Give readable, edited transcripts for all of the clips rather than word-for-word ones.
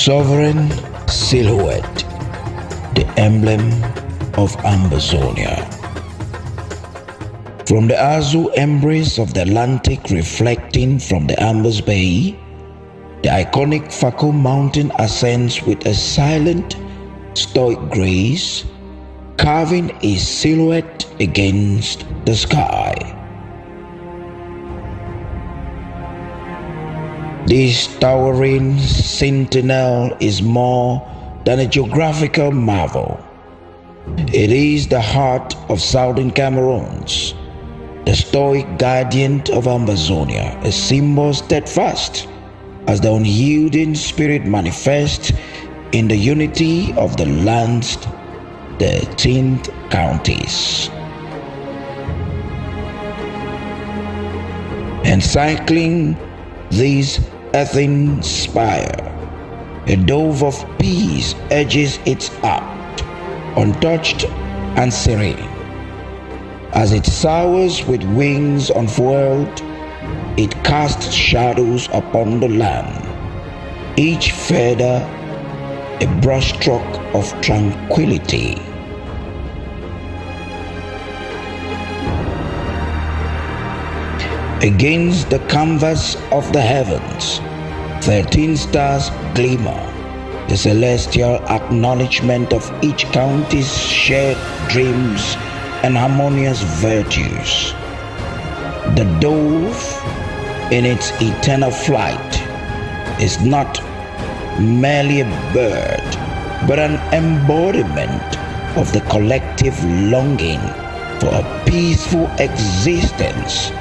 Sovereign silhouette, the emblem of Ambazonia. From the azure embrace of the Atlantic reflecting from the Ambas Bay, the iconic Fako mountain ascends with a silent, stoic grace, carving a silhouette against the sky. This towering sentinel is more than a geographical marvel. It is the heart of southern Cameroons, the stoic guardian of Ambazonia, a symbol steadfast as the unyielding spirit manifests in the unity of the land's 13th counties. Encircling this earthen spire, a dove of peace edges its arc, untouched and serene. As it soars with wings unfurled, it casts shadows upon the land, each feather a brushstroke of tranquility. Against the canvas of the heavens, 13 stars glimmer, the celestial acknowledgement of each county's shared dreams and harmonious virtues. The dove, in its eternal flight, is not merely a bird, but an embodiment of the collective longing for a peaceful existence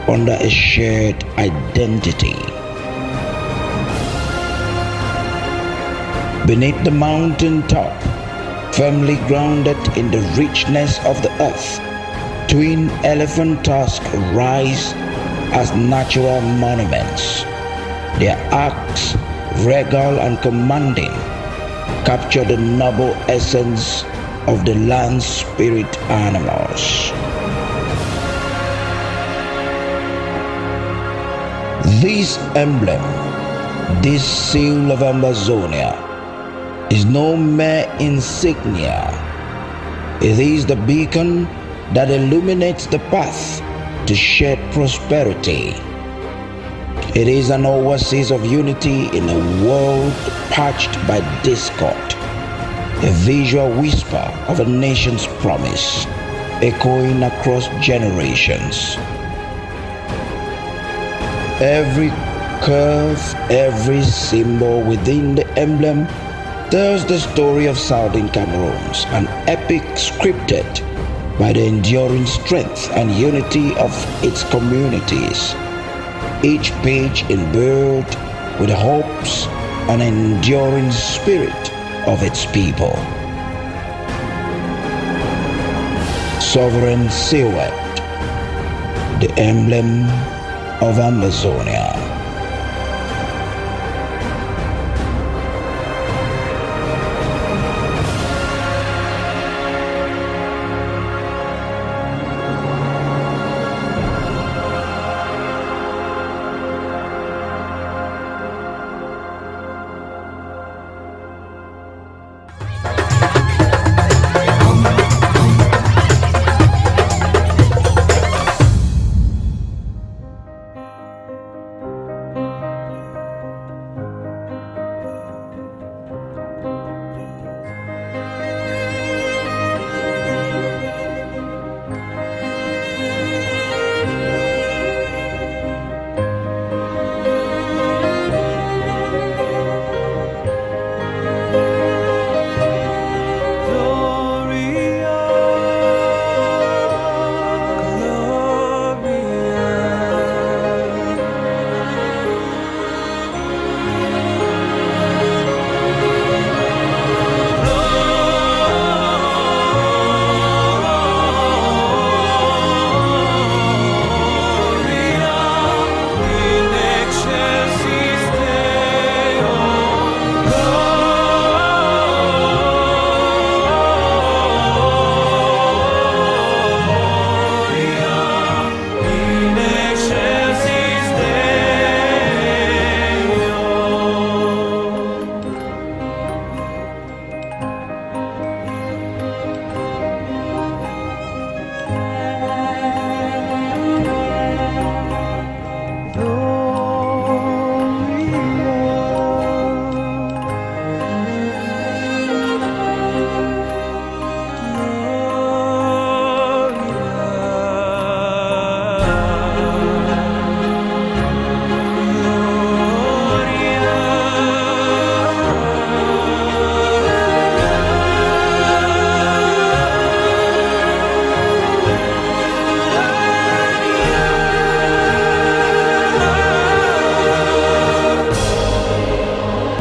under a shared identity. Beneath the mountain top, firmly grounded in the richness of the earth, twin elephant tusks rise as natural monuments. Their arcs, regal and commanding, capture the noble essence of the land spirit animals. This emblem, this seal of Ambazonia, is no mere insignia. It is the beacon that illuminates the path to shared prosperity. It is an oasis of unity in a world parched by discord, a visual whisper of a nation's promise, echoing across generations. Every curve, every symbol within the emblem tells the story of Southern Cameroons, an epic scripted by the enduring strength and unity of its communities, each page imbued with the hopes and enduring spirit of its people. Sovereign silhouette, the emblem of Ambazonia.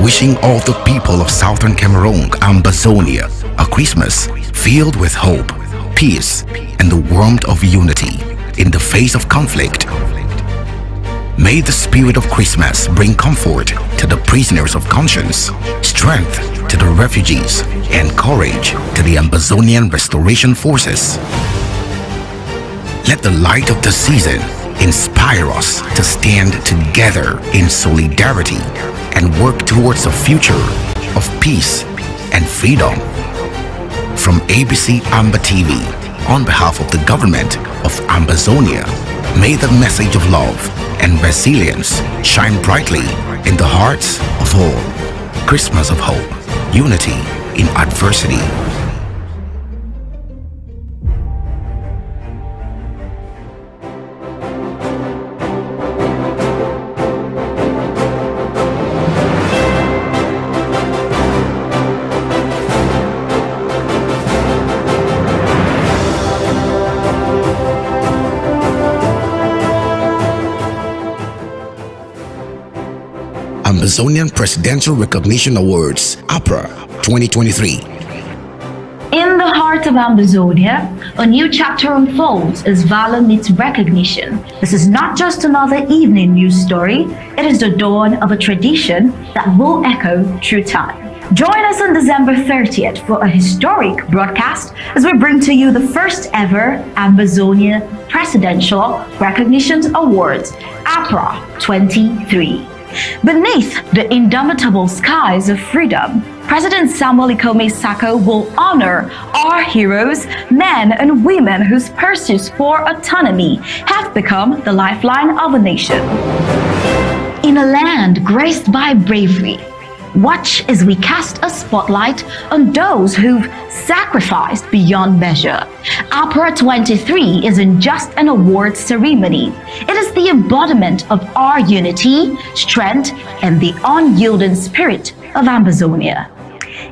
wishing all the people of southern Cameroon, Ambazonia, a Christmas filled with hope, peace, and the warmth of unity in the face of conflict. May the spirit of Christmas bring comfort to the prisoners of conscience, strength to the refugees, and courage to the Ambazonian restoration forces. Let the light of the season inspire us to stand together in solidarity and work towards a future of peace and freedom. From ABC Amba TV, on behalf of the government of Ambazonia, may the message of love and resilience shine brightly in the hearts of all. Christmas of hope, unity in adversity. Ambazonian Presidential Recognition Awards, APRA 2023. In the heart of Ambazonia, a new chapter unfolds as valor meets recognition. This is not just another evening news story, it is the dawn of a tradition that will echo through time. Join us on December 30th for a historic broadcast as we bring to you the first ever Ambazonia Presidential Recognition Awards, APRA 23. Beneath the indomitable skies of freedom, President Samuel Ikome Sako will honor our heroes, men and women whose pursuits for autonomy have become the lifeline of a nation. In a land graced by bravery, watch as we cast a spotlight on those who've sacrificed beyond measure. APRA 23 isn't just an awards ceremony. It is the embodiment of our unity, strength, and the unyielding spirit of Ambazonia.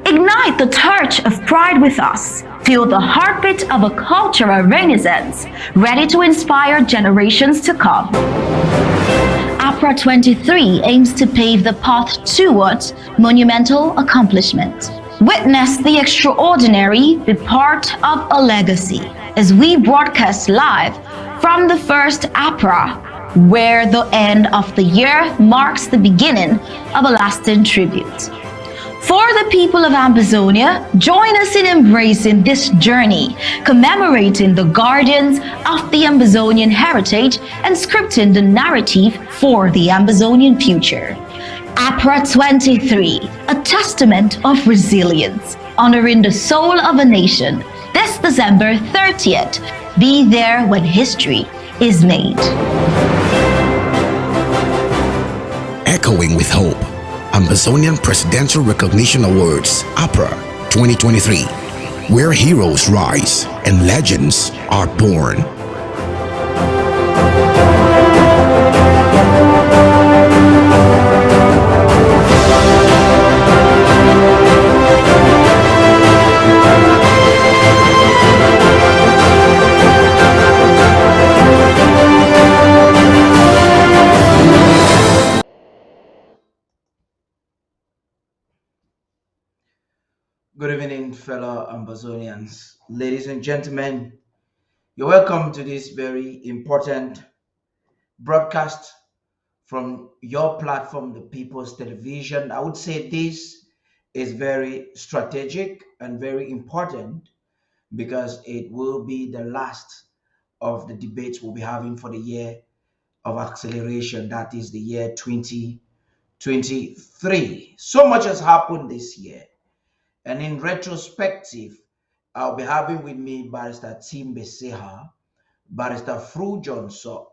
Ignite the torch of pride with us. Feel the heartbeat of a cultural renaissance, ready to inspire generations to come. APRA 23 aims to pave the path towards monumental accomplishment. Witness the extraordinary, be part of a legacy as we broadcast live from the first APRA, where the end of the year marks the beginning of a lasting tribute. For the people of Ambazonia, join us in embracing this journey, commemorating the guardians of the Ambazonian heritage and scripting the narrative for the Ambazonian future. APRA 23, a testament of resilience, honoring the soul of a nation. This December 30th, be there when history is made. Echoing with hope, Ambazonian Presidential Recognition Awards, APRA 2023, where heroes rise and legends are born. Good evening, fellow Ambazonians. Ladies and gentlemen, you're welcome to this very important broadcast from your platform, the People's Television. I would say this is very strategic and very important because it will be the last of the debates we'll be having for the year of acceleration, that is the year 2023. So much has happened this year. And in retrospective, I'll be having with me Barrister Tim Beseha, Barrister Fru Johnson,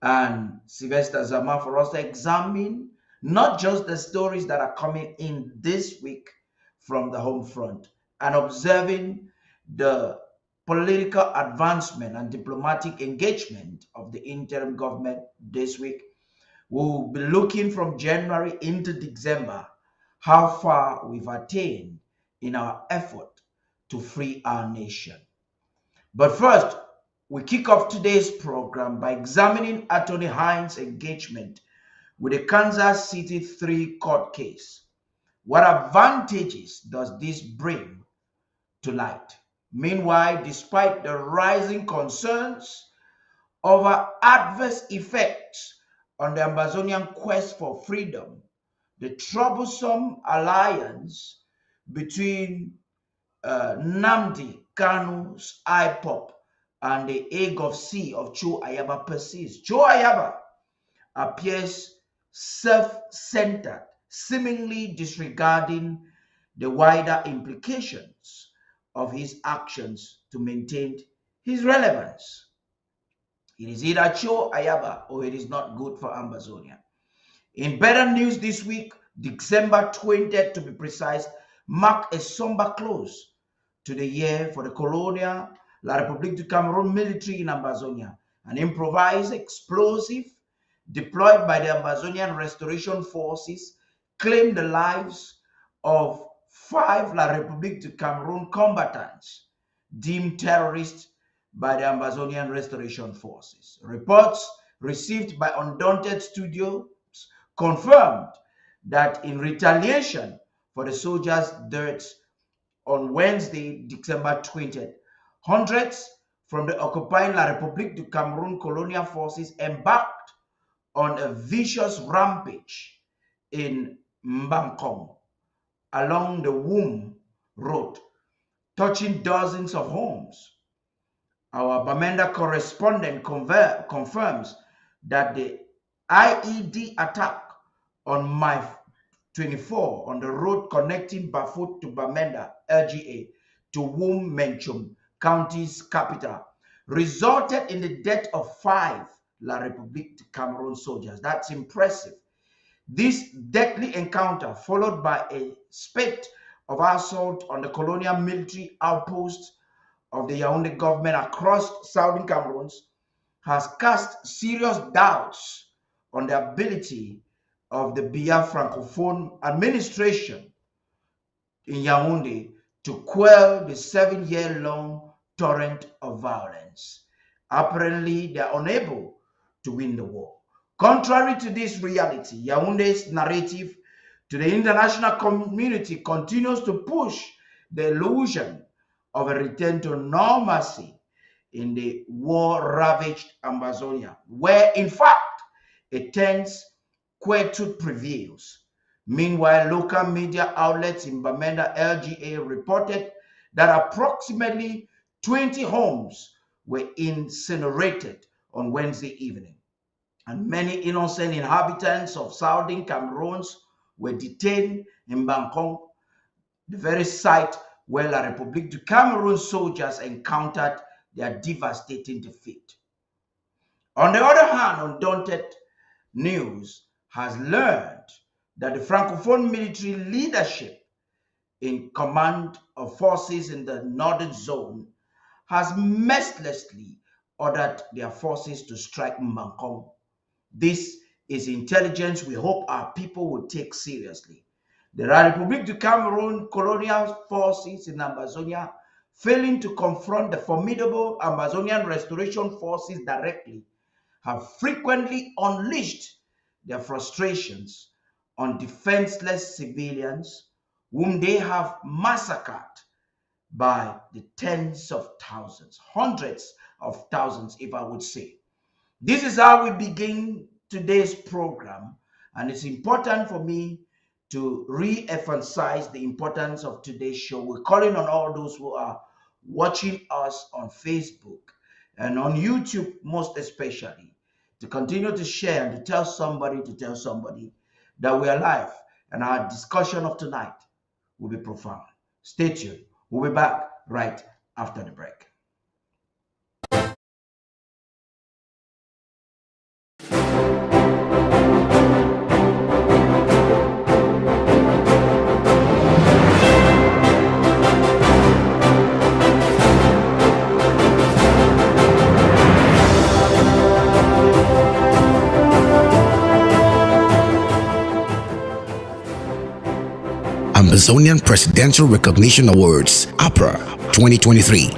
and Sylvester Zama for us to examine not just the stories that are coming in this week from the home front and observing the political advancement and diplomatic engagement of the interim government this week. We'll be looking from January into December how far we've attained in our effort to free our nation. But first, we kick off today's program by examining Attorney Hinds' engagement with the Kansas City 3 court case. What advantages does this bring to light? Meanwhile, despite the rising concerns over adverse effects on the Ambazonian quest for freedom, the troublesome alliance between Nnamdi Kanu's IPOB and the AGOVC of Cho Ayaba persists. Cho Ayaba appears self-centered, seemingly disregarding the wider implications of his actions to maintain his relevance. It is either Cho Ayaba or it is not good for Ambazonia. In better news this week, December 20th to be precise, marked a somber close to the year for the colonial La République du Cameroon military in Ambazonia. An improvised explosive deployed by the Ambazonian Restoration Forces claimed the lives of 5 La République du Cameroon combatants deemed terrorists by the Ambazonian Restoration Forces. Reports received by Undaunted Studios confirmed that in retaliation for the soldiers' deaths on Wednesday, December 20th, hundreds from the occupying La République du Cameroon colonial forces embarked on a vicious rampage in Mbangkong along the Wum Road, touching dozens of homes. Our Bamenda correspondent confirms that the IED attack on May 24 on the road connecting Bafut to Bamenda, LGA, to Wum Menchum, county's capital, resulted in the death of 5 La République du Cameroon soldiers. That's impressive. This deadly encounter, followed by a spate of assault on the colonial military outposts of the Yaoundé government across southern Cameroon, has cast serious doubts on the ability of the Biya Francophone administration in Yaoundé to quell the 7-year-long torrent of violence. Apparently, they are unable to win the war. Contrary to this reality, Yaoundé's narrative to the international community continues to push the illusion of a return to normalcy in the war-ravaged Ambazonia, where, in fact, a tense quietude prevails. Meanwhile, local media outlets in Bamenda, LGA reported that approximately 20 homes were incinerated on Wednesday evening, and many innocent inhabitants of southern Cameroon were detained in Bangkok, the very site where La République du Cameroon soldiers encountered their devastating defeat. On the other hand, Undaunted News has learned that the Francophone military leadership in command of forces in the northern zone has mercilessly ordered their forces to strike Mbangkong. This is intelligence we hope our people will take seriously. The La République du Cameroon colonial forces in Ambazonia, failing to confront the formidable Ambazonian Restoration Forces directly, have frequently unleashed their frustrations on defenseless civilians whom they have massacred by the tens of thousands, hundreds of thousands, if I would say. This is how we begin today's program, and it's important for me to re-emphasize the importance of today's show. We're calling on all those who are watching us on Facebook and on YouTube, most especially, to continue to share and to tell somebody that we are live, and our discussion of tonight will be profound. Stay tuned. We'll be back right after the break. Ambazonian Presidential Recognition Awards, APRA 2023.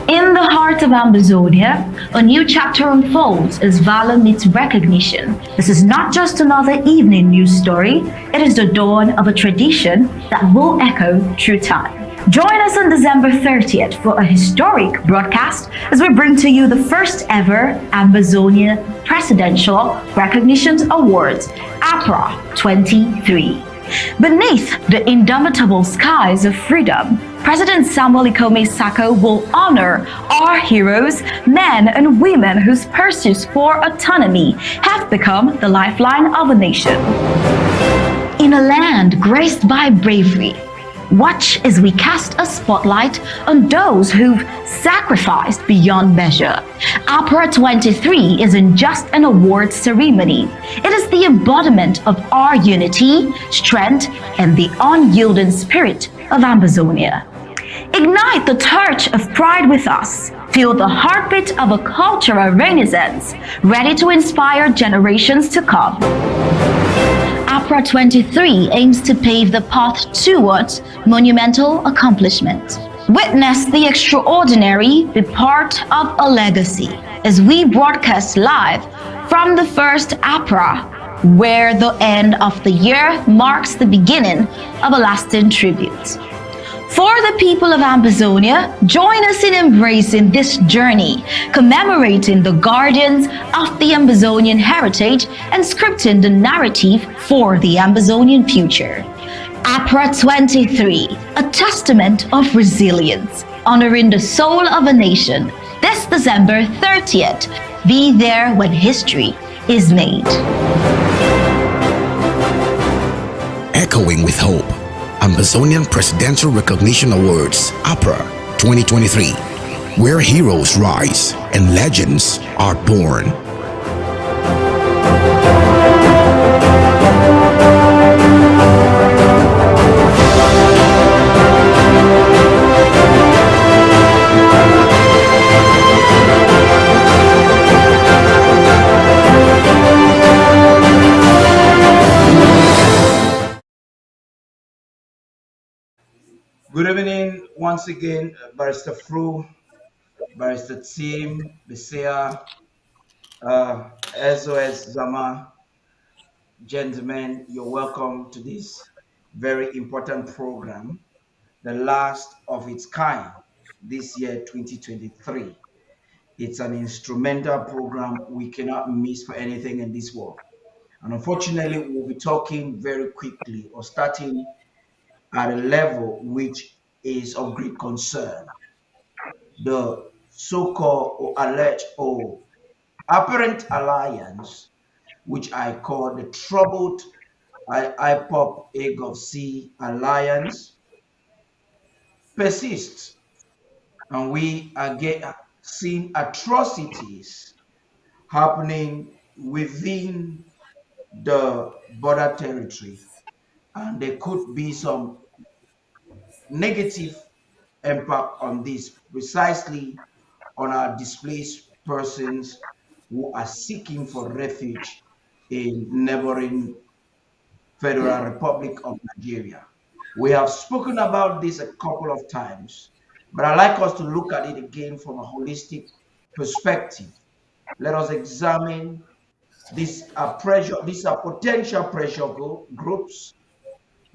In the heart heart of Ambazonia, a new chapter unfolds as valor meets recognition. This is not just another evening news story, it is the dawn of a tradition that will echo through time. Join us on December 30th for a historic broadcast as we bring to you the first ever Ambazonian Presidential Recognition Awards, APRA 23. Beneath the indomitable skies of freedom, President Samuel Ikome Sako will honor our heroes, men and women whose pursuits for autonomy have become the lifeline of a nation. In a land graced by bravery, watch as we cast a spotlight on those who've sacrificed beyond measure. APRA 23 isn't just an awards ceremony. It is the embodiment of our unity, strength, and the unyielding spirit of Ambazonia. Ignite the torch of pride with us. Feel the heartbeat of a cultural renaissance, ready to inspire generations to come. APRA 23 aims to pave the path towards monumental accomplishment. Witness the extraordinary, be part of a legacy as we broadcast live from the first APRA, where the end of the year marks the beginning of a lasting tribute. For the people of Ambazonia, join us in embracing this journey, commemorating the guardians of the Ambazonian heritage and scripting the narrative for the Ambazonian future. APRA 23, a testament of resilience, honoring the soul of a nation. This December 30th, be there when history is made. Echoing with hope, Ambazonian Presidential Recognition Awards, APRA 2023, where heroes rise and legends are born. Good evening once again, Barrister Fru, Barrister Team, Bisea, SOS Zama. Gentlemen, you're welcome to this very important program, the last of its kind this year, 2023. It's an instrumental program we cannot miss for anything in this world. And unfortunately, we'll be talking very quickly or starting at a level which is of great concern. The so-called or alleged or apparent alliance, which I call the troubled IPOB AGOVC alliance, persists, and we are seeing atrocities happening within the border territory, and there could be some negative impact on this, precisely on our displaced persons who are seeking for refuge in neighboring Federal Republic of Nigeria. We have spoken about this a couple of times, but I'd like us to look at it again from a holistic perspective. Let us examine these potential pressure groups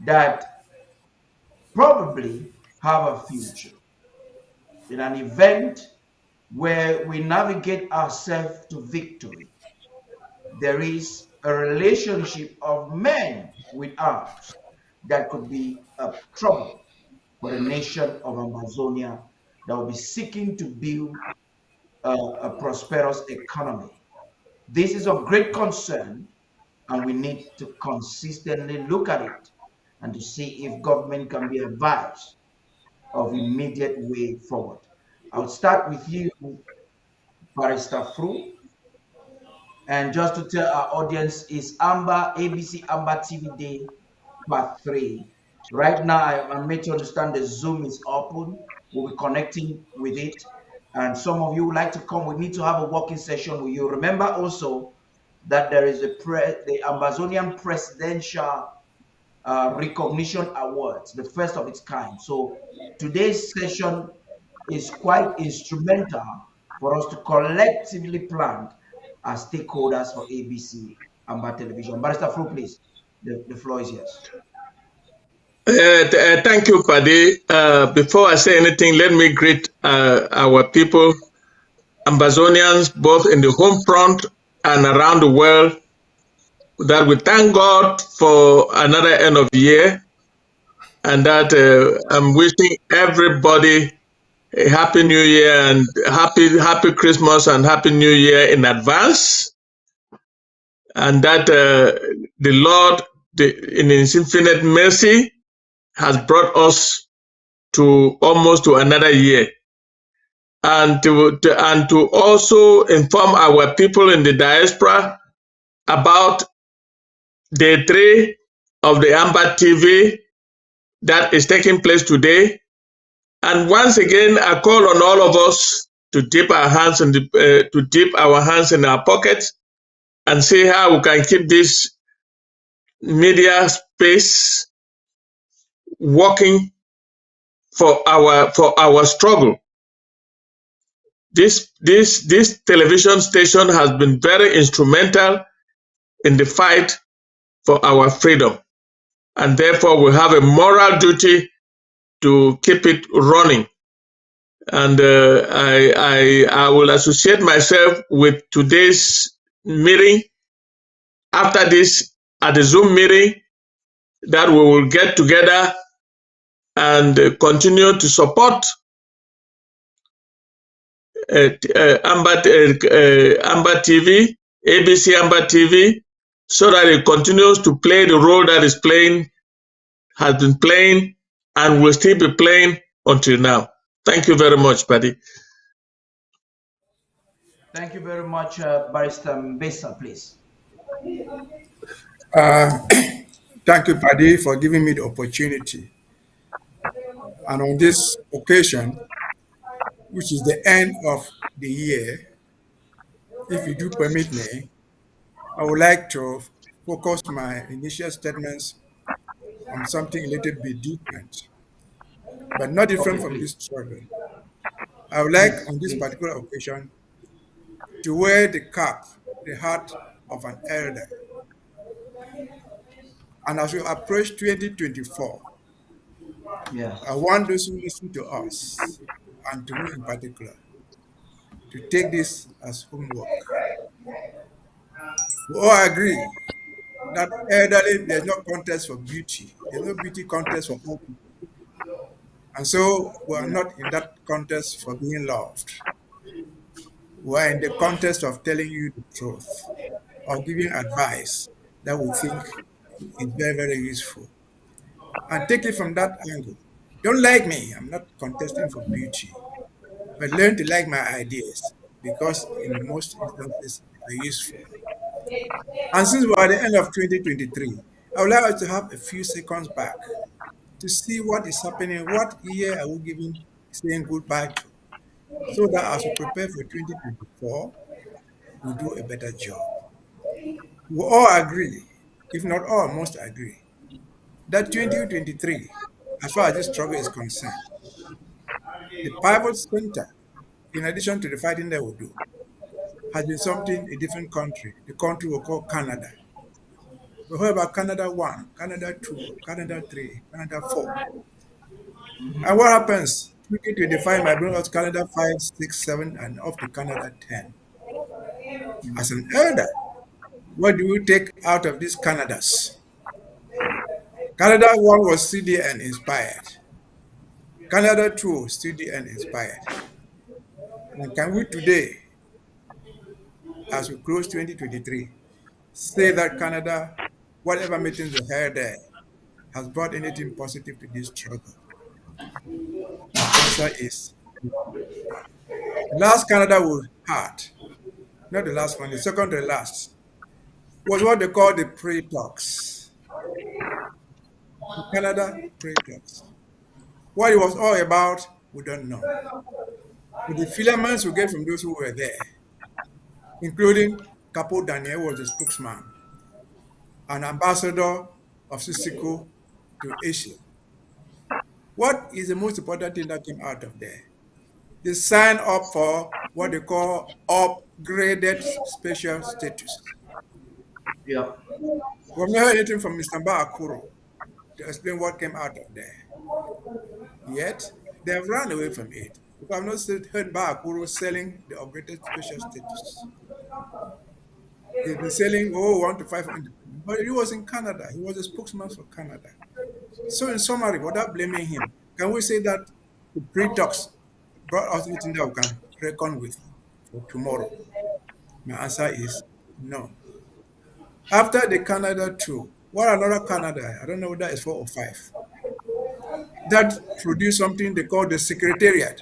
that probably have a future. In an event where we navigate ourselves to victory, there is a relationship of men with arms that could be a trouble for the nation of Amazonia that will be seeking to build a prosperous economy. This is of great concern, and we need to consistently look at it and to see if government can be advised of immediate way forward. I'll start with you, Barrister Fru. And just to tell our audience, is ABC Amber TV Day Part 3. Right now, I'm made to understand the Zoom is open. We'll be connecting with it. And some of you would like to come. We need to have a working session with you. Remember also that there is the Ambazonian Presidential Recognition Awards, the first of its kind. So today's session is quite instrumental for us to collectively plan as stakeholders for ABC Amber Television. Barrister Flo, please, the floor is yours. Thank you, Paddy. Before I say anything, let me greet our people, Ambazonians, both in the home front and around the world, that we thank God for another end of year, and that I'm wishing everybody a happy New Year and happy Christmas and happy New Year in advance, and that the Lord, in His infinite mercy, has brought us to almost to another year, and to also inform our people in the diaspora about day 3 of the Amber TV that is taking place today. And once again, I call on all of us to dip our hands in our pockets and see how we can keep this media space working for our struggle. This television station has been very instrumental in the fight for our freedom, and therefore we have a moral duty to keep it running. And I will associate myself with today's meeting. After this, at the Zoom meeting, that we will get together and continue to support Amber TV, ABC Amber TV, so that it continues to play the role that has been playing, and will still be playing until now. Thank you very much, Paddy. Thank you very much, Barrister Mbesa, please. Thank you, Paddy, for giving me the opportunity. And on this occasion, which is the end of the year, if you do permit me, I would like to focus my initial statements on something a little bit different, but not different from this struggle. I would like, on this particular occasion, to wear the cap, the hat of an elder. And as we approach 2024, I want those who listen to us, and to me in particular, to take this as homework. We all agree that elderly, there's no contest for beauty. There's no beauty contest for old people. And so we are not in that contest for being loved. We are in the contest of telling you the truth, of giving advice that we think is very, very useful. And take it from that angle. Don't like me, I'm not contesting for beauty, but learn to like my ideas, because in most instances they are useful. And since we're at the end of 2023, I would like us to have a few seconds back to see what is happening, what year are we saying goodbye to, so that as we prepare for 2024, we do a better job. We all agree, if not all, most agree, that 2023, as far as this struggle is concerned, the pivot center, in addition to the fighting that we do, has been something a different country, the country we call Canada. We heard about Canada 1, Canada 2, Canada 3, Canada 4. And what happens? 2025 might bring us Canada 5, 6, 7, and up to Canada 10. As an elder, what do we take out of these Canadas? Canada 1 was CDN inspired. Canada 2, CDN inspired. And can we today, as we close 2023, say that Canada, whatever meetings we held there, has brought anything positive to this struggle? The answer is no. The last Canada we had, not the last one, the second to the last, was what they call the pre-talks. The Canada pre-talks. What it was all about, we don't know. But the filaments we get from those who were there, including Capo Daniel, who was the spokesman, an ambassador of Sisiko to Asia. What is the most important thing that came out of there? They signed up for what they call upgraded special status. Yeah. We've not heard anything from Mr. Akuro to explain what came out of there. Yet, they have run away from it. We have not heard Akuro selling the upgraded special status. He's been selling, 1 to 5 independent. But he was in Canada. He was a spokesman for Canada. So, in summary, without blaming him, can we say that the pre-talks brought us anything that we can reckon with for tomorrow? My answer is no. After the Canada tour, what another Canada, I don't know whether it's 4 or 5, that produced something they call the Secretariat.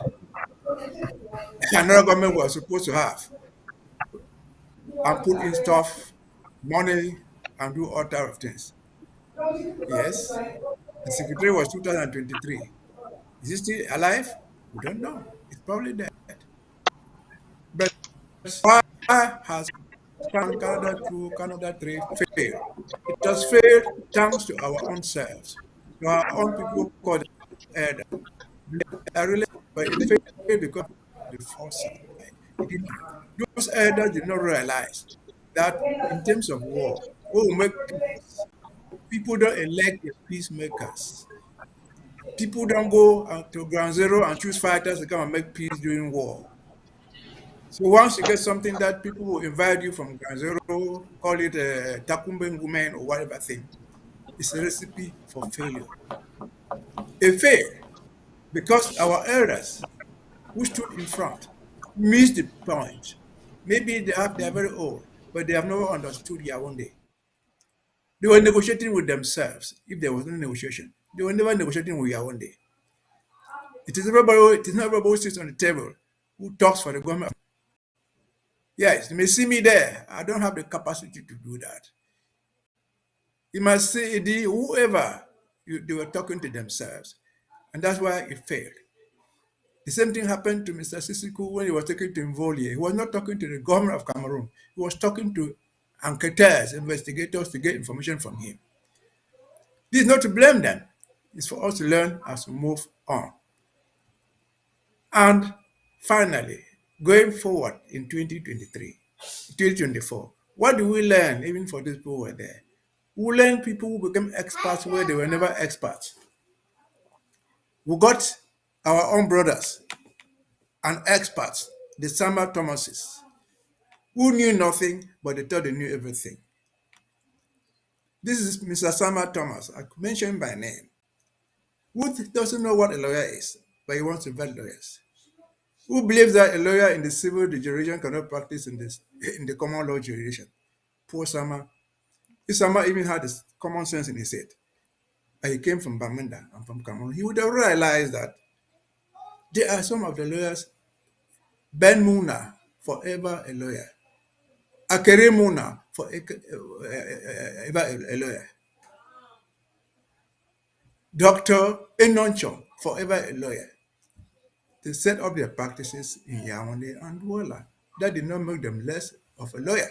Another government was supposed to have and put in stuff, money, and do all type of things. Yes, the Secretariat was 2023. Is he still alive? We don't know. It's probably dead. But why has Canada 2, Canada 3 failed? It has failed thanks to our own selves, to our own people called elder. I really, but it failed because of the foresight. Those elders did not realize that in terms of war, we will make peace. People don't elect the peacemakers. People don't go to ground zero and choose fighters to come and make peace during war. So once you get something that people will invite you from ground zero, call it a Takumbe woman or whatever thing, it's a recipe for failure. It failed because our elders who stood in front missed the point. Maybe they are very old, but they have never understood Yaoundé. They were negotiating with themselves. If there was no negotiation, they were never negotiating with Yaoundé. It is not everybody who sits on the table who talks for the government. Yes, you may see me there. I don't have the capacity to do that. You must see whoever they were talking to themselves, and that's why it failed. The same thing happened to Mr. Sisiku when he was talking to Mvolie. He was not talking to the government of Cameroon. He was talking to enquêteurs, investigators to get information from him. This is not to blame them. It's for us to learn as we move on. And finally, going forward in 2024, what do we learn even for these people who were there? We learn people who became experts where they were never experts. We got our own brothers and experts, the Sama Thomases, who knew nothing, but they thought they knew everything. This is Mr. Sama Thomas, I mentioned by name, who doesn't know what a lawyer is, but he wants to vet lawyers. Who believes that a lawyer in the civil jurisdiction cannot practice in the common law jurisdiction? Poor Sama. If Sama even had this common sense in his head, and he came from Bamenda and from Cameroon, he would have realized that there are some of the lawyers. Ben Muna, forever a lawyer. Akere Muna, forever a lawyer. Dr. Enonchon, forever a lawyer. They set up their practices in Yaoundé and Douala. That did not make them less of a lawyer.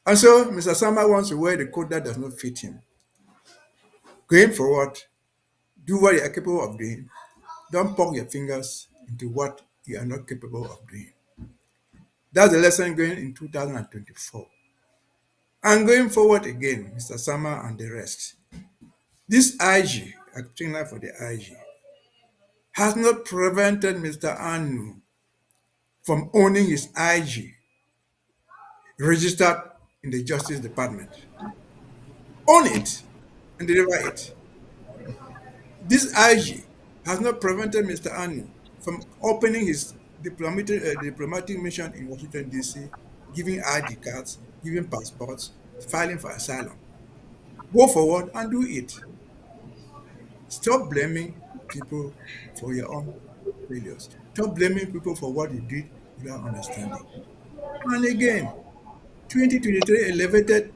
And so Mr. Sama wants to wear the coat that does not fit him. Going forward, do what you are capable of doing. Don't poke your fingers into what you are not capable of doing. That's the lesson going in 2024. And going forward again, Mr. Sama and the rest. This IG, acting like for the IG, has not prevented Mr. Anu from owning his IG registered in the Justice Department. Own it and deliver it. This IG has not prevented Mr. Anu from opening his diplomatic mission in Washington, D.C., giving ID cards, giving passports, filing for asylum. Go forward and do it. Stop blaming people for your own failures. Stop blaming people for what you did without understanding. And again, 2023 elevated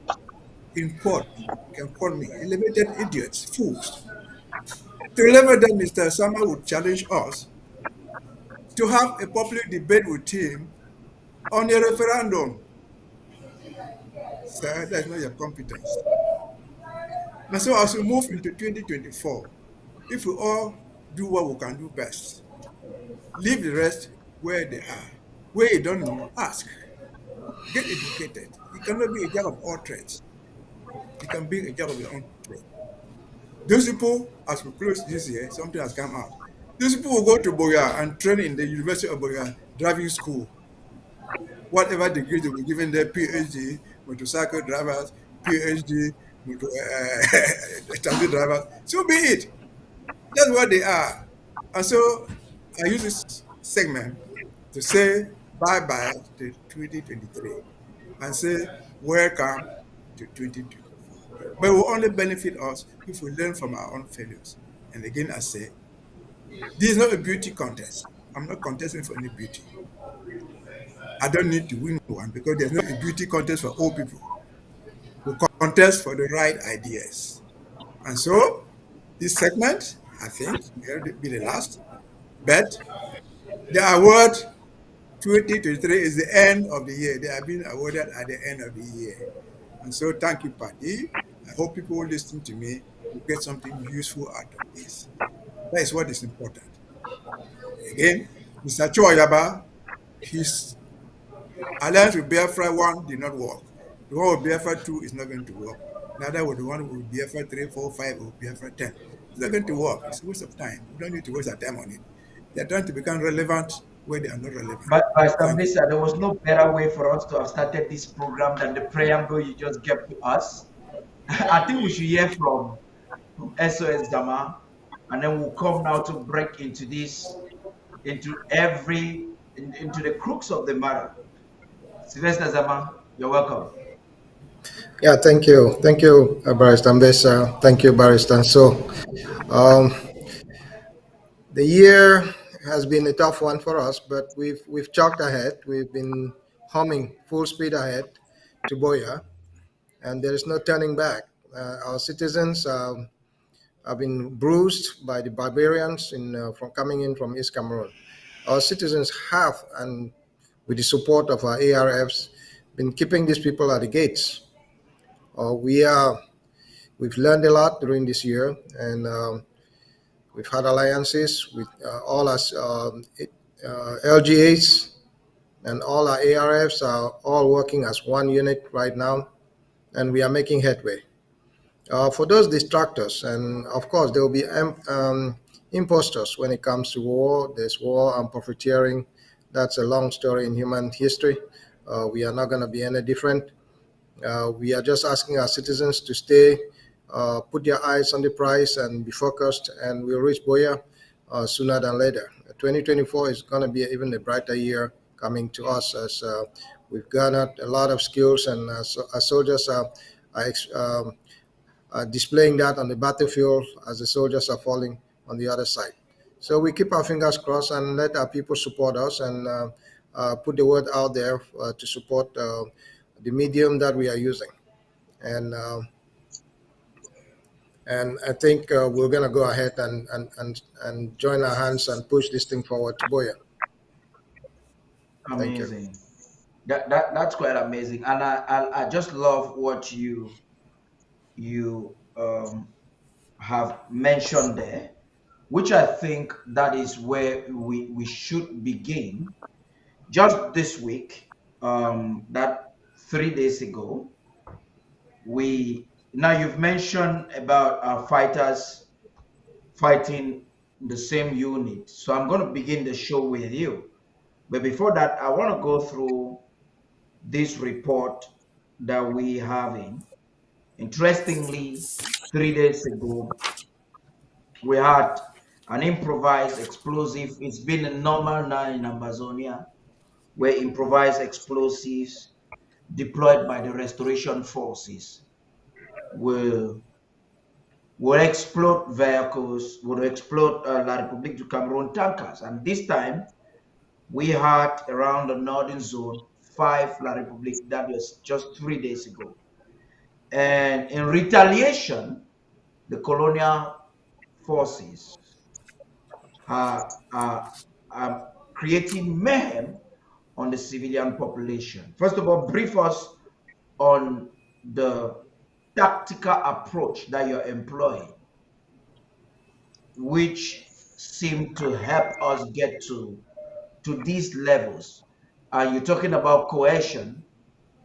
in court, you can call me, elevated idiots, fools. To level that Mr. Sama would challenge us to have a public debate with him on a referendum. Sir, that's not your competence. And so as we move into 2024, if we all do what we can do best, leave the rest where they are. Where you don't know, ask. Get educated. You cannot be a jack of all trades. You can be a jack of your own trade. Those people, as we close this year, something has come out. Those people will go to Boya and train in the University of Boya driving school. Whatever degrees they were given there, PhD, motorcycle drivers, PhD, taxi drivers, so be it. That's what they are. And so I use this segment to say bye bye to 2023 and say welcome to 2024. But it will only benefit us if we learn from our own failures. And again, I say, this is not a beauty contest. I'm not contesting for any beauty. I don't need to win one because there's not a beauty contest for all people. We contest for the right ideas. And so, this segment, I think, will be the last. But the award 2023 is the end of the year. They are being awarded at the end of the year. And so, thank you, Paddy. I hope people who listen to me will get something useful out of this. That is what is important. Again, Mr. Choyaba, his alliance with Biafra 1 did not work. The one with Biafra 2 is not going to work. Neither with the one with Biafra 3, 4, 5, or Biafra 10. It's not going to work. It's a waste of time. We don't need to waste our time on it. They're trying to become relevant where they are not relevant. But Mr. There was no better way for us to have started this program than the preamble you just gave to us. I think we should hear from SOS Dama, and then we'll come now to break into this, into the crux of the matter. Sylvester Zama, you're welcome. Yeah, thank you. Thank you, Barrister Mbesa. Thank you, Barrister. So, the year has been a tough one for us, but we've chalked ahead. We've been humming full speed ahead to Boya, and there is no turning back. Our citizens have been bruised by the barbarians from coming in from East Cameroon. Our citizens have, and with the support of our ARFs, been keeping these people at the gates. We've learned a lot during this year, and we've had alliances with all our LGAs, and all our ARFs are all working as one unit right now, and we are making headway. For those distractors, and of course there will be imposters when it comes to war. There's war and profiteering. That's a long story in human history. We are not going to be any different. We are just asking our citizens to stay, put their eyes on the prize and be focused, and we'll reach Boya sooner than later. 2024 is going to be even a brighter year coming to us, as we've garnered a lot of skills, and our soldiers are displaying that on the battlefield as the soldiers are falling on the other side. So we keep our fingers crossed and let our people support us, and put the word out there to support the medium that we are using. And I think we're going to go ahead and join our hands and push this thing forward to Boya. Amazing. That's quite amazing. And I just love what you have mentioned there, which I think that is where we should begin. Just this week, that 3 days ago, now you've mentioned about our fighters fighting the same unit. So I'm going to begin the show with you. But before that, I want to go through this report that we having. Interestingly, 3 days ago, we had an improvised explosive. It's been a normal now in Ambazonia, where improvised explosives deployed by the restoration forces will explode vehicles, will explode La République du Cameroon tankers. And this time, we had around the northern zone 5 La République. That was just 3 days ago. And in retaliation, the colonial forces are creating mayhem on the civilian population. First of all, brief us on the tactical approach that you're employing, which seemed to help us get to to these levels. You're talking about cohesion,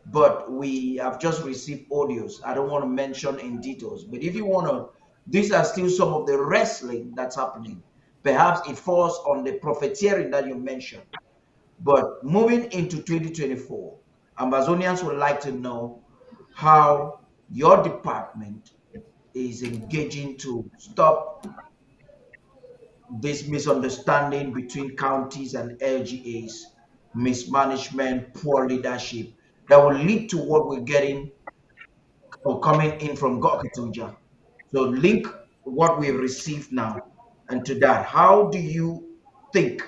but we have just received audios. I don't want to mention in details, but if you want to, these are still some of the wrestling that's happening. Perhaps it falls on the profiteering that you mentioned. But moving into 2024, Ambazonians would like to know how your department is engaging to stop this misunderstanding between counties and LGAs, mismanagement, poor leadership that will lead to what we're getting or coming in from Gokitunja. So link what we've received now and to that. How do you think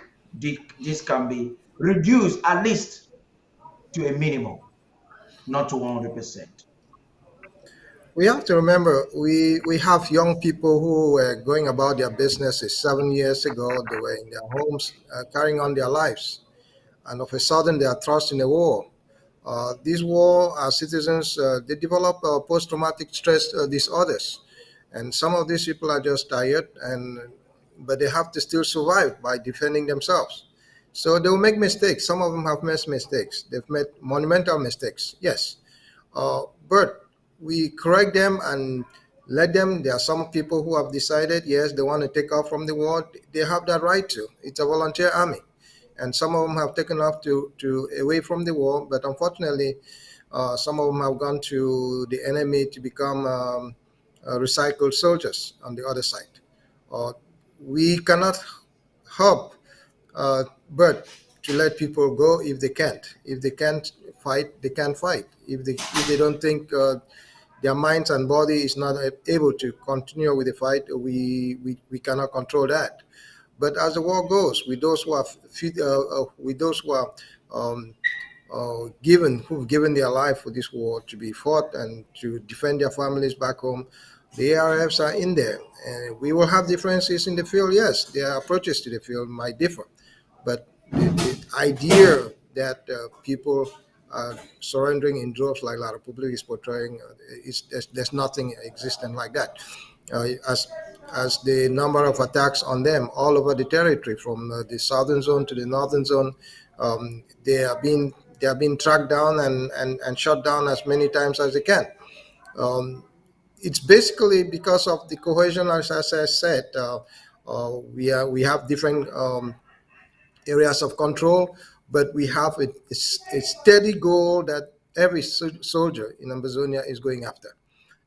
this can be reduced at least to a minimum, not to 100%? We have to remember we have young people who were going about their businesses 7 years ago. They were in their homes carrying on their lives, and of a sudden they are thrust in a war. This war, our citizens, they develop post-traumatic stress disorders, and some of these people are just tired, and but they have to still survive by defending themselves. So they will make mistakes. Some of them have made mistakes. They've made monumental mistakes. Yes, but we correct them and let them. There are some people who have decided, yes, they want to take off from the war. They have that right to. It's a volunteer army, and some of them have taken off to away from the war. But unfortunately, some of them have gone to the enemy to become recycled soldiers on the other side. Uh, we cannot help but to let people go if they can't. If they can't fight, they can't fight. If they don't think their minds and body is not able to continue with the fight, we cannot control that. But as the war goes, with those who are with those who are um, who've given their life for this war to be fought and to defend their families back home, the ARFs are in there. And we will have differences in the field. Yes, their approaches to the field might differ, but the idea that people are surrendering in droves like La Republic is portraying, there's nothing existent like that. As the number of attacks on them all over the territory, from the southern zone to the northern zone, they are being tracked down and shot down as many times as they can. Um, it's basically because of the cohesion, as I said. We have different areas of control, but we have a steady goal that every soldier in Ambazonia is going after.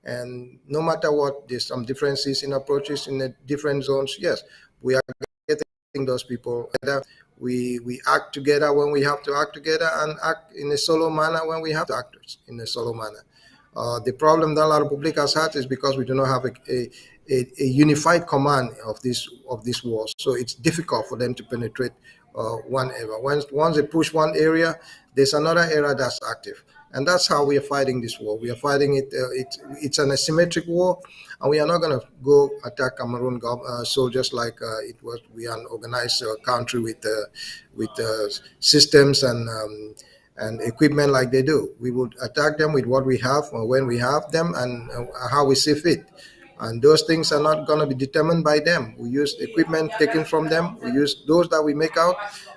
And no matter what, there's some differences in approaches in the different zones. Yes, we are getting those people together. We act together when we have to act together, and act in a solo manner when we have to act in a solo manner. The problem that La Republic has had is because we do not have a unified command of this war. So it's difficult for them to penetrate one area. Once they push one area, there's another area that's active. And that's how we are fighting this war. We are fighting it. It's an asymmetric war, and we are not going to go attack Cameroon soldiers like it was. We are an organized country with systems and equipment like they do. We would attack them with what we have, or when we have them, and how we see fit. And those things are not going to be determined by them. We use equipment taken from them. We use those that we make out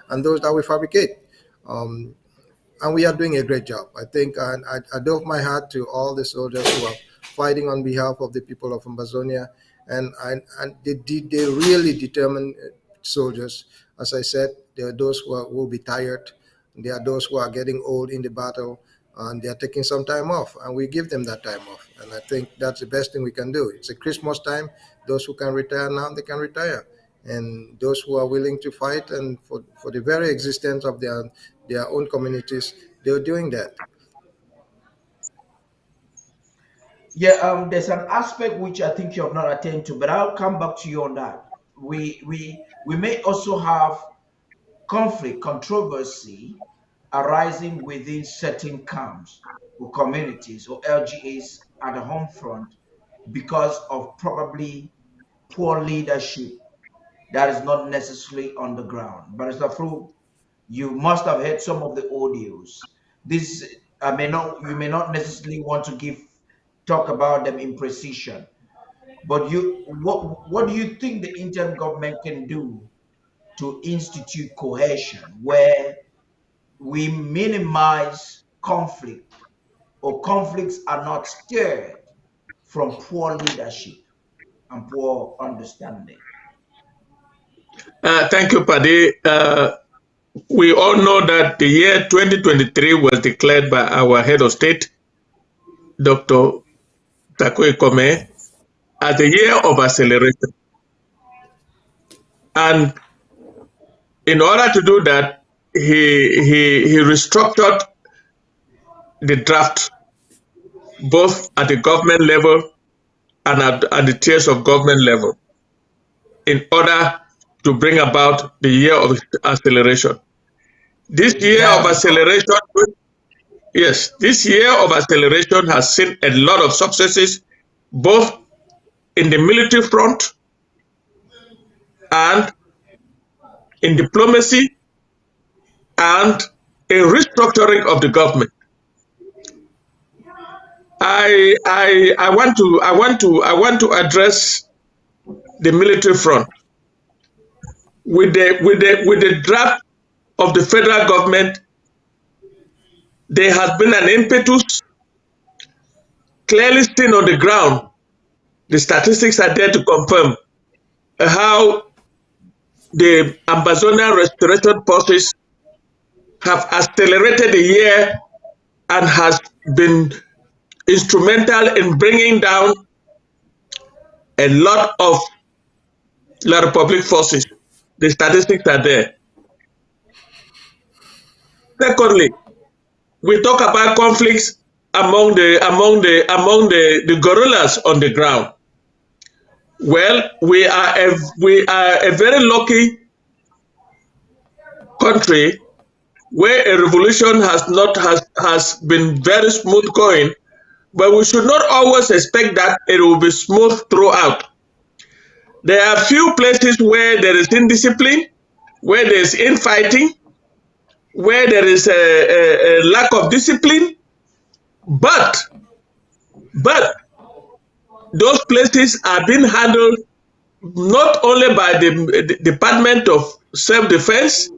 and those that we fabricate. And we are doing a great job. I think I doff my hat to all the soldiers who are fighting on behalf of the people of Ambazonia, and they really determined soldiers. As I said, there are those who will be tired. There are those who are getting old in the battle, and they are taking some time off, and we give them that time off. And I think that's the best thing we can do. It's a Christmas time. Those who can retire now, they can retire. And those who are willing to fight and for the very existence of their own communities, they're doing that. Yeah, there's an aspect which I think you have not attained to, but I'll come back to you on that. We may also have conflict, controversy arising within certain camps or communities or LGAs at the home front because of probably poor leadership that is not necessarily on the ground. But as a fruit, you must have heard some of the audios. This I may not you may not necessarily want to talk about them in precision, but what do you think the interim government can do to institute cohesion, where we minimize conflict, or conflicts are not stirred from poor leadership and poor understanding. Thank you, Paddy. We all know that the year 2023 was declared by our head of state, Dr. Takwe Kome, as a year of acceleration. And in order to do that, he restructured the draft, both at the government level and at the tiers of government level, in order to bring about the year of acceleration. This year of acceleration, yes, this year of acceleration has seen a lot of successes, both in the military front and in diplomacy and a restructuring of the government. I want to address the military front. With the draft of the federal government, there has been an impetus clearly seen on the ground. The statistics are there to confirm how the Ambazonian restoration process have accelerated the year and has been instrumental in bringing down a lot of La Republic forces. The statistics are there. Secondly, we talk about conflicts among the guerrillas on the ground. Well, we are a very lucky country where a revolution has been very smooth going, but we should not always expect that it will be smooth throughout. There are few places where there is indiscipline, where there is infighting, where there is a lack of discipline, but those places are being handled not only by the Department of Self-Defense,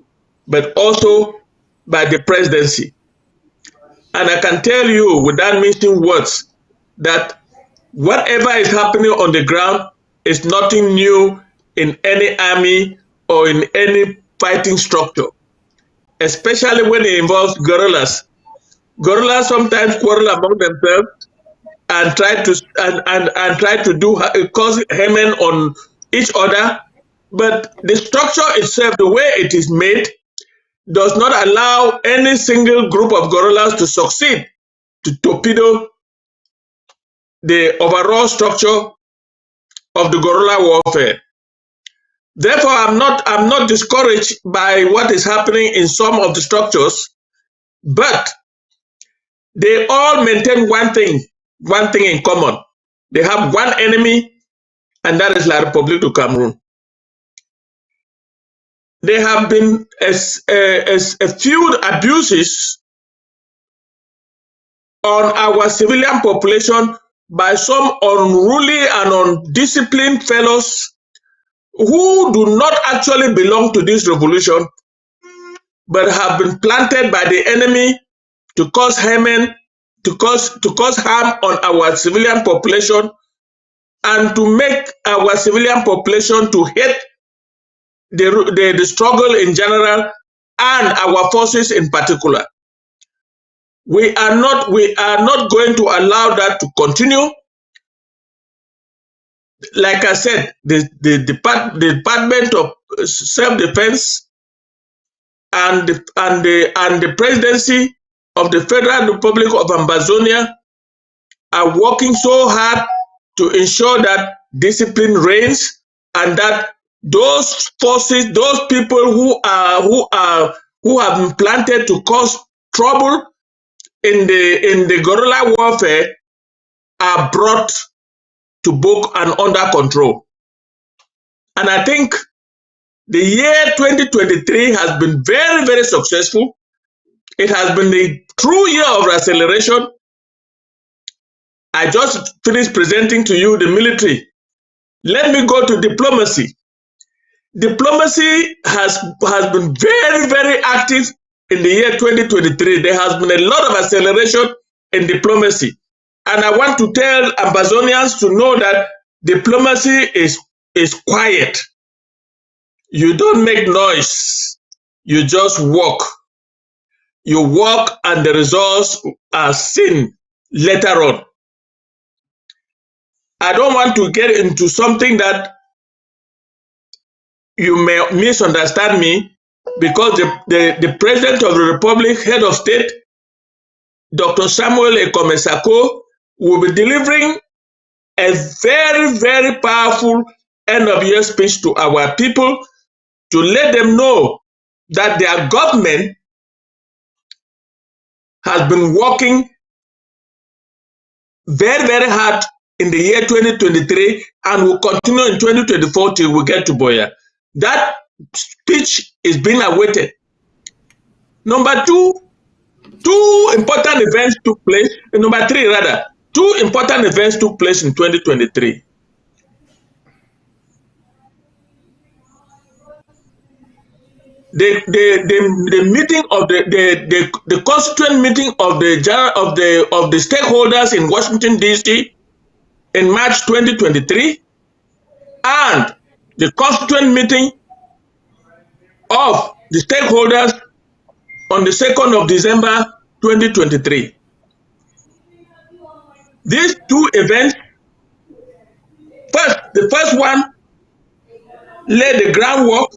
but also by the presidency. And I can tell you without missing words that whatever is happening on the ground is nothing new in any army or in any fighting structure, especially when it involves guerrillas. Guerrillas sometimes quarrel among themselves and try to cause harm on each other, but the structure itself, the way it is made, does not allow any single group of guerrillas to succeed to torpedo the overall structure of the guerrilla warfare. Therefore, I'm not discouraged by what is happening in some of the structures, but they all maintain one thing in common. They have one enemy, and that is La République du Cameroon. There have been a few abuses on our civilian population by some unruly and undisciplined fellows who do not actually belong to this revolution, but have been planted by the enemy to cause harm on our civilian population and to make our civilian population to hate the struggle in general and our forces in particular. We are not going to allow that to continue. Like I said, the Department of Self-Defense and the presidency of the Federal Republic of Ambazonia are working so hard to ensure that discipline reigns and that those forces, those people who have been planted to cause trouble in the guerrilla warfare are brought to book and under control. And I think the year 2023 has been very, very successful. It has been a true year of acceleration. I just finished presenting to you the military. Let me go to diplomacy. diplomacy has been very, very active in the year 2023. There has been a lot of acceleration in diplomacy. And I want to tell Ambazonians to know that diplomacy is quiet. You don't make noise. You just walk. You walk and the results are seen later on. I don't want to get into something that you may misunderstand me, because the President of the Republic, Head of State, Dr. Samuel Ekomesako, will be delivering a very, very powerful end-of-year speech to our people to let them know that their government has been working very, very hard in the year 2023 and will continue in 2024 till we get to Boya. That speech is being awaited. Number two important events took place, number three rather, two important events took place in 2023. The meeting of the constituent meeting of the stakeholders in Washington DC in March 2023, and the constituent meeting of the stakeholders on the 2nd of December 2023. These two events, the first one laid the groundwork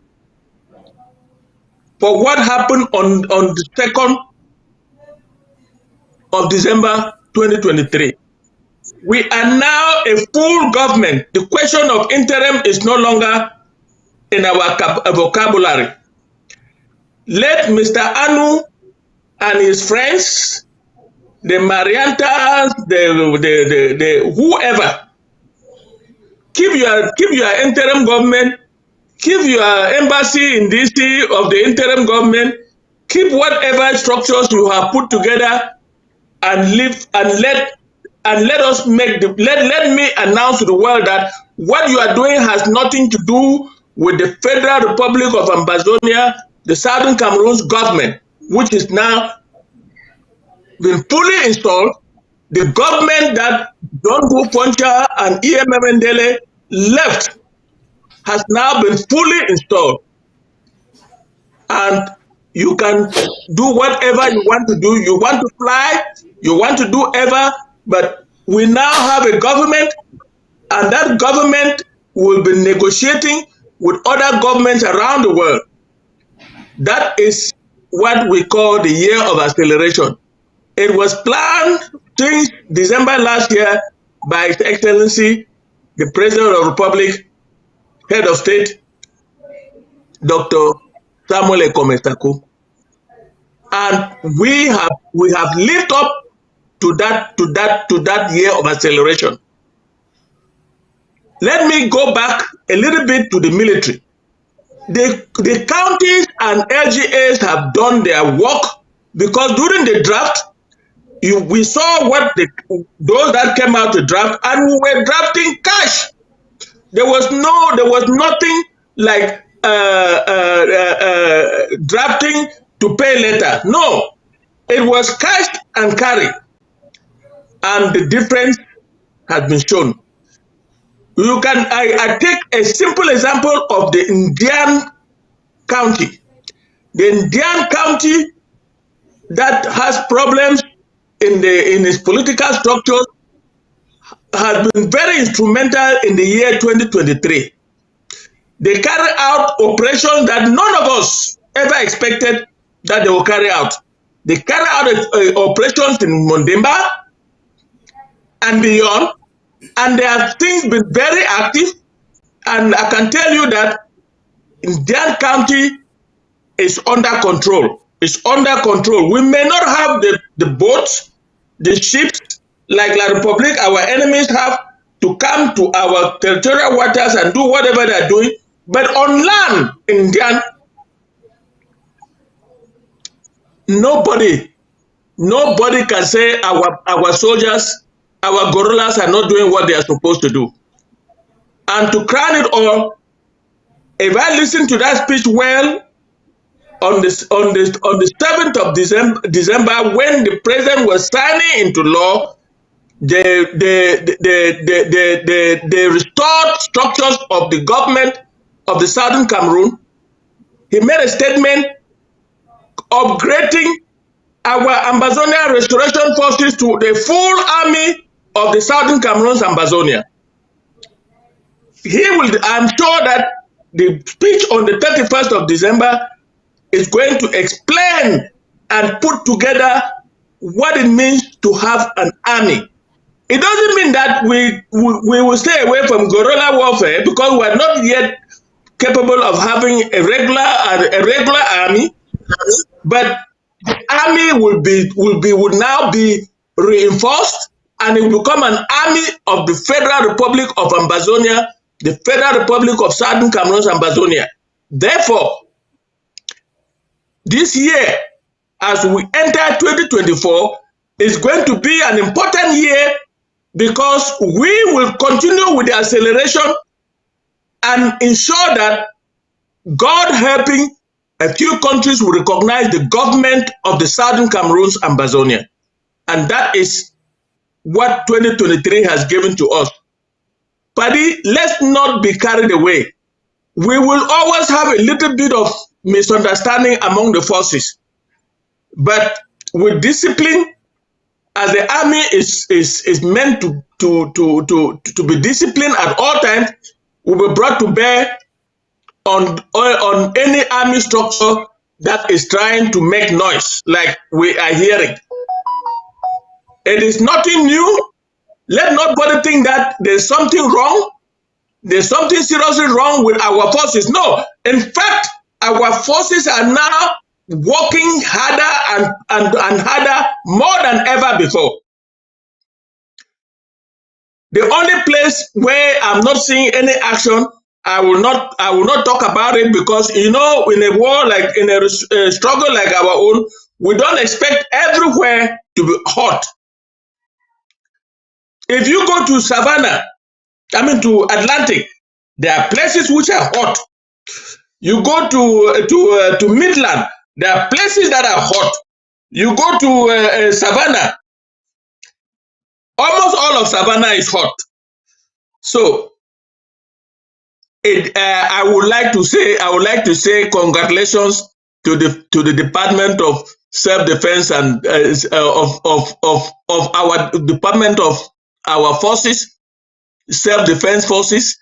for what happened on the 2nd of December 2023. We are now a full government. The question of interim is no longer in our vocabulary. Let Mr. Anu and his friends, the Mariantas, the whoever, keep your interim government, keep your embassy in DC of the interim government, keep whatever structures you have put together, and let us make let me announce to the world that what you are doing has nothing to do with the Federal Republic of Ambazonia, the Southern Cameroon's government, which is now been fully installed. The government that John Poncha and EMM Ndele left has now been fully installed. And you can do whatever you want to do. You want to fly, you want to do ever, but we now have a government, and that government will be negotiating with other governments around the world. That is what we call the year of acceleration. It was planned since December last year by His Excellency, the President of the Republic, Head of State, Dr. Samuel Ekomesako. And we have lived up to that year of acceleration. Let me go back a little bit to the military. The counties and LGAs have done their work, because during the draft, we saw what those that came out to draft, and we were drafting cash. There was nothing like drafting to pay later. No, it was cash and carry, and the difference has been shown. You can I take a simple example of the Indian county. The Indian county that has problems in its political structure has been very instrumental in the year 2023. They carry out operations that none of us ever expected that they will carry out. They carry out operations in Mondemba and beyond, and there have things been very active, and I can tell you that Indian County is under control. It's under control. We may not have the boats, the ships, like La Republic, our enemies have, to come to our territorial waters and do whatever they're doing, but on land, Indian, nobody can say our soldiers, our guerrillas are not doing what they are supposed to do. And to crown it all, If I listen to that speech well, on the 7th of December, when the president was signing into law the restored structures of the government of the Southern Cameroon, he made a statement upgrading our Ambazonian restoration forces to the full army of the Southern Cameroon's Ambazonia. I'm sure that the speech on the 31st of December is going to explain and put together what it means to have an army. It doesn't mean that we will stay away from guerrilla warfare, because we are not yet capable of having a regular army, but the army would now be reinforced, and it will become an army of the Federal Republic of Ambazonia, the Federal Republic of Southern Cameroon's Ambazonia. Therefore, this year, as we enter 2024, is going to be an important year, because we will continue with the acceleration and ensure that, God helping, a few countries will recognize the government of the Southern Cameroon's Ambazonia. And that is what 2023 has given to us. Paddy, let's not be carried away. We will always have a little bit of misunderstanding among the forces. But with discipline, as the army is meant to be disciplined at all times, will be brought to bear on any army structure that is trying to make noise, like we are hearing. It is nothing new. Let nobody think that there's something wrong. There's something seriously wrong with our forces. No, in fact, our forces are now working harder and harder, more than ever before. The only place where I'm not seeing any action, I will not talk about it, because in a war, like in a struggle like our own, we don't expect everywhere to be hot. If you go to Savannah, to Atlantic, there are places which are hot. You go to Midland, there are places that are hot. You go to Savannah, almost all of Savannah is hot. So I would like to say congratulations to the Department of Self-Defense and of our Department of our forces, self-defense forces,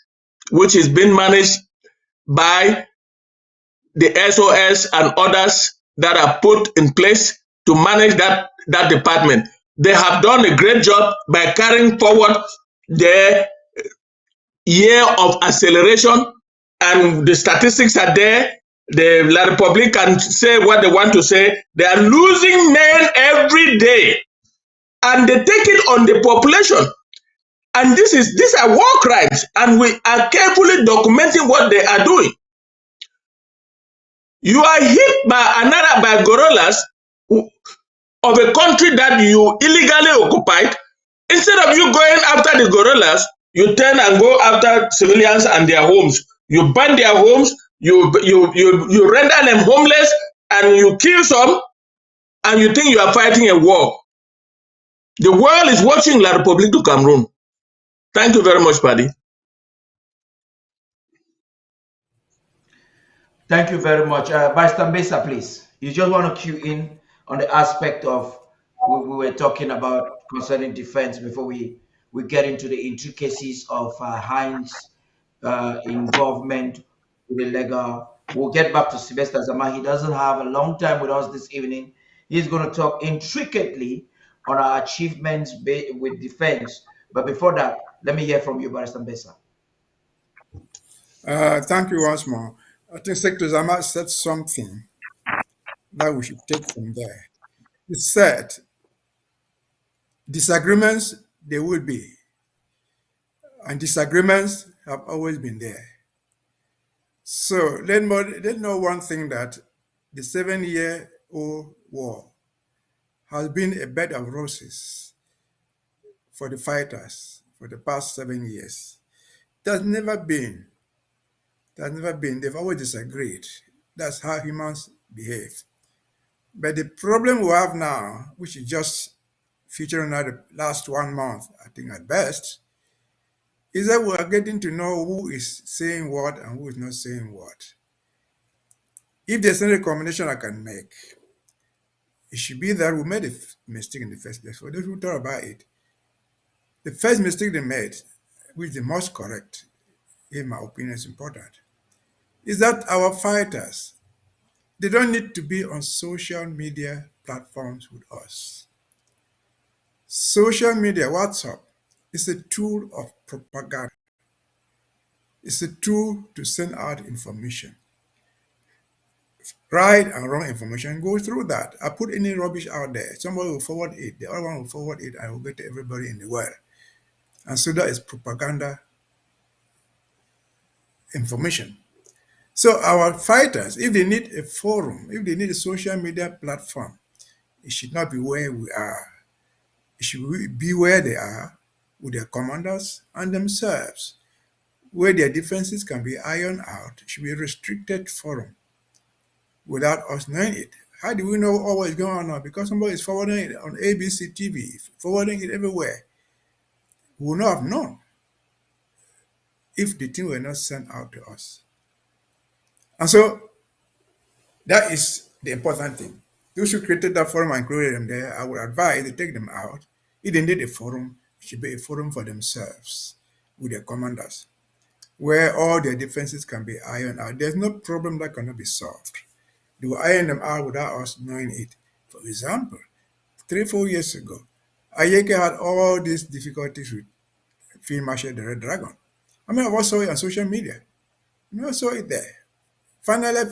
which is being managed by the SOS and others that are put in place to manage that department. They have done a great job by carrying forward their year of acceleration, and the statistics are there. The La Republique can say what they want to say. They are losing men every day, and they take it on the population. And these are war crimes, and we are carefully documenting what they are doing. You are hit by guerrillas of a country that you illegally occupied. Instead of you going after the guerrillas, you turn and go after civilians and their homes. You burn their homes, you render them homeless, and you kill some, and you think you are fighting a war. The world is watching La République du Cameroon. Thank you very much, Paddy. Thank you very much. Vice Tambesa, please. You just want to cue in on the aspect of we were talking about concerning defense before we get into the intricacies of Hinds' involvement with the legal. We'll get back to Sylvester Zama. He doesn't have a long time with us this evening. He's going to talk intricately on our achievements with defense. But before that, let me hear from you, Vice Tambesa. Thank you once more. I think Secretary Zama said something that we should take from there. He said, disagreements, there will be, and disagreements have always been there. So let's know one thing, that the 7-year-old war has been a bed of roses for the fighters for the past 7 years. There's never been There's never been. They've always disagreed. That's how humans behave. But the problem we have now, which is just featuring out the last 1 month, I think at best, is that we are getting to know who is saying what and who is not saying what. If there's any recommendation I can make, it should be that we made a mistake in the first place. For those who thought about it, the first mistake they made, which is the most correct, in my opinion, is important, is that our fighters, they don't need to be on social media platforms with us. Social media, WhatsApp, is a tool of propaganda. It's a tool to send out information. Right and wrong information go through that. I put any rubbish out there, somebody will forward it, the other one will forward it, and will get to everybody in the world. And so that is propaganda information. So our fighters, if they need a forum, if they need a social media platform, it should not be where we are. It should be where they are with their commanders and themselves, where their differences can be ironed out. It should be a restricted forum without us knowing it. How do we know all what is going on now? Because somebody is forwarding it on ABC TV, forwarding it everywhere. We would not have known if the thing were not sent out to us. And so that is the important thing. Those who created that forum and included them there, I would advise they take them out. If they need a forum, it should be a forum for themselves with their commanders, where all their differences can be ironed out. There's no problem that cannot be solved. They will iron them out without us knowing it. For example, 3-4 years ago, Ayeke had all these difficulties with Field Marshal the Red Dragon. I mean, I saw it on social media. I saw it there. Finally,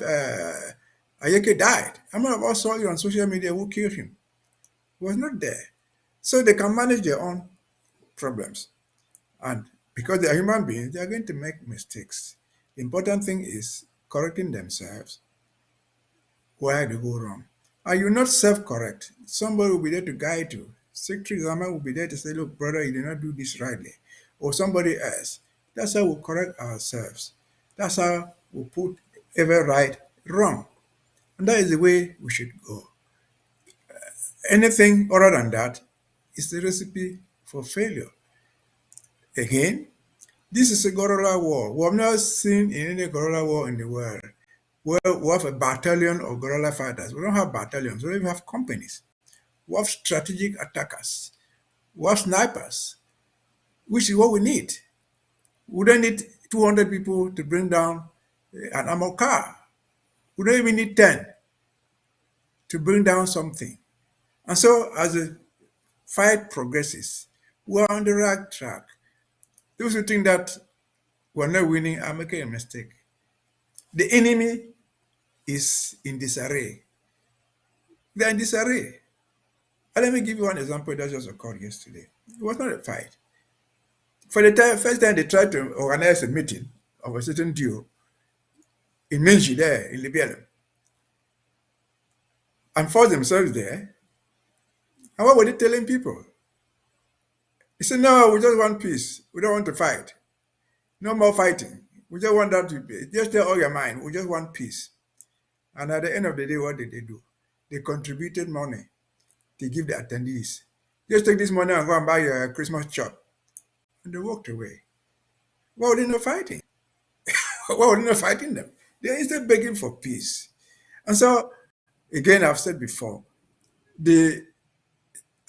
Ayeke died. I mean, I saw it on social media who killed him. He was not there. So they can manage their own problems. And because they are human beings, they are going to make mistakes. The important thing is correcting themselves where they go wrong. And you not self-correct. Somebody will be there to guide you. Secretary Zama will be there to say, look, brother, you did not do this rightly. Or somebody else. That's how we correct ourselves. That's how we put every right wrong. And that is the way we should go. Anything other than that is the recipe for failure. Again, this is a guerrilla war. We have not seen in any guerrilla war in the world where we have a battalion of guerrilla fighters. We don't have battalions, we don't even have companies. We have strategic attackers. We have snipers, which is what we need. We don't need 200 people to bring down an armored car. We don't even need 10 to bring down something. And so as the fight progresses, we're on the right track. Those who think that we're not winning are making a mistake. The enemy is in disarray. They're in disarray. And let me give you one example that just occurred yesterday. It was not a fight. For the first time they tried to organize a meeting of a certain duo in Menji there in Libya and forced themselves there. And what were they telling people? They said, no, we just want peace. We don't want to fight. No more fighting. We just want that to be. Just tell all your mind. We just want peace. And at the end of the day, what did they do? They contributed money to give the attendees. Just take this money and go and buy a Christmas chop. And they walked away. Why were they not fighting? Why were they not fighting them? They're instead begging for peace. And so, again, I've said before, the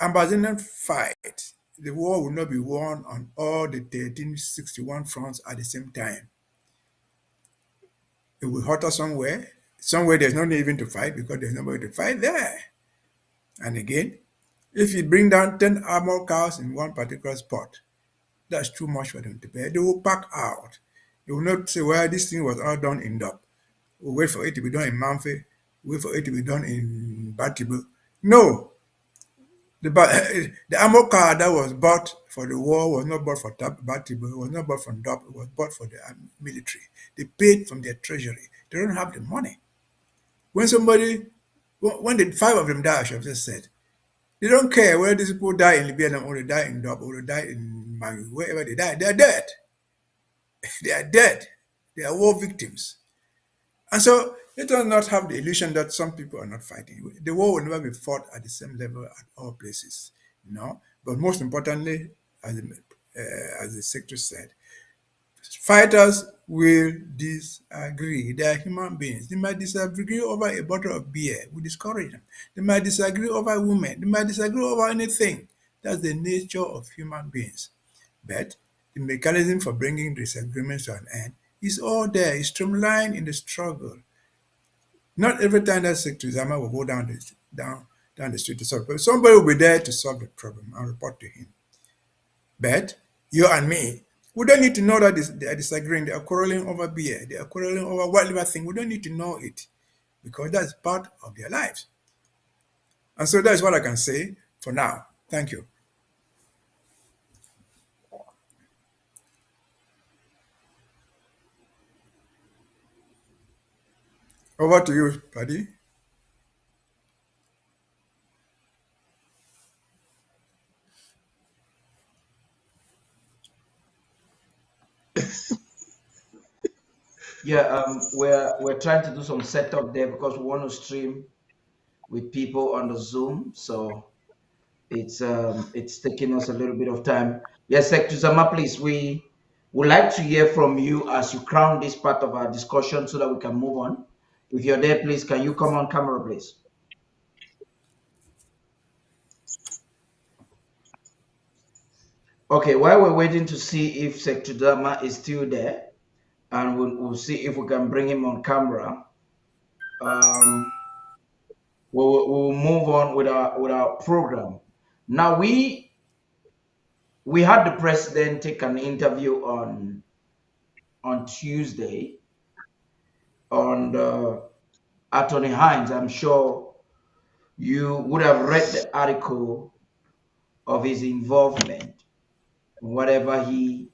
Ambazonian fight, the war will not be won on all the 1361 fronts at the same time. It will hurt us somewhere. Somewhere there's no need even to fight because there's nobody to fight there. And again, if you bring down 10 armored cars in one particular spot, that's too much for them to bear. They will pack out. They will not say, well, this thing was all done in Dop. We'll wait for it to be done in Manfe. Wait for it to be done in Batibu. No. The armored car that was bought for the war was not bought for Batibu. It was not bought from Dop. It was bought for the military. They paid from their treasury. They don't have the money. When the 5 of them die, I should have just said, they don't care whether these people die in Libya or they die in Dop or they die in Mali, wherever they die, they are dead. They are dead. They are war victims. And so let us not have the illusion that some people are not fighting. The war will never be fought at the same level at all places, But most importantly, as the secretary said, fighters will disagree. They are human beings. They might disagree over a bottle of beer. We discourage them. They might disagree over women. They might disagree over anything. That's the nature of human beings. But the mechanism for bringing disagreements to an end is all there. It's streamlined in the struggle. Not every time that Secretary Zama will go down the street to solve it, but somebody will be there to solve the problem and report to him. But you and me, we don't need to know that they are disagreeing, they are quarreling over beer, they are quarreling over whatever thing. We don't need to know it because that's part of their lives. And so that's what I can say for now. Thank you. Over to you, Paddy. Yeah, we're trying to do some setup there because we want to stream with people on the Zoom, so it's taking us a little bit of time. Yes, Secretary Zama, please, we would like to hear from you as you crown this part of our discussion so that we can move on. If you're there, please, can you come on camera, please? Okay, while we're waiting to see if Secretary Zama is still there, and we'll see if we can bring him on camera. We'll move on with our program. Now we had the president take an interview on Tuesday on the Attorney Hinds. I'm sure you would have read the article of his involvement, whatever he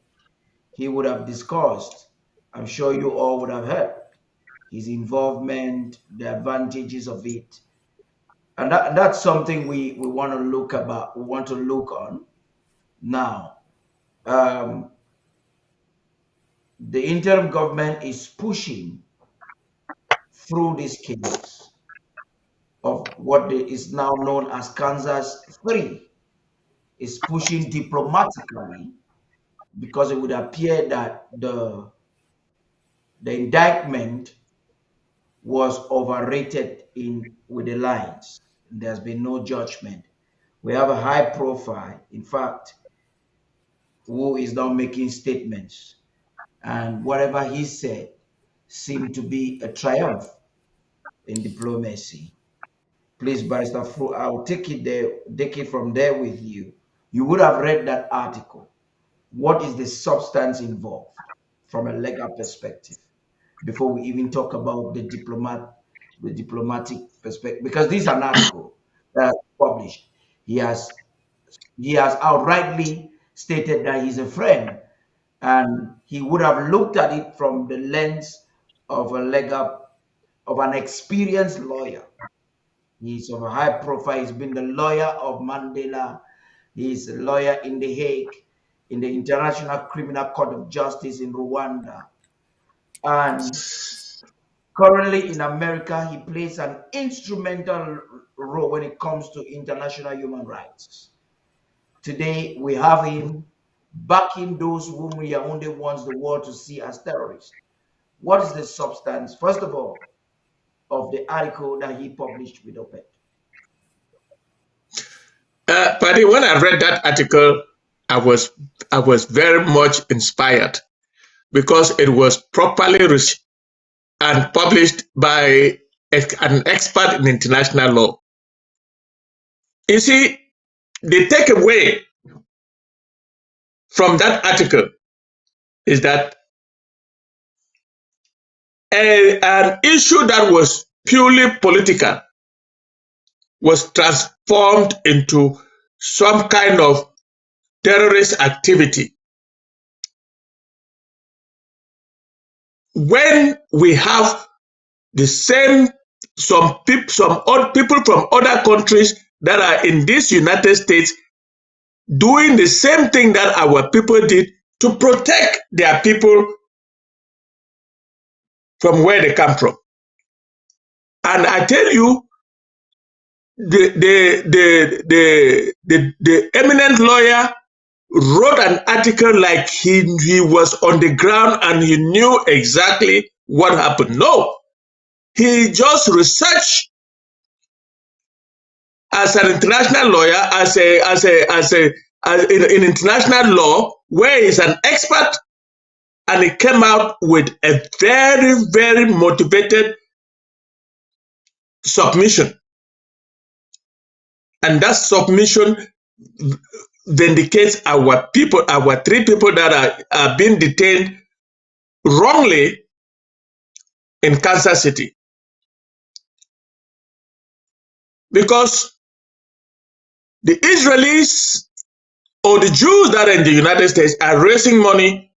would have discussed. I'm sure you all would have heard his involvement, the advantages of it. And that's something we want to look about, we want to look on now. The interim government is pushing through this case of what is now known as Kansas 3, is pushing diplomatically because it would appear that the indictment was overrated with the lines. There's been no judgment. We have a high profile, in fact, who is now making statements, and whatever he said seemed to be a triumph in diplomacy. Please, Barrister Fru, I'll take it from there with you. You would have read that article. What is the substance involved from a legal perspective before we even talk about the diplomatic perspective? Because this is an article that's published. He has outrightly stated that he's a friend, and he would have looked at it from the lens of an experienced lawyer. He's of a high profile. He's been the lawyer of Mandela. He's a lawyer in The Hague, in the International Criminal Court of Justice in Rwanda. And currently in America, he plays an instrumental role when it comes to international human rights. Today, we have him backing those whom we are only wants the world to see as terrorists. What is the substance, first of all, of the article that he published with OPED? Paddy, when I read that article, I was very much inspired because it was properly researched and published by an expert in international law. You see, the takeaway from that article is that an issue that was purely political was transformed into some kind of terrorist activity. When we have some people from other countries that are in this United States doing the same thing that our people did to protect their people from where they come from. And I tell you, the eminent lawyer wrote an article like he was on the ground and he knew exactly what happened. No, he just researched as an international lawyer, in international law, where he's an expert, and he came out with a very, very motivated submission. And that submission vindicates our people, our 3 people that are being detained wrongly in Kansas City. Because the Israelis or the Jews that are in the United States are raising money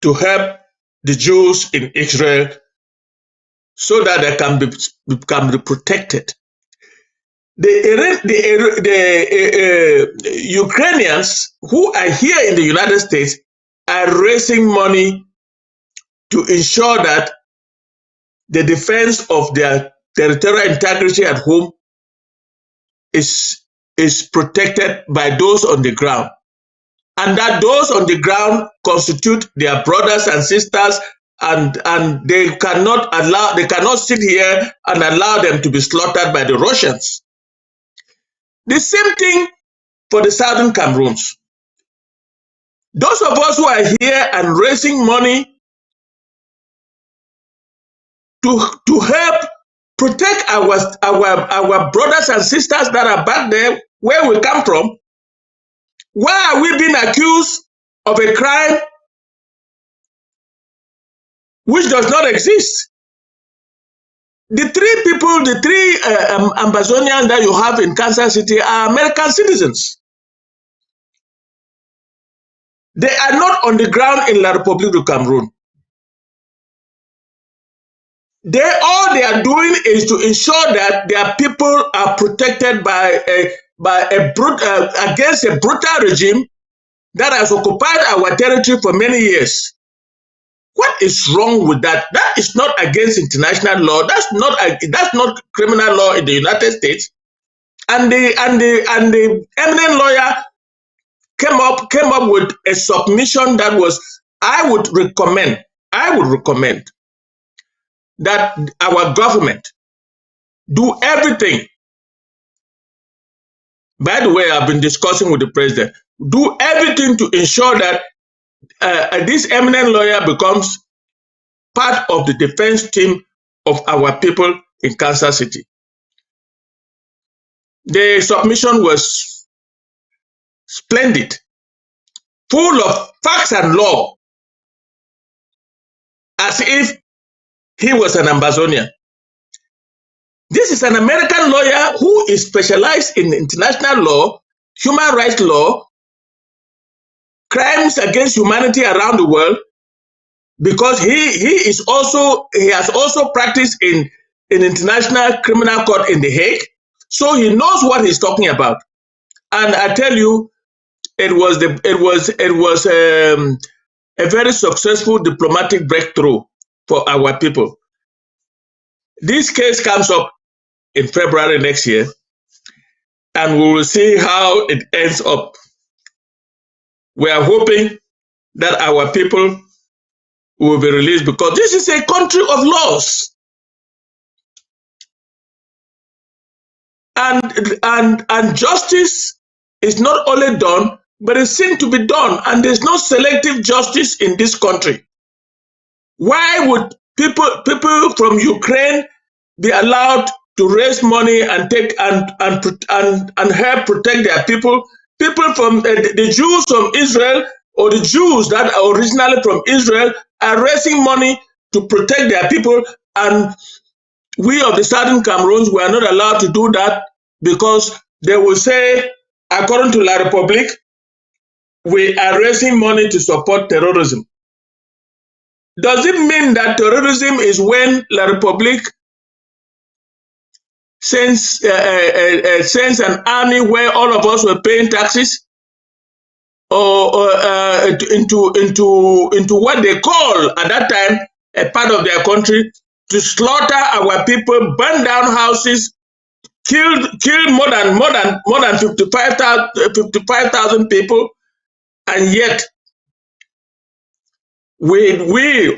to help the Jews in Israel so that they can be protected. The Ukrainians who are here in the United States are raising money to ensure that the defense of their territorial integrity at home is protected by those on the ground, and that those on the ground constitute their brothers and sisters, and they cannot sit here and allow them to be slaughtered by the Russians. The same thing for the Southern Cameroons. Those of us who are here and raising money to help protect our brothers and sisters that are back there where we come from, why are we being accused of a crime which does not exist? The 3 people, the 3 Ambazonians that you have in Kansas City are American citizens. They are not on the ground in La République du Cameroun. All they are doing is to ensure that their people are protected against a brutal regime that has occupied our territory for many years. What is wrong with that? That is not against international law. That's not criminal law in the United States. And the eminent lawyer came up with a submission that was, I would recommend that our government do everything. By the way, I've been discussing with the president, do everything to ensure that this eminent lawyer becomes part of the defense team of our people in Kansas City. The submission was splendid, full of facts and law, as if he was an Ambazonian. This is an American lawyer who is specialized in international law, human rights law, crimes against humanity around the world, because he has also practiced in international criminal court in The Hague, so he knows what he's talking about. And I tell you, it was a very successful diplomatic breakthrough for our people. This case comes up in February next year, and we will see how it ends up. We are hoping that our people will be released, because this is a country of laws. And justice is not only done, but it's seen to be done, and there's no selective justice in this country. Why would people from Ukraine be allowed to raise money and take and help protect their people? People from the Jews from Israel, or the Jews that are originally from Israel, are raising money to protect their people, and we of the Southern Cameroons were not allowed to do that, because they will say, according to La République, we are raising money to support terrorism. Does it mean that terrorism is when La République sends an army where all of us were paying taxes, or into what they call at that time a part of their country, to slaughter our people, burn down houses, kill more than 55,000 people, and yet we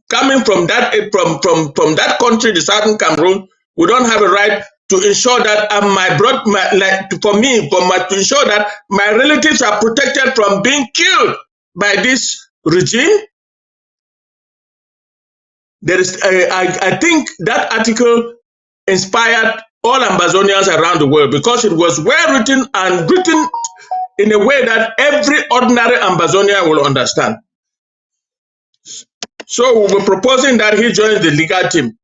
coming from that country, the Southern Cameroon, we don't have a right to ensure that to ensure that my relatives are protected from being killed by this regime. There is, I think that article inspired all Ambazonians around the world because it was well written and written in a way that every ordinary Ambazonian will understand. So we're proposing that he joins the legal team.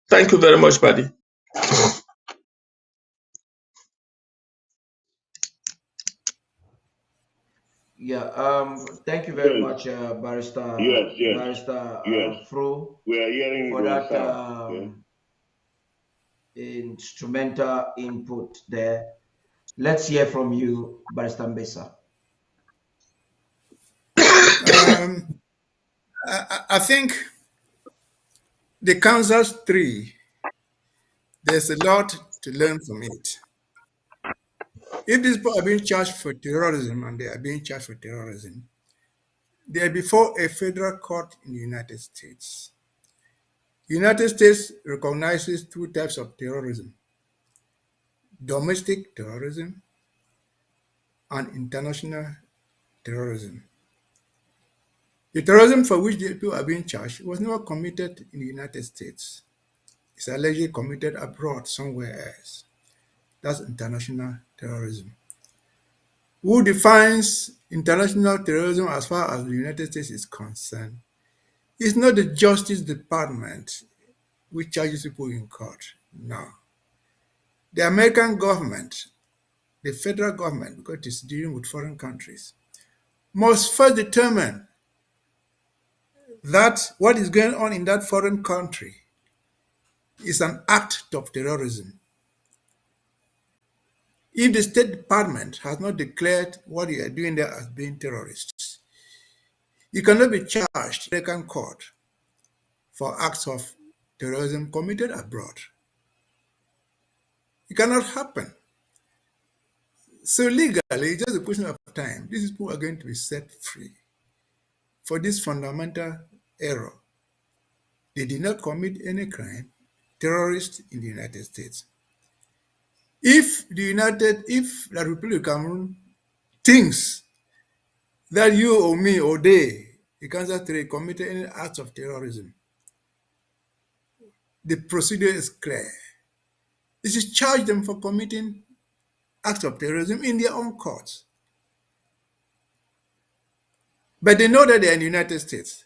Thank you very much, Paddy. Yeah, thank you very much, Barrister Fro, We are hearing for that sound. instrumental input there. Let's hear from you, Barrister Mbesa. I think the Kansas tree, there's a lot to learn from it. If these people are being charged for terrorism and they are being charged for terrorism, they are before a federal court in the United States. The United States recognizes two types of terrorism: domestic terrorism and international terrorism. The terrorism for which the people are being charged was never committed in the United States. It's allegedly committed abroad somewhere else. That's international terrorism. Who defines international terrorism as far as the United States is concerned? It's not the Justice Department which charges people in court. No. The American government, the federal government, because it's dealing with foreign countries, must first determine that what is going on in that foreign country is an act of terrorism. If the State Department has not declared what you are doing there as being terrorists, you cannot be charged in the American court for acts of terrorism committed abroad. It cannot happen. So legally, it's just a question of time. These people are going to be set free for this fundamental error. They did not commit any crime, terrorists in the United States. If the Republic of Cameroon thinks that you or me or they, the Kansas Trade, committed any acts of terrorism, the procedure is clear. This is charge them for committing acts of terrorism in their own courts. But they know that they are in the United States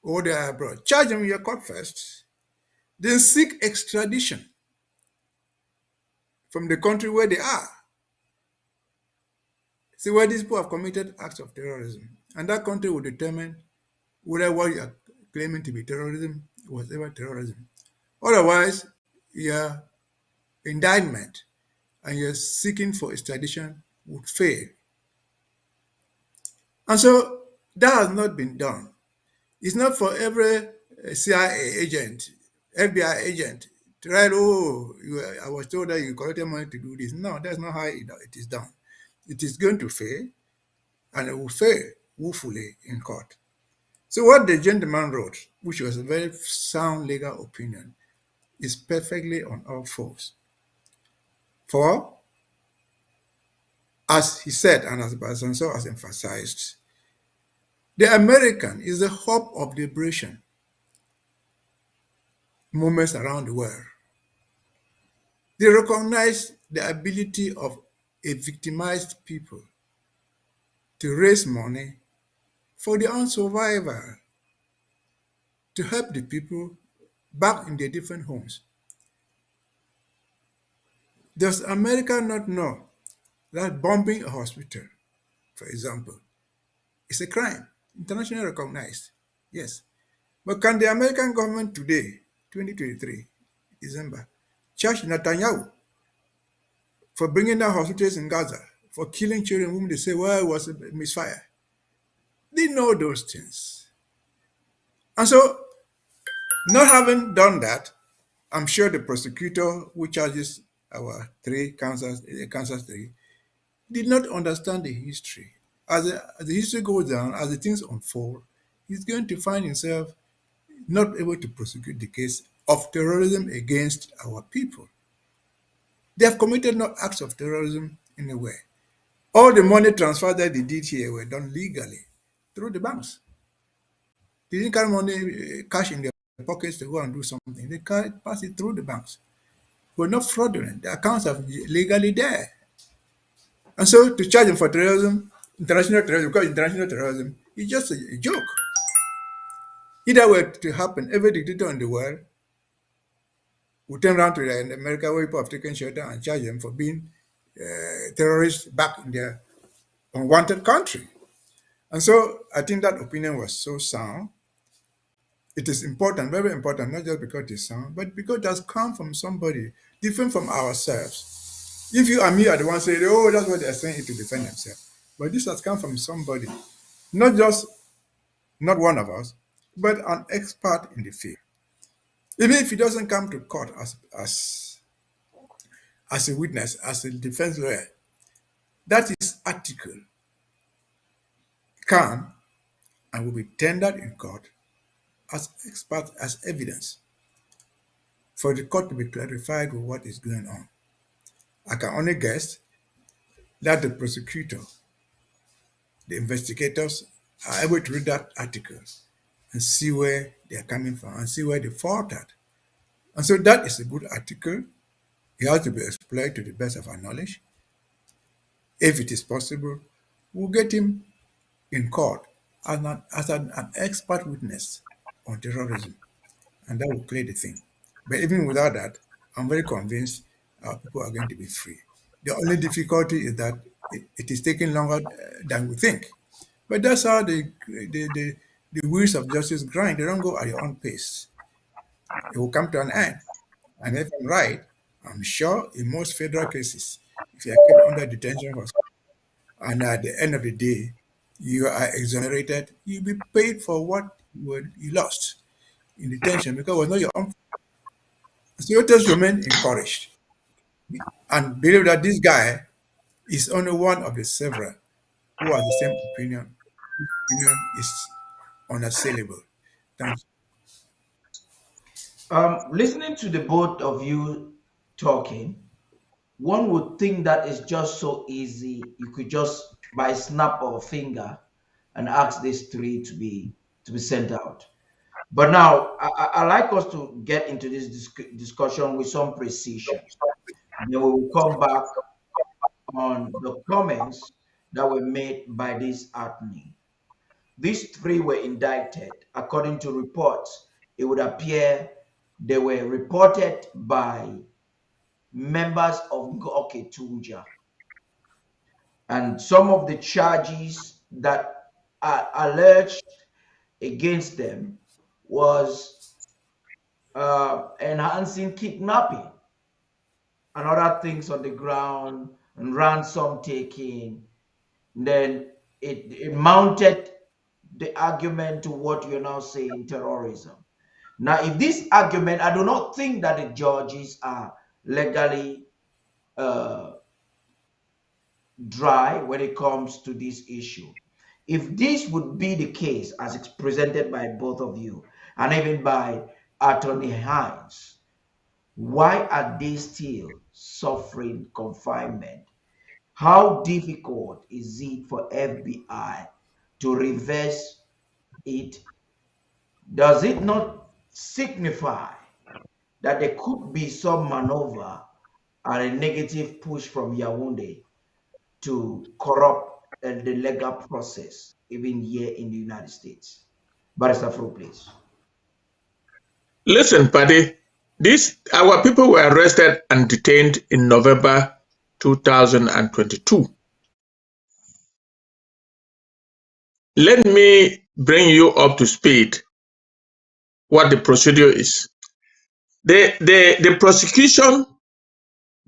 or they are abroad. Charge them in your court first, then seek extradition from the country where they are. See where these people have committed acts of terrorism. And that country will determine whether what you are claiming to be terrorism was ever terrorism. Otherwise, your indictment and your seeking for extradition would fail. And so that has not been done. It's not for every CIA agent, FBI agent, to write, I was told that you collected money to do this. No, that's not how it is done. It is going to fail, and it will fail woefully in court. So what the gentleman wrote, which was a very sound legal opinion, is perfectly on all fours. For, as he said, and as Basanso has emphasized, the American is the hope of liberation movements around the world. They recognize the ability of a victimized people to raise money for their own survival, to help the people back in their different homes. Does America not know that bombing a hospital, for example, is a crime, internationally recognized? Yes. But can the American government today, 2023, December, charge Netanyahu for bringing down hospitals in Gaza, for killing children whom they say, well, it was a misfire? They know those things. And so Not having done that, I'm sure the prosecutor who charges our Kansas 3, did not understand the history. As the history goes down, as the things unfold, he's going to find himself not able to prosecute the case of terrorism against our people. They have committed no acts of terrorism in a way. All the money transfers that they did here were done legally through the banks. They didn't carry money, cash in their pockets to go and do something. They pass it through the banks. We're not fraudulent. The accounts are legally there. And so to charge them for terrorism, international terrorism, because international terrorism is just a joke. If that were to happen, every dictator in the world would turn around to America where people have taken shelter and charge them for being terrorists back in their unwanted country. And so I think that opinion was so sound. It is important, very important, not just because it's sound, but because it has come from somebody different from ourselves. If you and me are the ones saying, oh, that's what they're saying to defend themselves. But this has come from somebody, not one of us, but an expert in the field. Even if he doesn't come to court as a witness, as a defense lawyer, that is article can and will be tendered in court as expert, as evidence for the court to be clarified with what is going on. I can only guess that the prosecutor, the investigators are able to read that article and see where they are coming from and see where they faltered. And so that is a good article. It has to be exploited to the best of our knowledge. If it is possible, we'll get him in court as an expert witness on terrorism, and that will clear the thing. But even without that, I'm very convinced our people are going to be free. The only difficulty is that it is taking longer than we think. But that's how the wheels of justice grind. They don't go at your own pace. It will come to an end. And if I'm right, I'm sure in most federal cases, if you are kept under detention for and at the end of the day, you are exonerated, you'll be paid for what you lost in detention because it was not your own. So let us remain encouraged and believe that this guy is only one of the several who have the same opinion. His opinion is unassailable. Thank you. Listening to the both of you talking, one would think that it's just so easy. You could just by snap of a finger and ask these three to be sent out. But now I like us to get into this discussion with some precision. Then we will come back on the comments that were made by this attorney. These three were indicted. According to reports, it would appear they were reported by members of Ngoke Tunja. And some of the charges that are alleged against them was enhancing kidnapping and other things on the ground and ransom taking. Then it mounted the argument to what you're now saying, terrorism. Now, if this argument, I do not think that the judges are legally dry when it comes to this issue. If this would be the case, as it's presented by both of you, and even by Attorney Hinds, why are they still suffering confinement? How difficult is it for FBI to reverse it? Does it not signify that there could be some maneuver and a negative push from Yaoundé to corrupt the legal process, even here in the United States? Barrister Fro, please. Listen, Paddy, our people were arrested and detained in November 2022. Let me bring you up to speed what the procedure is. The prosecution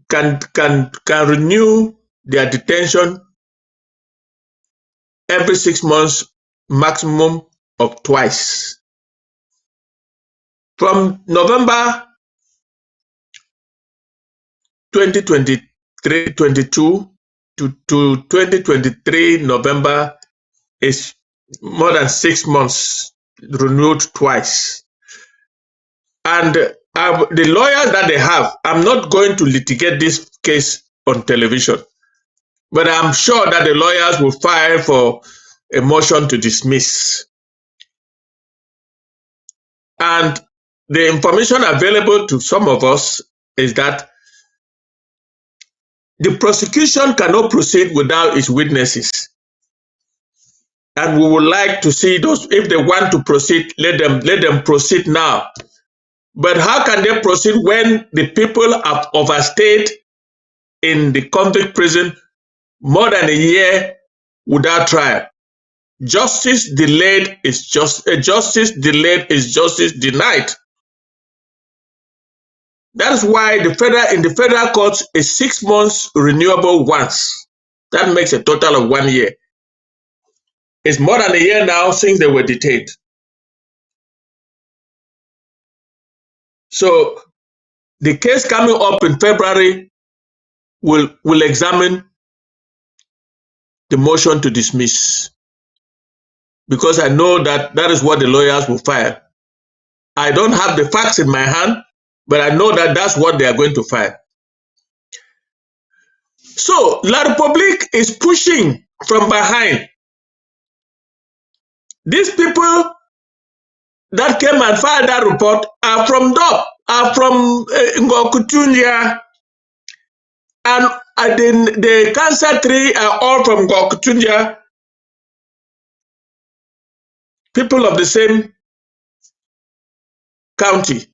can renew their detention every 6 months, maximum of twice. From November 2023-22 to 2023 November is more than 6 months, renewed twice. And the lawyers that they have, I'm not going to litigate this case on television, but I'm sure that the lawyers will file for a motion to dismiss. And the information available to some of us is that the prosecution cannot proceed without its witnesses. And we would like to see those, if they want to proceed, let them proceed now. But how can they proceed when the people have overstayed in the convict prison more than a year without trial? Justice delayed is justice denied. That's why in the federal courts is 6 months renewable once. That makes a total of 1 year. It's more than a year now since they were detained. So the case coming up in February will examine the motion to dismiss, because I know that is what the lawyers will file. I don't have the facts in my hand, but I know that that's what they are going to file. So La Republique is pushing from behind. These people that came and filed that report are from DOP, are from Ngokutunya, and the cancer tree are all from Ngokutunya, people of the same county.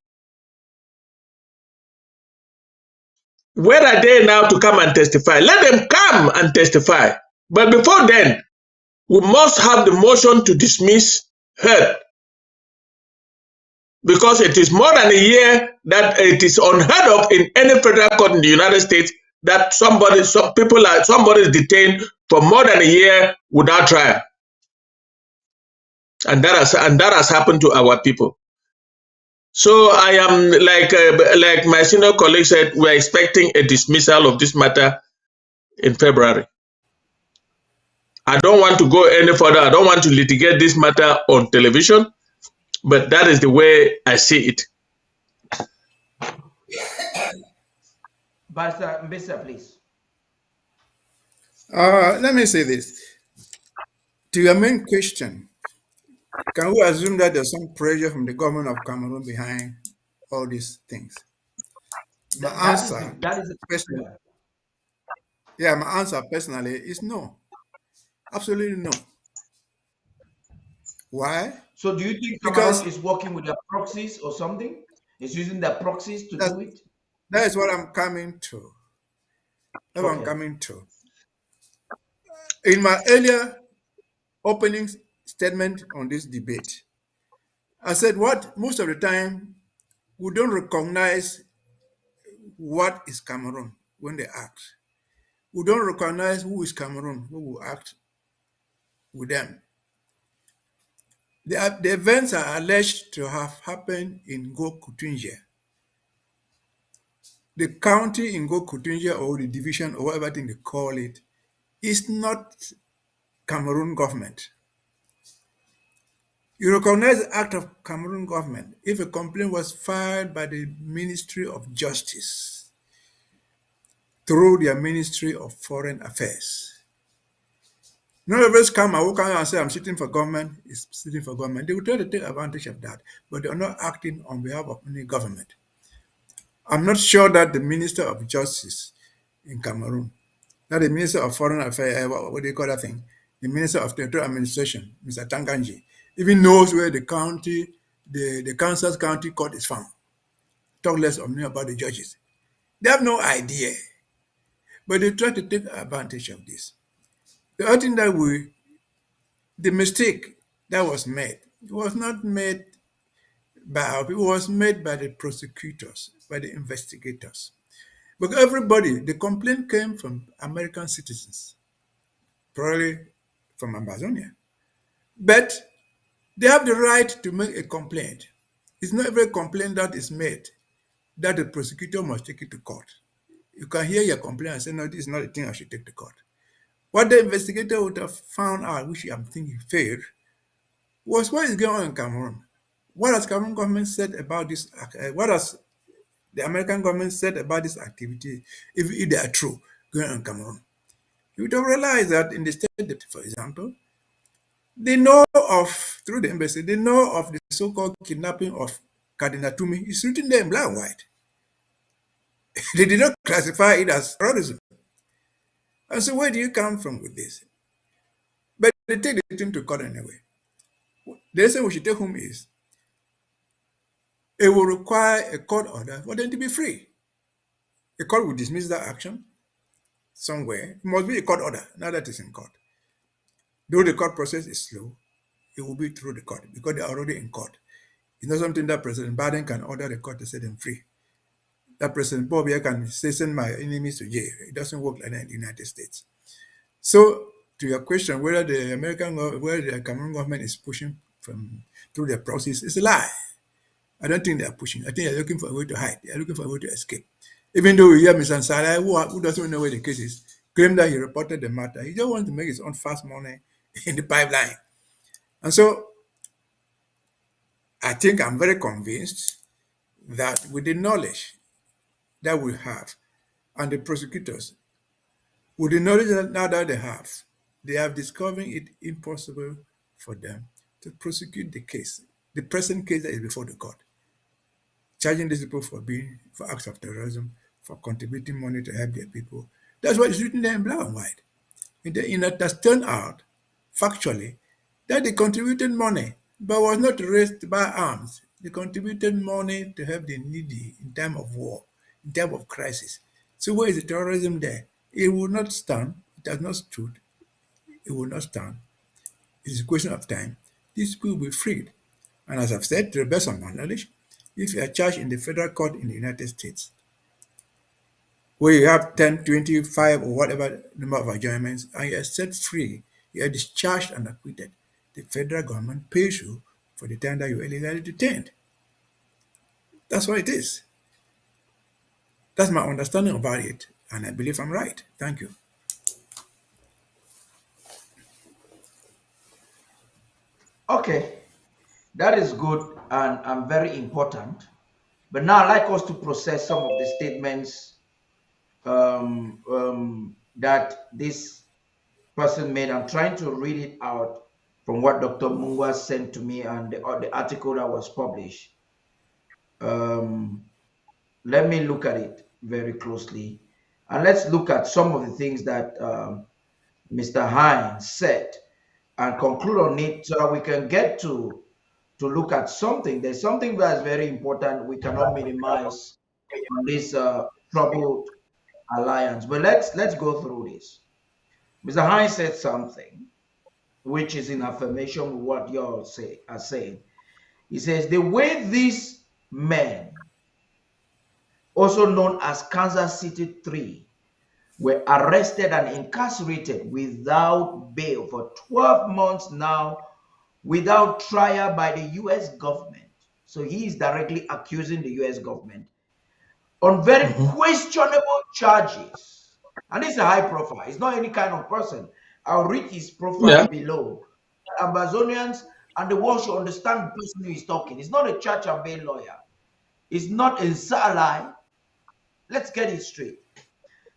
Where are they now to come and testify? Let them come and testify. But before then, we must have the motion to dismiss heard, because it is more than a year that it is unheard of in any federal court in the United States that somebody is detained for more than a year without trial. And that has happened to our people. So I am, like my senior colleague said, we are expecting a dismissal of this matter in February. I don't want to go any further. I don't want to litigate this matter on television, but that is the way I see it. Pastor Mbisa, please. Let me say this. To your main question, can we assume that there's some pressure from the government of Cameroon behind all these things? My answer personally is no. Absolutely no. Why? So do you think Cameroon is working with their proxies or something? Is using their proxies to do it? That is what I'm coming to. That's what I'm coming to. In my earlier opening statement on this debate, I said most of the time we don't recognize what is Cameroon when they act. We don't recognize who is Cameroon, who will act with them. The events are alleged to have happened in Ngo-Kutunje. The county in Ngo-Kutunje, or the division, or whatever thing they call it, is not Cameroon government. You recognize the act of Cameroon government if a complaint was filed by the Ministry of Justice through their Ministry of Foreign Affairs. None of us come and say, I'm sitting for government, is sitting for government. They will try to take advantage of that, but they are not acting on behalf of any government. I'm not sure that the Minister of Justice in Cameroon, not the Minister of Foreign Affairs, what do you call that thing? The Minister of Territorial Administration, Mr. Tanganji, even knows where the county, the Kansas County Court is found. Talk less of me about the judges. They have no idea, but they try to take advantage of this. The other thing the mistake that was made, it was not made by our people, it was made by the prosecutors, by the investigators. But everybody, the complaint came from American citizens, probably from Ambazonian. But they have the right to make a complaint. It's not every complaint that is made that the prosecutor must take it to court. You can hear your complaint and say, no, this is not the thing I should take to court. What the investigator would have found out, which I'm thinking failed, was what is going on in Cameroon. What has Cameroon government said about this? What has the American government said about this activity, if they are true, going on in Cameroon? You would have realized that in the state, for example, they know of, through the embassy, they know of the so-called kidnapping of Cardinal Tumi. It's written there in black and white. They did not classify it as terrorism. And so where do you come from with this? But they take the thing to court anyway. The reason we should take home is it will require a court order for them to be free. A court will dismiss that action somewhere. It must be a court order, now that it's in court. Though the court process is slow, it will be through the court because they are already in court. It's not something that President Biden can order the court to set them free. That President Bob here can say, send my enemies to jail. It doesn't work like that in the United States. So, to your question, whether the Cameroon government is pushing through the process, is a lie. I don't think they are pushing. I think they're looking for a way to hide. They're looking for a way to escape. Even though we hear Mr. Salah, who doesn't know where the case is, claim that he reported the matter. He just wants to make his own fast money in the pipeline. And so, I think I'm very convinced that with the knowledge that we have, and the prosecutors, with the knowledge that now that they have discovered it impossible for them to prosecute the case, the present case that is before the court, charging these people for acts of terrorism, for contributing money to help their people. That's what is written there in black and white. It has turned out, factually, that they contributed money, but was not raised by arms. They contributed money to help the needy in time of war, in time of crisis. So where is the terrorism there? It will not stand. It has not stood. It will not stand. It's a question of time. These people will be freed. And as I've said, to the best of my knowledge, if you are charged in the federal court in the United States, where you have 10, 25, or whatever number of adjournments, and you are set free, you are discharged and acquitted, the federal government pays you for the time that you were illegally detained. That's what it is. That's my understanding about it, and I believe I'm right. Thank you. Okay, that is good and very important. But now I'd like us to process some of the statements that this person made. I'm trying to read it out from what Dr. Mungwa sent to me and the article that was published. Let me look at it very closely. And let's look at some of the things that Mr. Hinds said and conclude on it so that we can get to look at something. There's something that's very important we cannot minimize on this troubled alliance. But let's go through this. Mr. Hinds said something which is in affirmation with what you all are saying. He says, the way these men, also known as Kansas City 3, were arrested and incarcerated without bail for 12 months now, without trial by the U.S. government. So he is directly accusing the U.S. government on very questionable charges. And this is a high profile. It's not any kind of person. I'll read his profile below. Ambazonians and the world should understand the person who is talking. It's not a church and bail lawyer. It's not a Salai. Let's get it straight.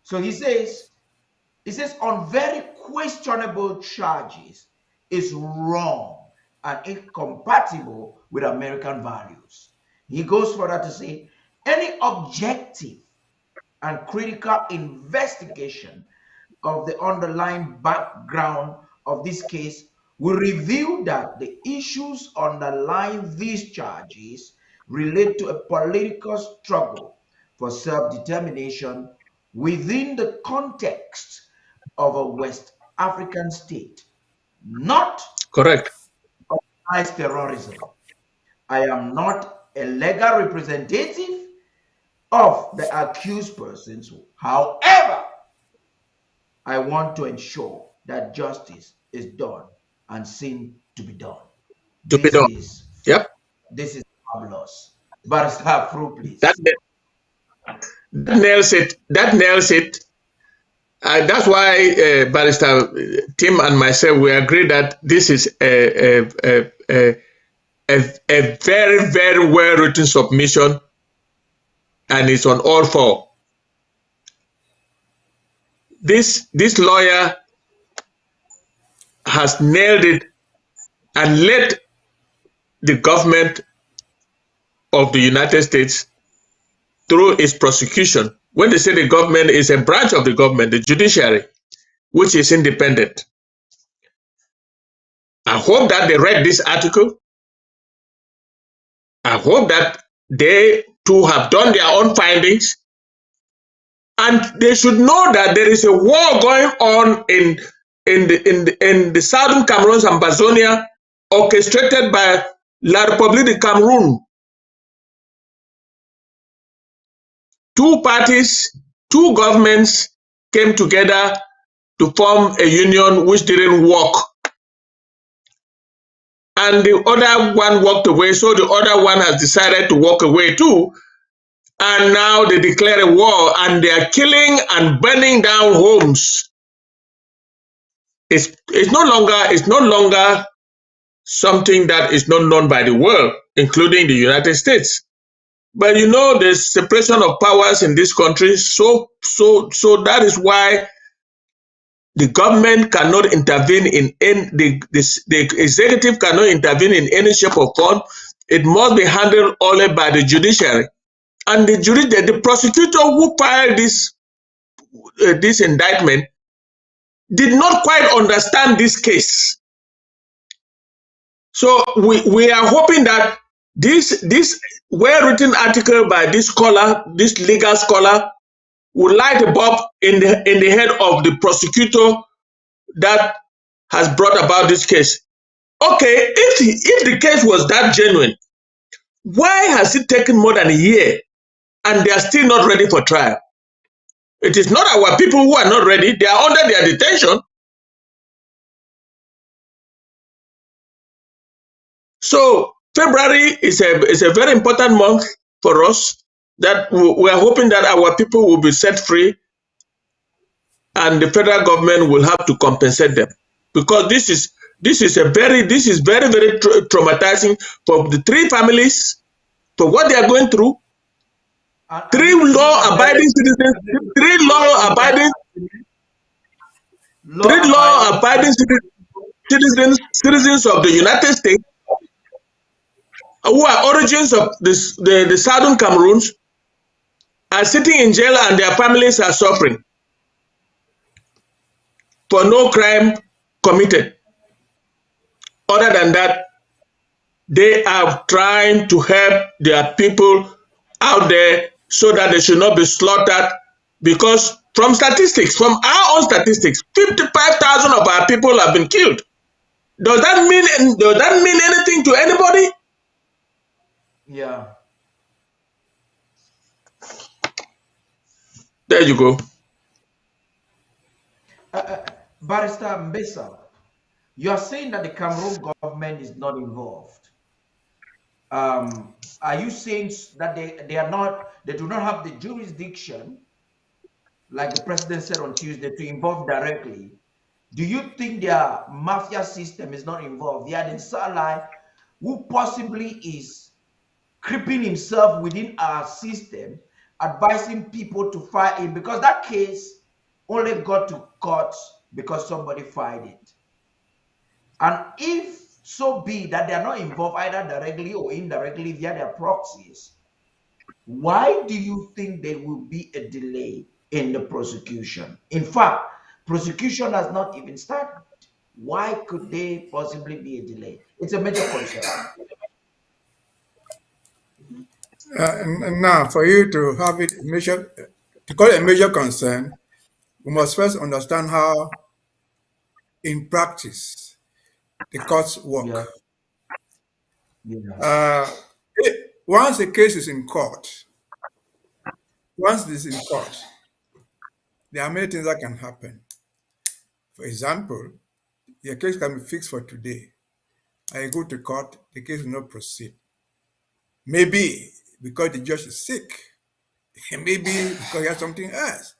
So he says on very questionable charges is wrong and incompatible with American values. He goes further to say, any objective and critical investigation of the underlying background of this case will reveal that the issues underlying these charges relate to a political struggle for self-determination within the context of a West African state, not correct organized terrorism. I am not a legal representative of the accused persons. However, I want to ensure that justice is done and seen to be done. To be done. This is Fabulous. Barrister Fru, That, please. that nails it. That nails it. That's why Barrister Tim and myself, we agree that this is a very, very well written submission, and it's on all four. This lawyer has nailed it and let the government of the United States through its prosecution. When they say the government is a branch of the government, the judiciary, which is independent. I hope that they read this article. I hope that they too have done their own findings, and they should know that there is a war going on in the southern Cameroon's Ambazonia, orchestrated by La République de Cameroon. Two parties, two governments came together to form a union which didn't work. And the other one walked away, so the other one has decided to walk away too. And now they declare a war, and they are killing and burning down homes. It's no longer something that is not known by the world, including the United States. But you know, there's separation of powers in this country, so that is why the government cannot intervene in any, the executive cannot intervene in any shape or form. It must be handled only by the judiciary. And the prosecutor who filed this indictment did not quite understand this case. So we are hoping that this well-written article by this scholar, this legal scholar, will light a bulb in the head of the prosecutor that has brought about this case. Okay, if the case was that genuine, why has it taken more than a year and they are still not ready for trial? It is not our people who are not ready. They are under their detention. So February is a very important month for us, that we are hoping that our people will be set free and the federal government will have to compensate them, because this is very, very traumatizing for the three families, for what they are going through. Three law-abiding citizens, three law-abiding citizens of the United States, who are origins of the southern Cameroons, are sitting in jail and their families are suffering for no crime committed. Other than that, they are trying to help their people out there so that they should not be slaughtered, because from our own statistics, 55,000 of our people have been killed. Does that mean anything to anybody? Yeah. There you go. Barrister Mbesa, you are saying that the Cameroon government is not involved. Are you saying that they do not have the jurisdiction, like the president said on Tuesday, to involve directly? Do you think their mafia system is not involved? They are the Salai, who possibly is creeping himself within our system, advising people to file him, because that case only got to court because somebody filed it. And if so be that they are not involved either directly or indirectly via their proxies, why do you think there will be a delay in the prosecution? In fact, prosecution has not even started. Why could there possibly be a delay? It's a major concern. And now, for you to have it to call it a major concern, we must first understand how, in practice, the courts work. Yeah. Once a case is in court, there are many things that can happen. For example, your case can be fixed for today. I go to court, the case will not proceed. Maybe because the judge is sick, maybe because he has something else.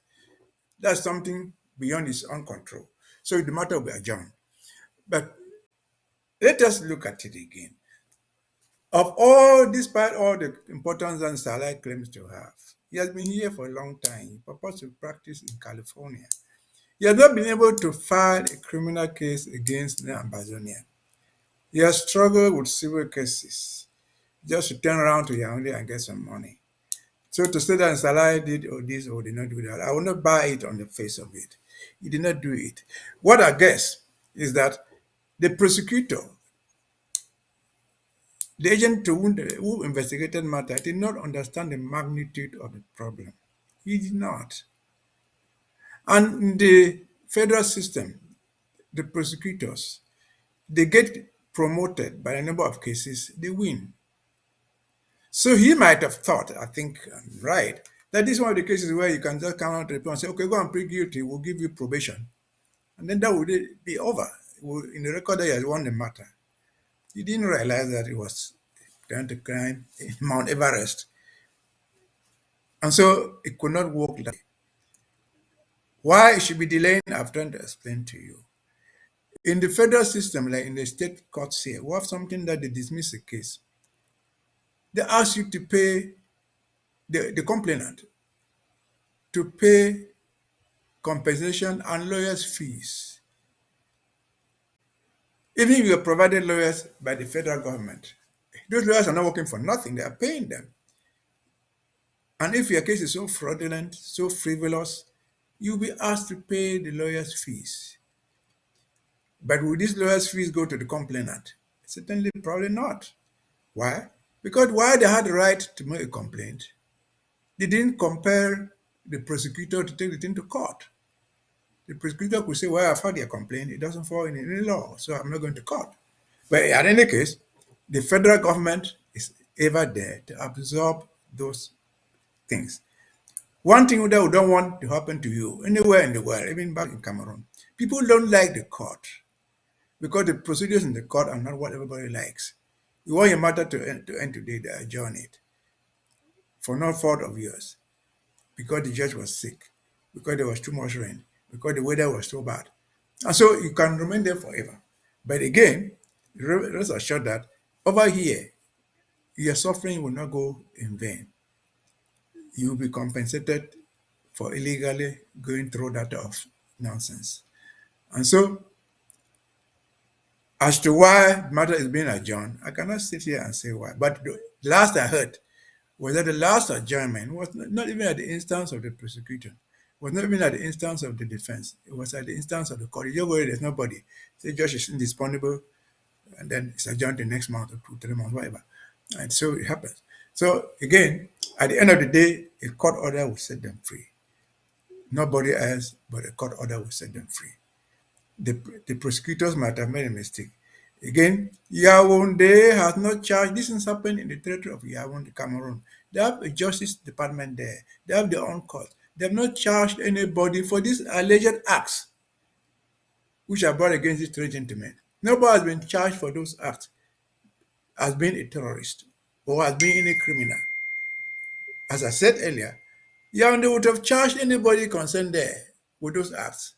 That's something beyond his own control. So the matter will be adjourned. But let us look at it again. Of all, despite all the importance that Salah claims to have, he has been here for a long time. He purports to practice in California. He has not been able to file a criminal case against the Ambazonian. He has struggled with civil cases just to turn around to Yaoundé and get some money. So to say that Salah did or this or did not do that, I will not buy it on the face of it. He did not do it. What I guess is that the prosecutor, the agent who investigated matter, did not understand the magnitude of the problem. He did not. And in the federal system, the prosecutors, they get promoted by a number of cases, they win. So he might have thought, I think I'm right, that this is one of the cases where you can just come out to the point and say, okay, go and plead guilty, we'll give you probation. And then that would be over. In the record that he has won the matter. He didn't realize that it was trying to climb Mount Everest. And so it could not work like that. Why it should be delaying, I've tried to explain to you. In the federal system, like in the state courts here, we have something that they dismiss a case. They ask you to pay the complainant to pay compensation and lawyers' fees. Even if you are provided lawyers by the federal government, those lawyers are not working for nothing, they are paying them. And if your case is so fraudulent, so frivolous, you'll be asked to pay the lawyer's fees. But will these lawyers' fees go to the complainant? Certainly, probably not. Why? Because while they had the right to make a complaint, they didn't compel the prosecutor to take the thing to court. The prosecutor could say, well, I've heard your complaint, it doesn't fall in any law, so I'm not going to court. But in any case, the federal government is ever there to absorb those things. One thing that we don't want to happen to you anywhere in the world, even back in Cameroon, people don't like the court because the procedures in the court are not what everybody likes. You want your matter to end today, they adjourn it for no fault of yours, because the judge was sick, because there was too much rain, because the weather was so bad. And so you can remain there forever. But again, rest assured that over here, your suffering will not go in vain. You will be compensated for illegally going through that of nonsense. And so, as to why the matter is being adjourned, I cannot sit here and say why. But the last I heard was that the last adjournment was not even at the instance of the prosecution, was not even at the instance of the defense. It was at the instance of the court. You go, there's nobody. The judge is indisponible, and then it's adjourned the next month or 2-3 months, whatever. And so it happens. So again, at the end of the day, a court order will set them free. Nobody else but a court order will set them free. The prosecutors might have made a mistake. Again, Yaoundé has not charged. This has happened in the territory of Yaoundé, Cameroon. They have a justice department there. They have their own court. They have not charged anybody for these alleged acts which are brought against these three gentlemen. Nobody has been charged for those acts as being a terrorist or as being a criminal. As I said earlier, Yaoundé would have charged anybody concerned there with those acts.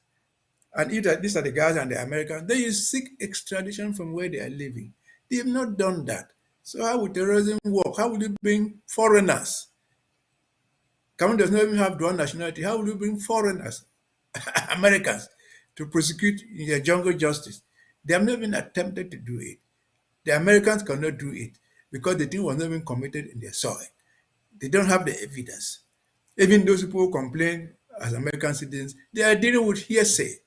And if these are the guys and the Americans, they seek extradition from where they are living. They have not done that. So how would terrorism work? How would you bring foreigners? Cameroon does not even have dual nationality. How would you bring foreigners, Americans, to prosecute in their jungle justice? They have not even attempted to do it. The Americans cannot do it because the thing was not even committed in their soil. They don't have the evidence. Even those people who complain as American citizens, they are dealing with hearsay.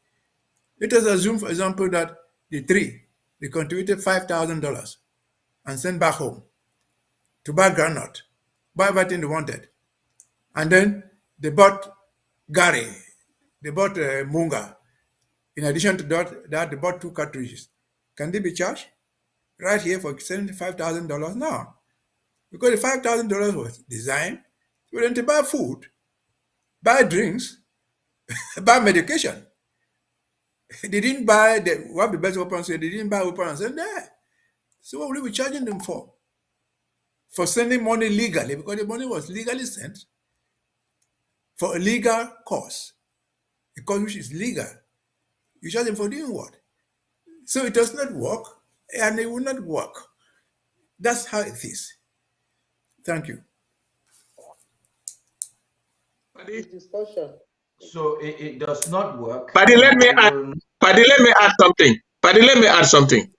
Let us assume, for example, that they contributed $5,000 and sent back home to buy granite, buy everything they wanted. And then they bought Gary, they bought Munga. In addition to that, they bought 2 cartridges. Can they be charged? Right here for $75,000? No. Because the $5,000 was designed for them to buy food, buy drinks, buy medication. They didn't buy we have the best weapons, so they didn't buy weapons and there. So what will we be charging them for? for sending money legally, because the money was legally sent for a legal cause, a cause which is legal. You charge them for doing what? So it does not work, and it will not work. That's how it is. Thank you. So it does not work. Paddy, let me It add. will- Paddy, let me add something. Paddy, let me add something.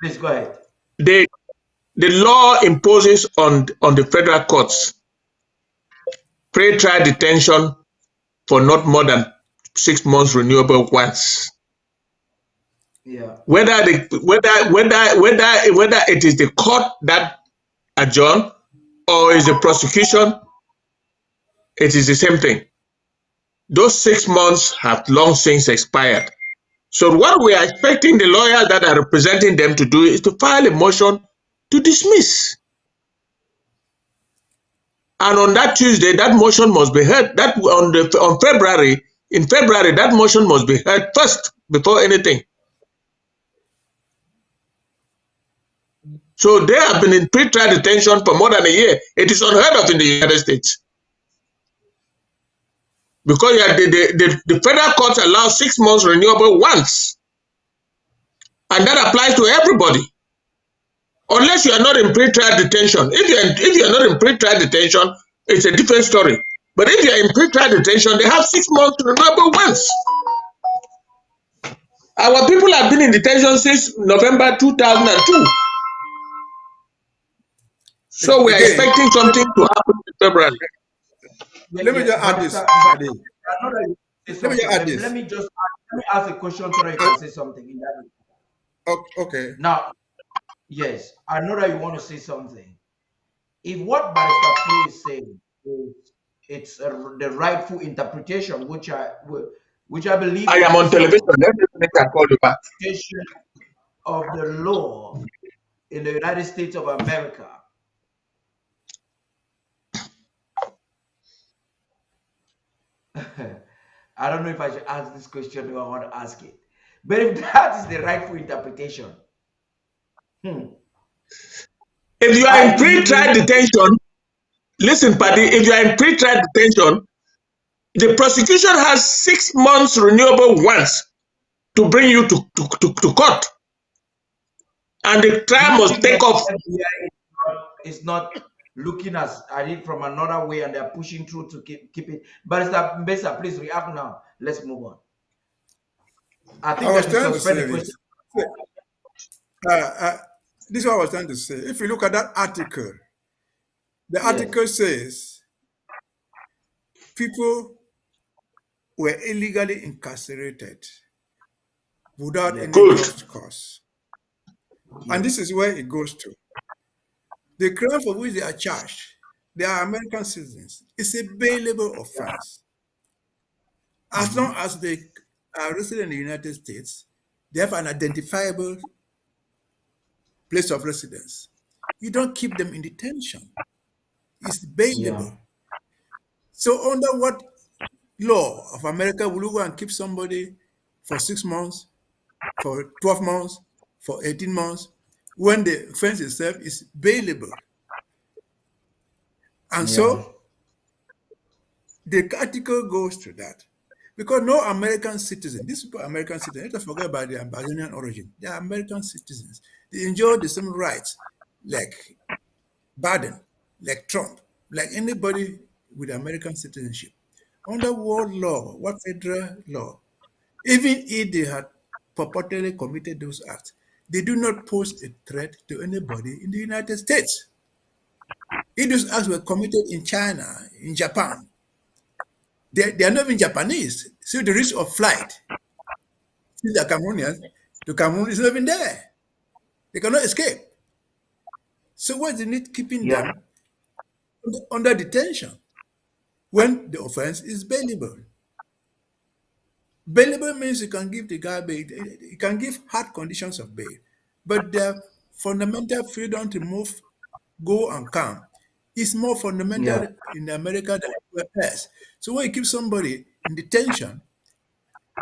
Please go ahead. The law imposes on the federal courts pre-trial detention for not more than 6 months renewable once. Yeah. Whether it is the court that adjourn or is the prosecution, it is the same thing. Those 6 months have long since expired. So what we are expecting the lawyers that are representing them to do is to file a motion to dismiss. And on that Tuesday, that motion must be heard. That in February, that motion must be heard first before anything. So they have been in pre-trial detention for more than a year. It is unheard of in the United States. Because the federal courts allow 6 months renewable once. And that applies to everybody. Unless you are not in pre-trial detention. If you are not in pre-trial detention, it's a different story. But if you are in pre-trial detention, they have 6 months renewable once. Our people have been in detention since November 2002. So we are expecting something to happen in February. Let me just add this. Let me ask a question so that you can say something in that. Okay. Now, yes, I know that you want to say something. If what Barrister Pro is saying is it's the rightful interpretation, which I believe I am on television. Everything can call you back. Of the law in the United States of America. I don't know if I should ask this question or I want to ask it. But if that is the rightful interpretation, if you are in pre-trial detention, listen, Paddy, if you are in pre-trial detention, the prosecution has 6 months renewable once to bring you to court. And the trial must take off. It's not looking at it from another way and they're pushing through to keep it. But Mbesa, please react now. Let's move on. I think I was trying to say this. This is what I was trying to say. If you look at that article, the article says people were illegally incarcerated without any just cause. And this is where it goes to. The crime for which they are charged, they are American citizens. It's a bailable offense. As long as they are resident in the United States, they have an identifiable place of residence. You don't keep them in detention. It's bailable. Yeah. So under what law of America will you go and keep somebody for 6 months, for 12 months, for 18 months, when the offense itself is bailable? And so the article goes to that. Because no American citizen, these people are American citizens, let's forget about their Ambazonian origin. They are American citizens. They enjoy the same rights like Biden, like Trump, like anybody with American citizenship. Under world law, what federal law, even if they had purportedly committed those acts, they do not pose a threat to anybody in the United States. If those acts were committed in China, in Japan, they are not even Japanese. So the risk of flight, since they are Cameroonians, to Cameroon is not even there. They cannot escape. So what's the need keeping them under detention when the offense is bailable? Bailable means you can give the guy bail. You can give hard conditions of bail, but the fundamental freedom to move, go and come is more fundamental in America than else. So when you keep somebody in detention,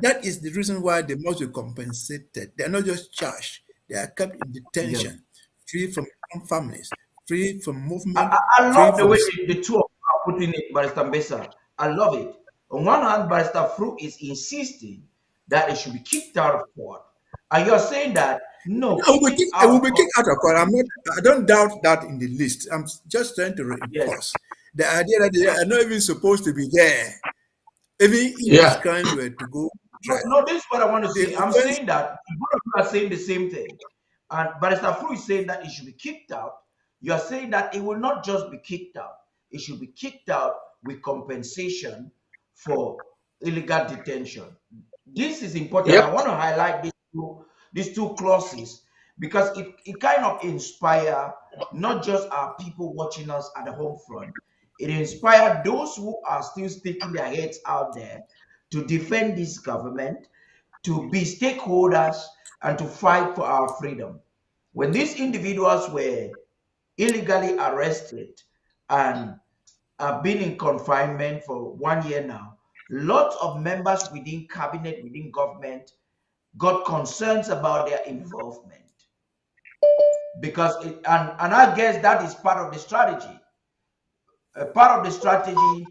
that is the reason why they must be compensated. They are not just charged. They are kept in detention, free from families, free from movement, I free love the from. way the two of you are putting it, Barrister Mbesa. I love it. On one hand, Barrister Fru is insisting that it should be kicked out of court. And you're saying that, no, kicking I out will of be court. kicked out of court. I don't doubt that in the list. I'm just trying to Yes. reinforce the idea that they are not even supposed to be there, even if these Yeah. crimes were to go trial. No, this is what I want to The say. I'm offense, saying that both of you are saying the same thing. And Barrister Fru is saying that it should be kicked out. You are saying that it will not just be kicked out, it should be kicked out with compensation for illegal detention. This is important. I Yep. want to highlight these two clauses because it kind of inspire not just our people watching us at the home front, it inspired those who are still sticking their heads out there to defend this government, to be stakeholders, and to fight for our freedom. When these individuals were illegally arrested and have been in confinement for 1 year now, lots of members within cabinet, within government, got concerns about their involvement. Because and I guess that is part of the strategy. A part of the strategy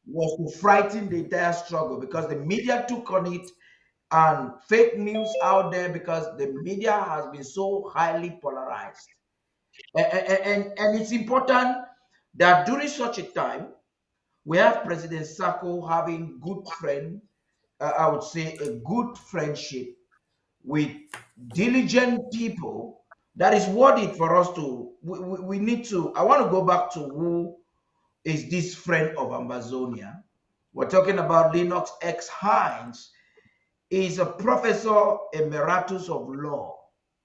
was to frighten the entire struggle because the media took on it and fake news out there because the media has been so highly polarized. And it's important that during such a time, we have President Sako having good friend, I would say a good friendship with diligent people that is worthy for us to, we need to, I want to go back to who is this friend of Ambazonia. We're talking about Lennox X. Hinds. Is a professor emeritus of law.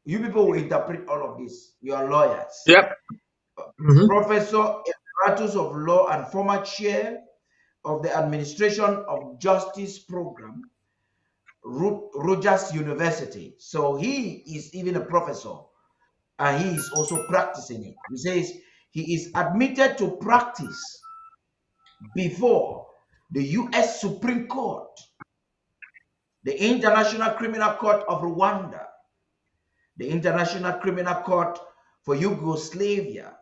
You people will interpret all of this. You are lawyers. Yep. Mhm. Professor emeritus of law and former chair of the Administration of Justice Program, Rogers University. So he is even a professor and he is also practicing it. He says he is admitted to practice before the U.S. Supreme Court, the International Criminal Court of Rwanda, the International Criminal Court for Yugoslavia,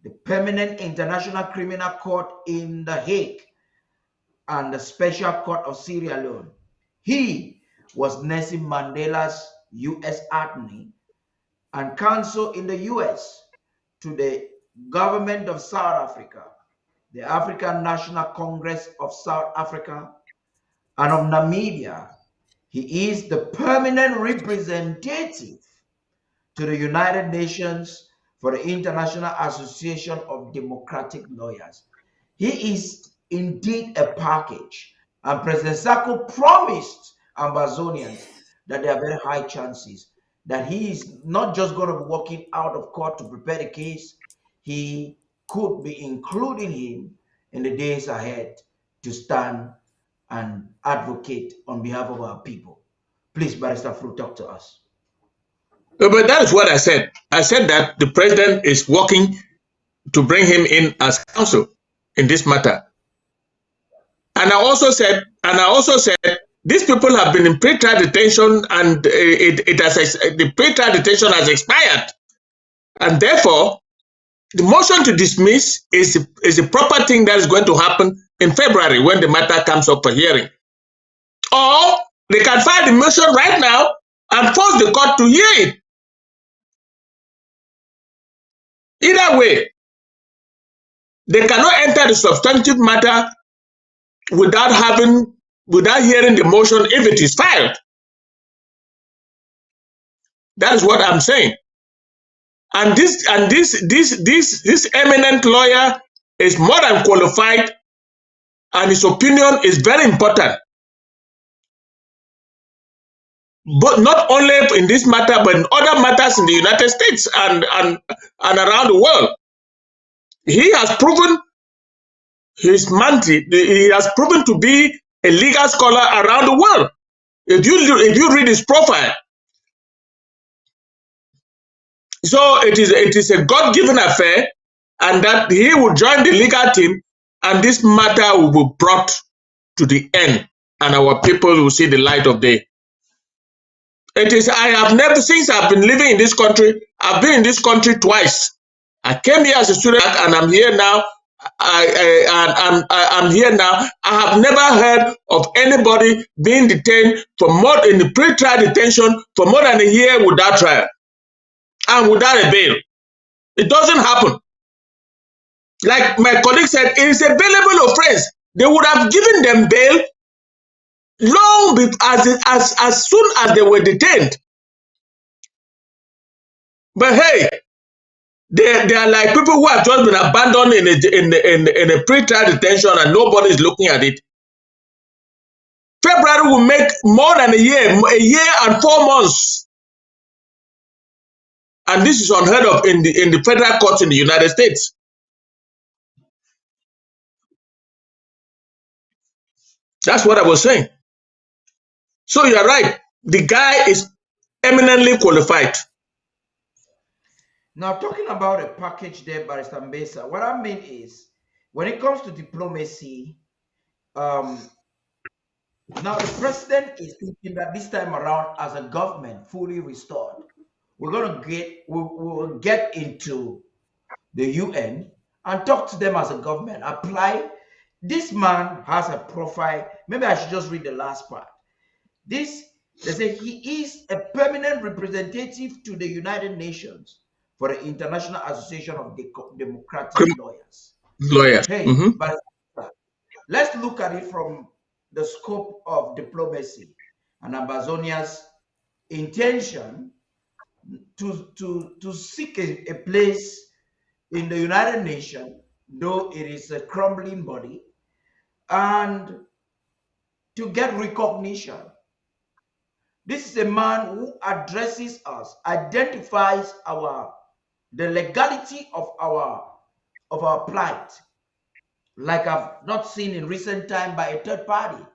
the Permanent International Criminal Court in The Hague, and the Special Court of Sierra Leone. He was Nelson Mandela's U.S. attorney and counsel in the U.S. to the government of South Africa, the African National Congress of South Africa, and of Namibia. He is the permanent representative to the United Nations for the International Association of Democratic Lawyers. He is indeed a package. And President Sako promised Ambazonians that there are very high chances that he is not just going to be walking out of court to prepare the case, he could be including him in the days ahead to stand and advocate on behalf of our people. Please, Barrister Fru, talk to us. But that is what I said. I said that the president is working to bring him in as counsel in this matter. And I also said, these people have been in pretrial detention, and the pretrial detention has expired, and therefore the motion to dismiss is a proper thing that is going to happen in February when the matter comes up for hearing. Or they can file the motion right now and force the court to hear it. Either way, they cannot enter the substantive matter without hearing the motion if it is filed. That is what I'm saying. And this eminent lawyer is more than qualified, and his opinion is very important. But not only in this matter, but in other matters in the United States and around the world. He has proven his mantle. He has proven to be a legal scholar around the world. If you read his profile, so it is a God-given affair, and that he will join the legal team, and this matter will be brought to the end, and our people will see the light of day. It is, I have never, since I've been living in this country, I've been in this country twice. I came here as a student, and I'm here now. I'm here now. I have never heard of anybody being detained for more in the pre-trial detention for more than a year without trial and without a bail. It doesn't happen. Like my colleague said, it is a bailable offense. They would have given them bail long as soon as they were detained. But hey, they are like people who have just been abandoned in a pre-trial detention and nobody is looking at it. February will make more than a year and 4 months. And this is unheard of in the federal courts in the United States. That's what I was saying. So you're right. The guy is eminently qualified. Now, talking about a package there, Barrister Mbesa, what I mean is, when it comes to diplomacy, now the president is thinking that this time around, as a government fully restored, we'll get into the UN and talk to them as a government. Apply. This man has a profile. Maybe I should just read the last part. They say he is a permanent representative to the United Nations for the International Association of Democratic Lawyers. Hey, but let's look at it from the scope of diplomacy and Ambazonia's intention to seek a place in the United Nations, though it is a crumbling body, and to get recognition. This is a man who addresses us, identifies the legality of our plight, like I've not seen in recent time by a third party.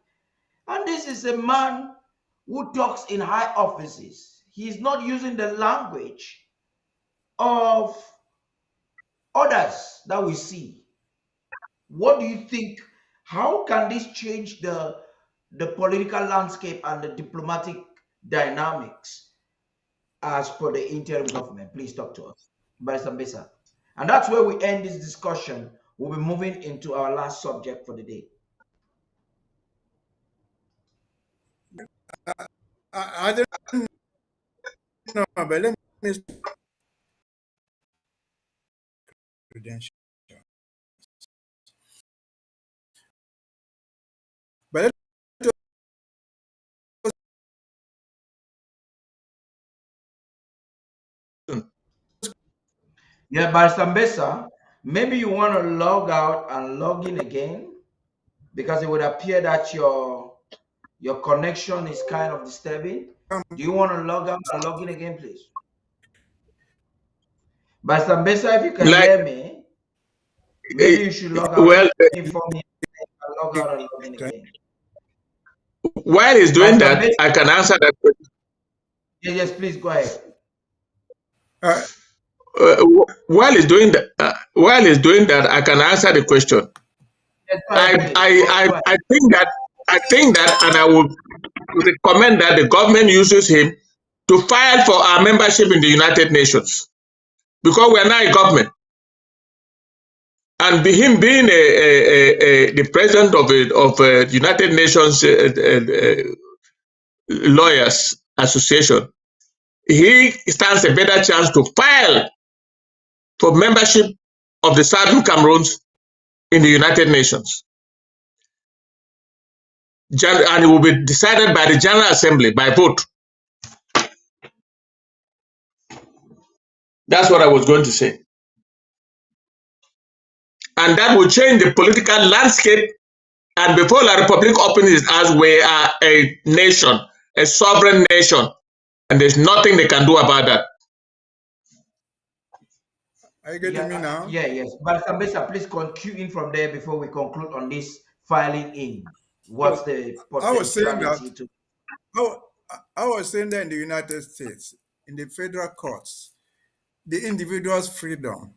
And this is a man who talks in high offices. He's not using the language of others that we see. What do you think? How can this change the political landscape and the diplomatic dynamics as per the interim government? Please talk to us, Barrister Mbesa. And that's where we end this discussion. We'll be moving into our last subject for the day. I don't know, but let me credential. But yeah, Barrister Mbesa, maybe you want to log out and log in again, because it would appear that your connection is kind of disturbing. Do you want to log out and log in again, please? Barrister Mbesa, if you can hear me, maybe you should log out and for me and log out and log in again. While he's doing that, I can answer that question. Yes, please go ahead. While he's doing that, I can answer the question. Yes, I think that, and I would recommend that the government uses him to file for our membership in the United Nations, because we are now a government, and him being the president of the United Nations Lawyers Association, he stands a better chance to file for membership of the Southern Cameroons in the United Nations. And it will be decided by the General Assembly by vote. That's what I was going to say. And that will change the political landscape. And before La Republic opens its eyes, we are a nation, a sovereign nation. And there's nothing they can do about that. Are you getting me now? Yes. But Ambassador, please cue in from there before we conclude on this filing in. What's the potentiality? I was saying that in the United States, in the federal courts, the individual's freedom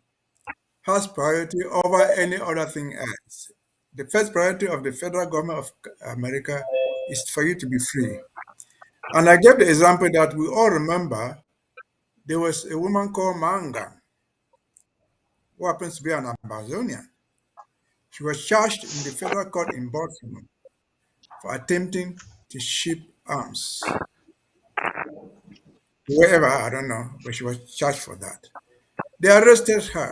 has priority over any other thing else. The first priority of the federal government of America is for you to be free. And I gave the example that we all remember. There was a woman called Manga. who happens to be an Ambazonian. She was charged in the federal court in Baltimore for attempting to ship arms. Wherever, I don't know, but she was charged for that. They arrested her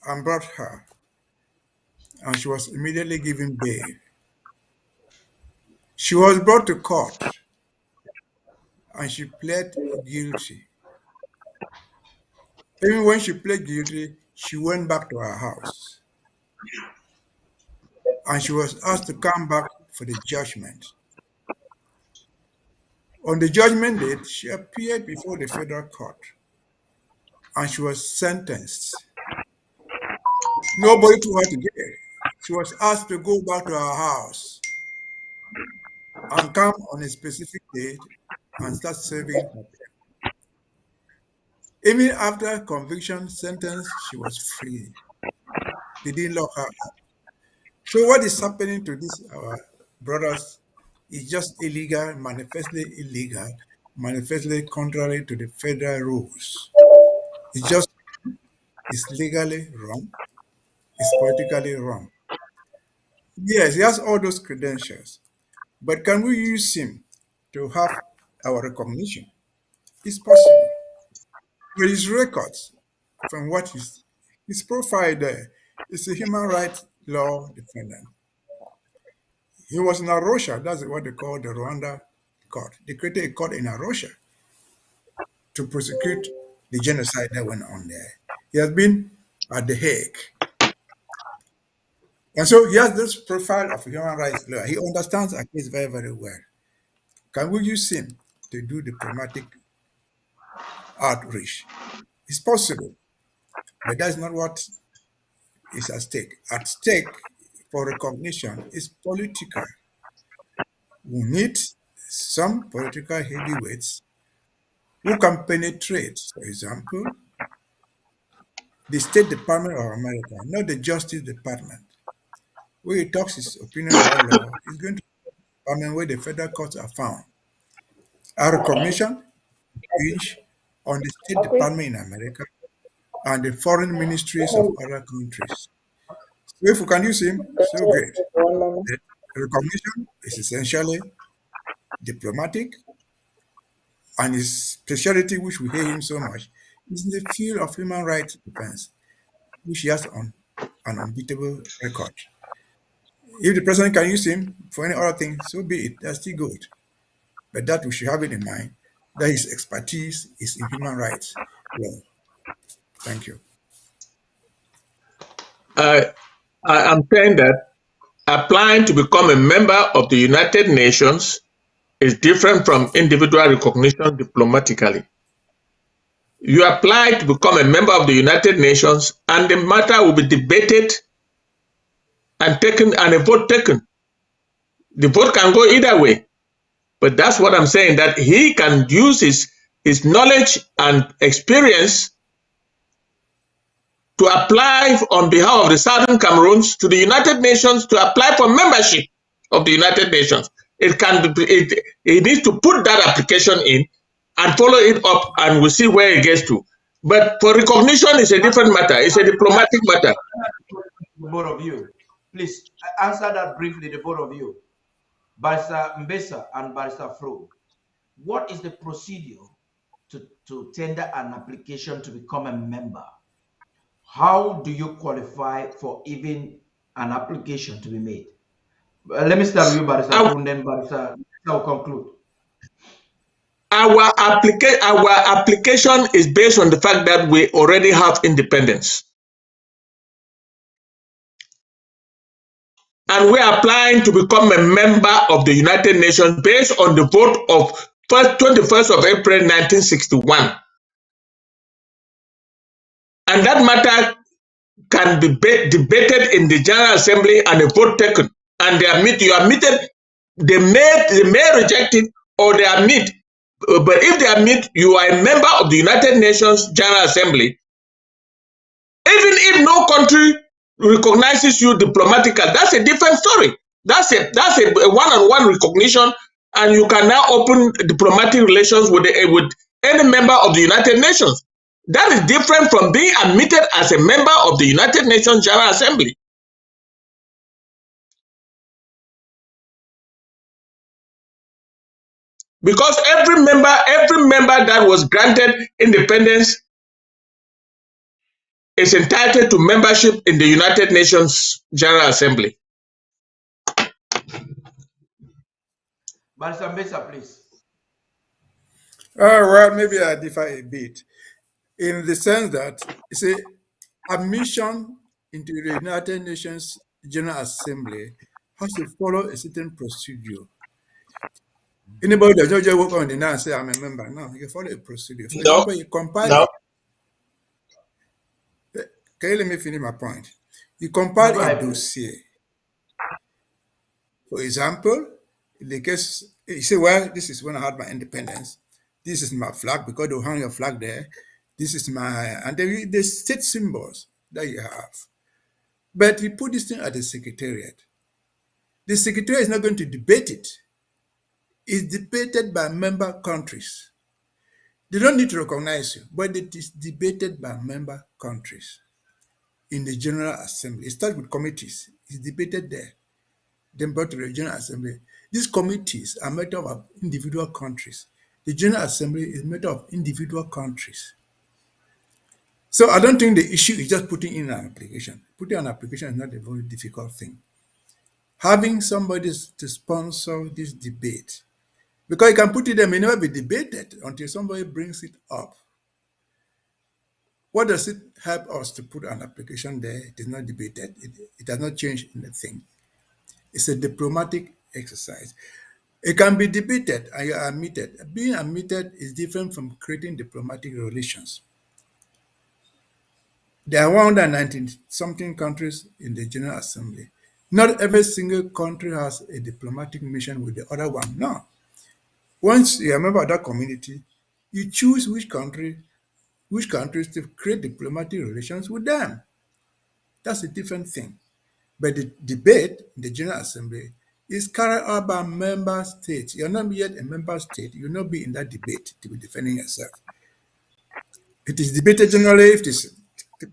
and brought her, and she was immediately given bail. She was brought to court, and she pled guilty. Even when she pled guilty, she went back to her house, and she was asked to come back for the judgment. On the judgment date, she appeared before the federal court, and she was sentenced. Nobody took her to jail. She was asked to go back to her house and come on a specific date and start serving her term. Even after conviction sentence, she was free. They didn't lock her up. So what is happening to these our brothers is just illegal, manifestly contrary to the federal rules. It's legally wrong. It's politically wrong. Yes, he has all those credentials, but can we use him to have our recognition? It's possible. With his records, from what his profile there, is a human rights law defendant. He was in Arusha, that's what they call the Rwanda court. They created a court in Arusha to prosecute the genocide that went on there. He has been at The Hague. And so he has this profile of human rights law. He understands our case very, very well. Can we use him to do diplomatic outreach? It's possible, but that's not what is at stake. At stake for recognition is political. We need some political heavyweights who can penetrate, for example, the State Department of America, not the Justice Department. Where he talks his opinion about law, he's going to the department where the federal courts are found. Our recognition hinge on the State Department in America and the foreign ministries of other countries. So if we can use him, so great. The recognition is essentially diplomatic, and his specialty, which we hear him so much, is in the field of human rights defense, which he has on an unbeatable record. If the president can use him for any other thing, so be it. That's still good. But that we should have it in mind, that his expertise is in human rights law. Thank you. I'm saying that applying to become a member of the United Nations is different from individual recognition diplomatically. You apply to become a member of the United Nations, and the matter will be debated and taken, and a vote taken. The vote can go either way, but that's what I'm saying, that he can use his knowledge and experience to apply on behalf of the Southern Cameroons to the United Nations to apply for membership of the United Nations. He needs to put that application in and follow it up, and we'll see where it gets to. But for recognition, it's a different matter. It's a diplomatic matter. The both of you, please answer that briefly, the both of you. Barrister Mbesa and Barrister Fro, what is the procedure to tender an application to become a member? How do you qualify for even an application to be made? Let me start with you, Barrister Fro, and then Barrister will conclude. Our application is based on the fact that we already have independence. And we are applying to become a member of the United Nations based on the vote of 21st of April 1961. And that matter can be debated in the General Assembly and a vote taken. And they admit, you admitted, they may reject it or they admit. But if they admit you are a member of the United Nations General Assembly, even if no country recognizes you diplomatically, that's a different story. That's a one-on-one recognition, and you can now open diplomatic relations with any member of the United Nations. That is different from being admitted as a member of the United Nations General Assembly. Because every member that was granted independence is entitled to membership in the United Nations General Assembly. Barrister Mbesa, please. Well, maybe I differ a bit in the sense that, you see, admission into the United Nations General Assembly has to follow a certain procedure. Anybody that just walk on the now and say, I'm a member, no, you follow a procedure. For example, you compile Can you let me finish my point? You compile a dossier. For example, in the case, you say, well, this is when I had my independence. This is my flag, because they'll hang your flag there. This is my, and the state symbols that you have. But you put this thing at the secretariat. The secretariat is not going to debate it. It's debated by member countries. They don't need to recognize you, but it is debated by member countries in the General Assembly. It starts with committees. It's debated there, then brought to the General Assembly. These committees are made up of individual countries. The General Assembly is made up of individual countries. So I don't think the issue is just putting in an application. Putting an application is not a very difficult thing. Having somebody to sponsor this debate, because you can put it there, may never be debated until somebody brings it up. What does it help us to put an application there? It is not debated. It does not change anything. It's a diplomatic exercise. It can be debated and you are admitted. Being admitted is different from creating diplomatic relations. There are 119-something countries in the General Assembly. Not every single country has a diplomatic mission with the other one. No. Once you're a member of that community, you choose which countries to create diplomatic relations with them. That's a different thing. But the debate in the General Assembly is carried out by member states. You're not yet a member state. You'll not be in that debate to be defending yourself. It is debated generally if this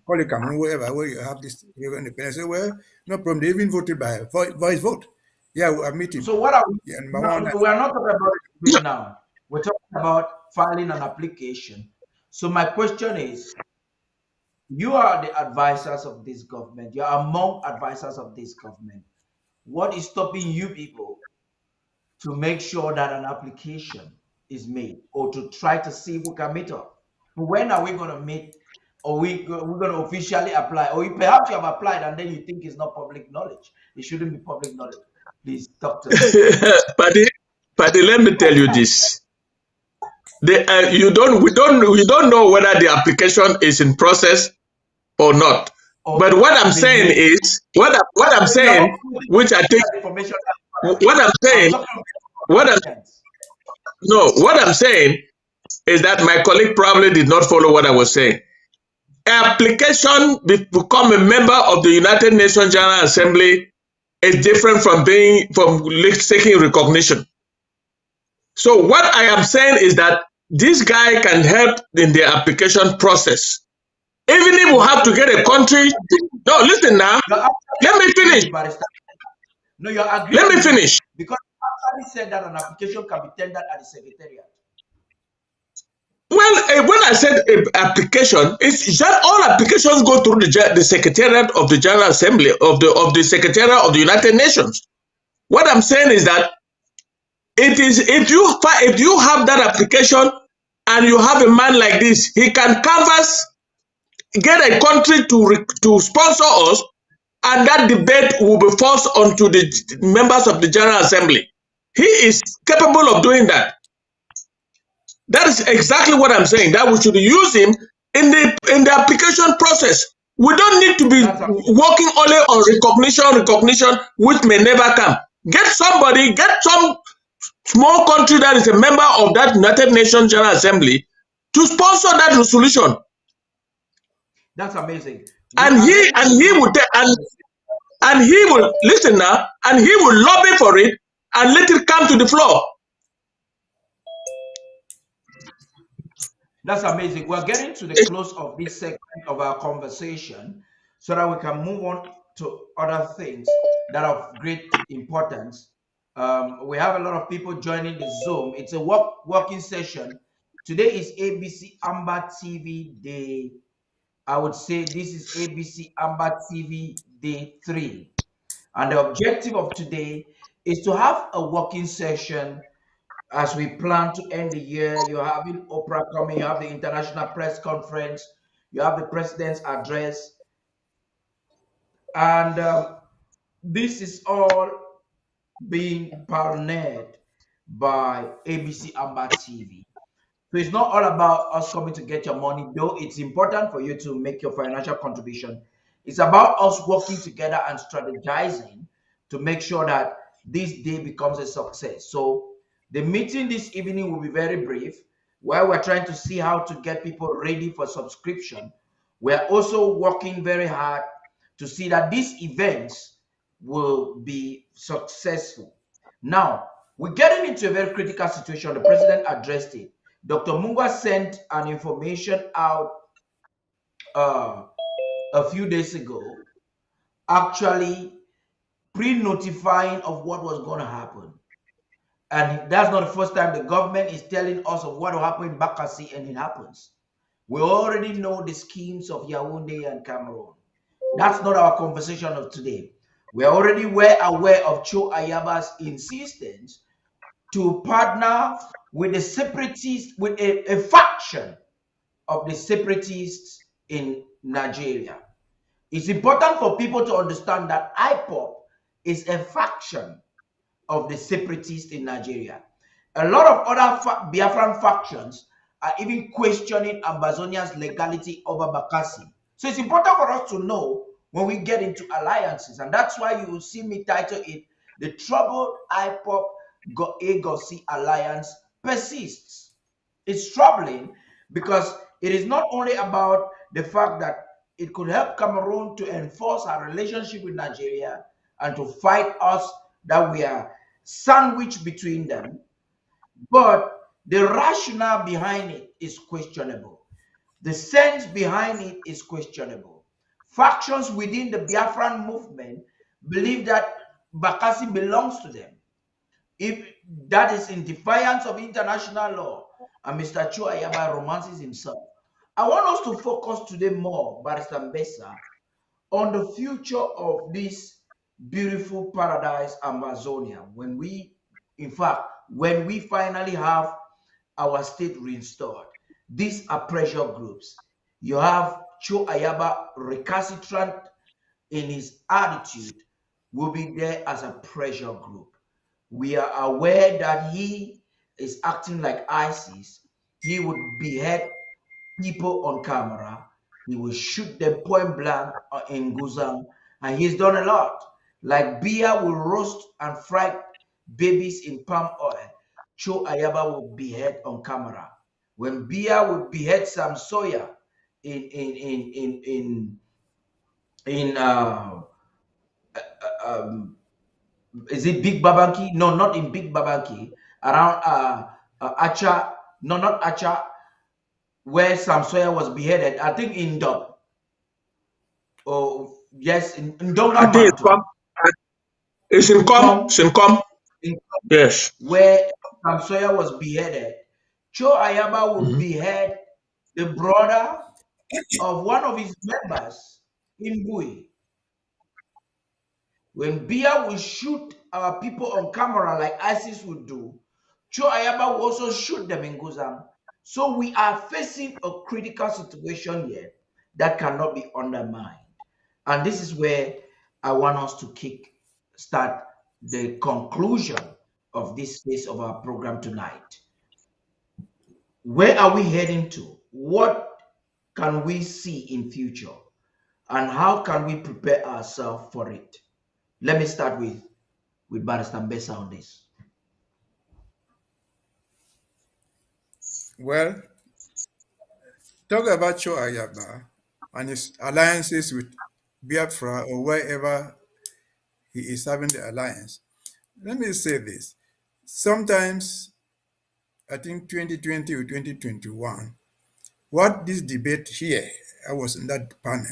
call it Cameroon, where you have this independence. Say, well, no problem. They even voted by voice vote. Yeah, we are meeting. So what are we? Yeah, we are not talking about it now. We're talking about filing an application. So my question is, you are the advisors of this government. You are among advisors of this government. What is stopping you people to make sure that an application is made, or to try to see if we can meet up? When are we going to meet? Or we're going to officially apply? Or perhaps you have applied and then you think it's not public knowledge. It shouldn't be public knowledge. Please talk to me. Paddy, let me tell you this. We don't know whether the application is in process or not. But what I'm saying is, what I'm saying, which I think, what I'm saying is that my colleague probably did not follow what I was saying. Application to become a member of the United Nations General Assembly is different from seeking recognition. So what I am saying is that this guy can help in the application process. Even if we have to get a country. No, listen now. Let me finish. No, you're agreeing. Let me finish. Because you actually said that an application can be tendered at the secretariat. Well, when I said application, it's that all applications go through the Secretariat of the General Assembly of the Secretariat of the United Nations. What I'm saying is that it is if you have that application and you have a man like this, he can canvass, get a country to sponsor us, and that debate will be forced onto the members of the General Assembly. He is capable of doing that. That is exactly what I'm saying, that we should use him in the application process. We don't need to be working only on recognition, which may never come. Get some small country that is a member of that United Nations General Assembly to sponsor that resolution. That's amazing. And he will listen now, and he will lobby for it and let it come to the floor. That's amazing. We're getting to the close of this segment of our conversation so that we can move on to other things that are of great importance. We have a lot of people joining the Zoom. It's a working session. Today is ABC Amber TV Day. I would say this is ABC Amber TV Day 3. And the objective of today is to have a working session as we plan to end the year. You're having Oprah coming, you have the International Press Conference, you have the President's Address, and this is all being pioneered by ABC Amber TV. So it's not all about us coming to get your money, though it's important for you to make your financial contribution. It's about us working together and strategizing to make sure that this day becomes a success. So the meeting this evening will be very brief, while we're trying to see how to get people ready for subscription. We're also working very hard to see that these events will be successful. Now, we're getting into a very critical situation. The president addressed it. Dr. Mungwa sent an information out uh, a few days ago, actually pre-notifying of what was going to happen. And that's not the first time the government is telling us of what will happen in Bakassi, and it happens. We already know the schemes of Yaoundé and Cameroon. That's not our conversation of today. We are already well aware of Cho Ayaba's insistence to partner with the separatists, with a faction of the separatists in Nigeria. It's important for people to understand that IPOB is a faction of the separatists in Nigeria. A lot of other Biafran factions are even questioning Ambazonian's legality over Bakassi. So it's important for us to know when we get into alliances, and that's why you will see me title it The Troubled IPOB AGOVC Alliance Persists. It's troubling because it is not only about the fact that it could help Cameroon to enforce our relationship with Nigeria and to fight us that we are sandwiched between them, but the rationale behind it is questionable. The sense behind it is questionable. Factions within the Biafran movement believe that Bakassi belongs to them. If that is in defiance of international law, and Mr. Cho Ayaba romances himself. I want us to focus today more, Barrister Mbesa, on the future of this beautiful paradise Amazonia. When we, in fact, when we finally have our state restored, these are pressure groups. You have Cho Ayaba recalcitrant in his attitude, will be there as a pressure group. We are aware that he is acting like ISIS. He would behead people on camera. He will shoot them point blank in Guzan, and he's done a lot. Like Bia will roast and fry babies in palm oil, Cho Ayaba will behead on camera. When Bia would behead Sam Sawyer in um, is it Big Babaki? No, not in Big Babaki. Around Acha, no, not Acha, where Sam Sawyer was beheaded. I think in Dub. Oh, yes, in I Donga think Mountain. it's in Com. It's in Com. Yes. Where Sam Sawyer was beheaded. Cho Ayaba would behead the brother of one of his members in Bui. When Bia will shoot our people on camera like ISIS would do, Cho Ayaba will also shoot them in Guzan. So we are facing a critical situation here that cannot be undermined. And this is where I want us to start the conclusion of this phase of our program tonight. Where are we heading to? What can we see in future? And how can we prepare ourselves for it? Let me start with Barrister Mbesa on this. Well, talk about Cho Ayaba and his alliances with Biafra or wherever he is having the alliance. Let me say this. Sometimes, I think 2020 or 2021, What this debate here, I was in that panel,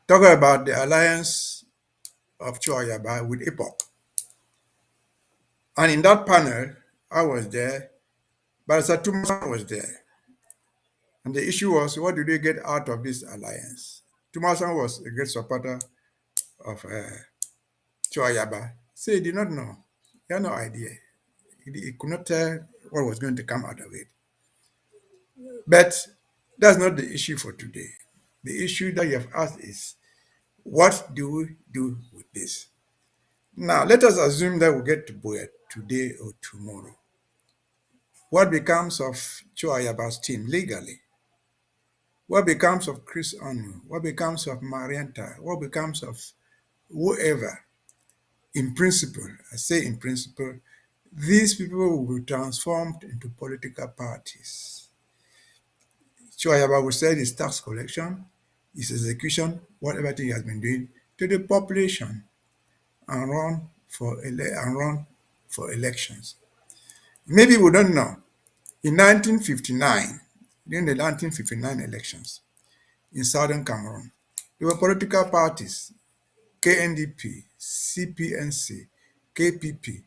talking about the alliance of Choyaba with IPOB. And in that panel, I was there, Barrister Tumasa was there. And the issue was, what do they get out of this alliance? Tumasa was a great supporter of Choyaba. So he did not know. He had no idea. He could not tell what was going to come out of it. But that's not the issue for today. The issue that you have asked is, what do we do with this? Now, let us assume that we get to Buea today or tomorrow. What becomes of Choayaba's team legally? What becomes of Chris Onu? What becomes of Marianta? What becomes of whoever? In principle, I say in principle, these people will be transformed into political parties. Choayaba will sell his tax collection, his execution, whatever thing he has been doing, to the population and run for elections. Maybe we don't know. In 1959, during the 1959 elections in southern Cameroon, there were political parties, KNDP, CPNC, KPP,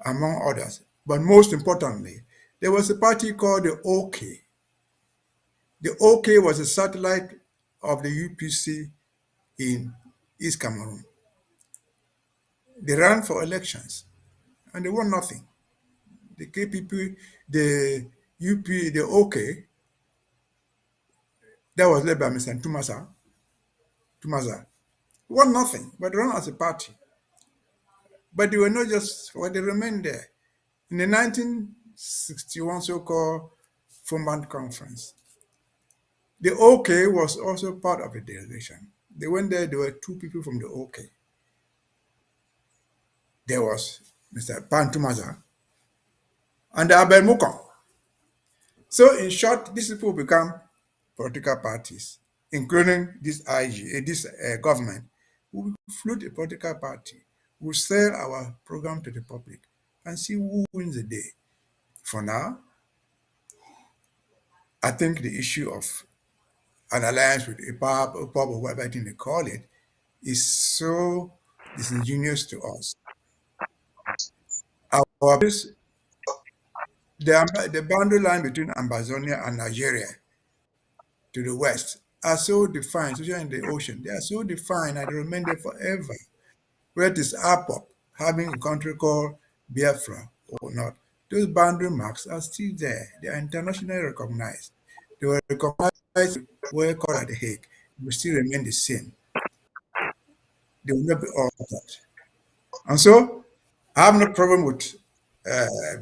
among others. But most importantly, there was a party called the OK. The OK was a satellite of the UPC in East Cameroon. They ran for elections and they won nothing. The KPP, the UP, the OK, that was led by Mr. Tumasa, won nothing, but ran as a party. But they were not just, they remained there. In the 1961 so-called Fomband Conference, the OK was also part of the delegation. They went there, there were two people from the OK. There was Mr. Pan Tumasa and Abel Mukong. So in short, these people become political parties, including this government. We will float a political party. We will sell our program to the public and see who wins the day. For now, I think the issue of an alliance with IPOB or whatever they call it is so disingenuous to us. The boundary line between Ambazonia and Nigeria to the west are so defined, especially in the ocean. They are so defined and they remain there forever. Whether it is IPOB having a country called Biafra or not, those boundary marks are still there. They are internationally recognized. They were recognized where called at the Hague. They will still remain the same. They will not be altered. And so I have no problem with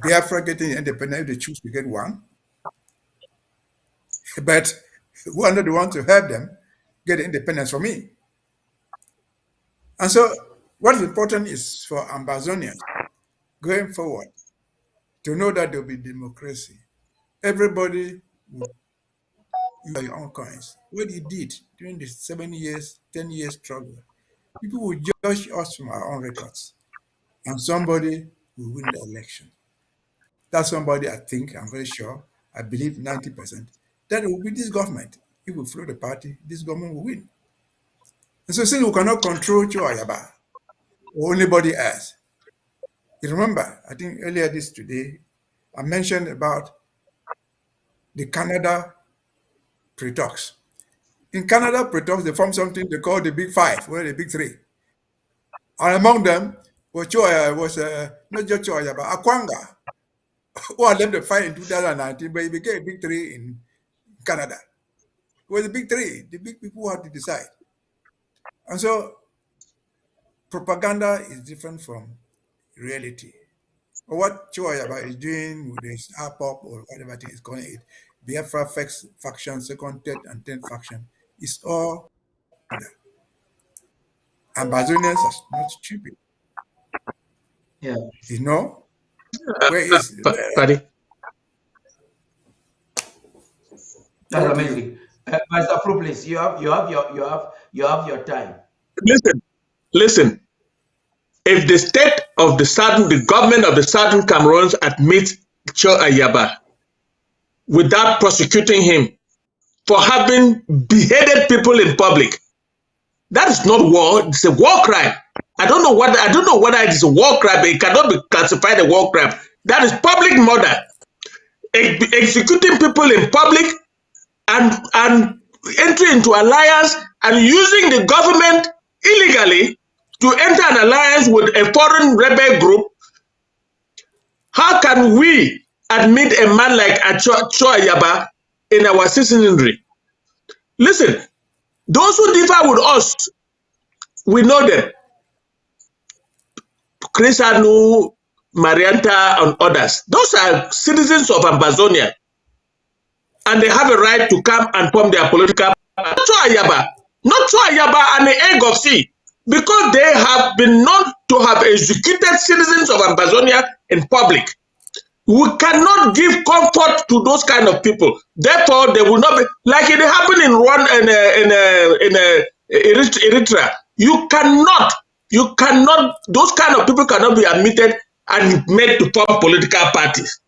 Biafra getting independent if they choose to get one. But we are not the ones to help them get independence for me. And so what is important is for Ambazonians going forward to know that there will be democracy. Everybody will use your own coins. What you did during the 7 years, 10 years struggle, people will judge us from our own records. And somebody will win the election. That somebody, I think, I'm very sure, I believe 90%, that it will be this government. If we float the party, this government will win. And so since we cannot control Choayaba or anybody else, you remember, I think earlier today, I mentioned about the Canada pre-talks. In Canada pre-talks, they formed something they call the Big Five, or the Big Three. And among them was not just Choya, but Akwanga, who had left the fight in 2019, but he became a Big Three in Canada. It was the Big Three, the big people who had to decide. And so propaganda is different from reality. But what Choyaba is doing with this IPOB or whatever thing is calling it, Biafra faction, second, third, and 10th faction, is all Ambazonians are not stupid. Yeah. You know? Where is Paddy? That's amazing. Master Pro, please, you have your time. Listen. If the state of the government of the Southern Cameroons admits Cho Ayaba without prosecuting him, for having beheaded people in public. That is not war, it's a war crime. I don't know whether it is a war crime, but it cannot be classified a war crime. That is public murder. Executing people in public and entering into alliance and using the government illegally to enter an alliance with a foreign rebel group. How can we admit a man like Chaba in our citizenry? Listen, those who differ with us, we know them. Chris Anu, Marianta, and others. Those are citizens of Ambazonia. And they have a right to come and form their political party. Not Chaba and the AGOVC, because they have been known to have executed citizens of Ambazonia in public. We cannot give comfort to those kind of people. Therefore, they will not be like it happened in Rwanda in Eritrea. You cannot. Those kind of people cannot be admitted and made to form political parties.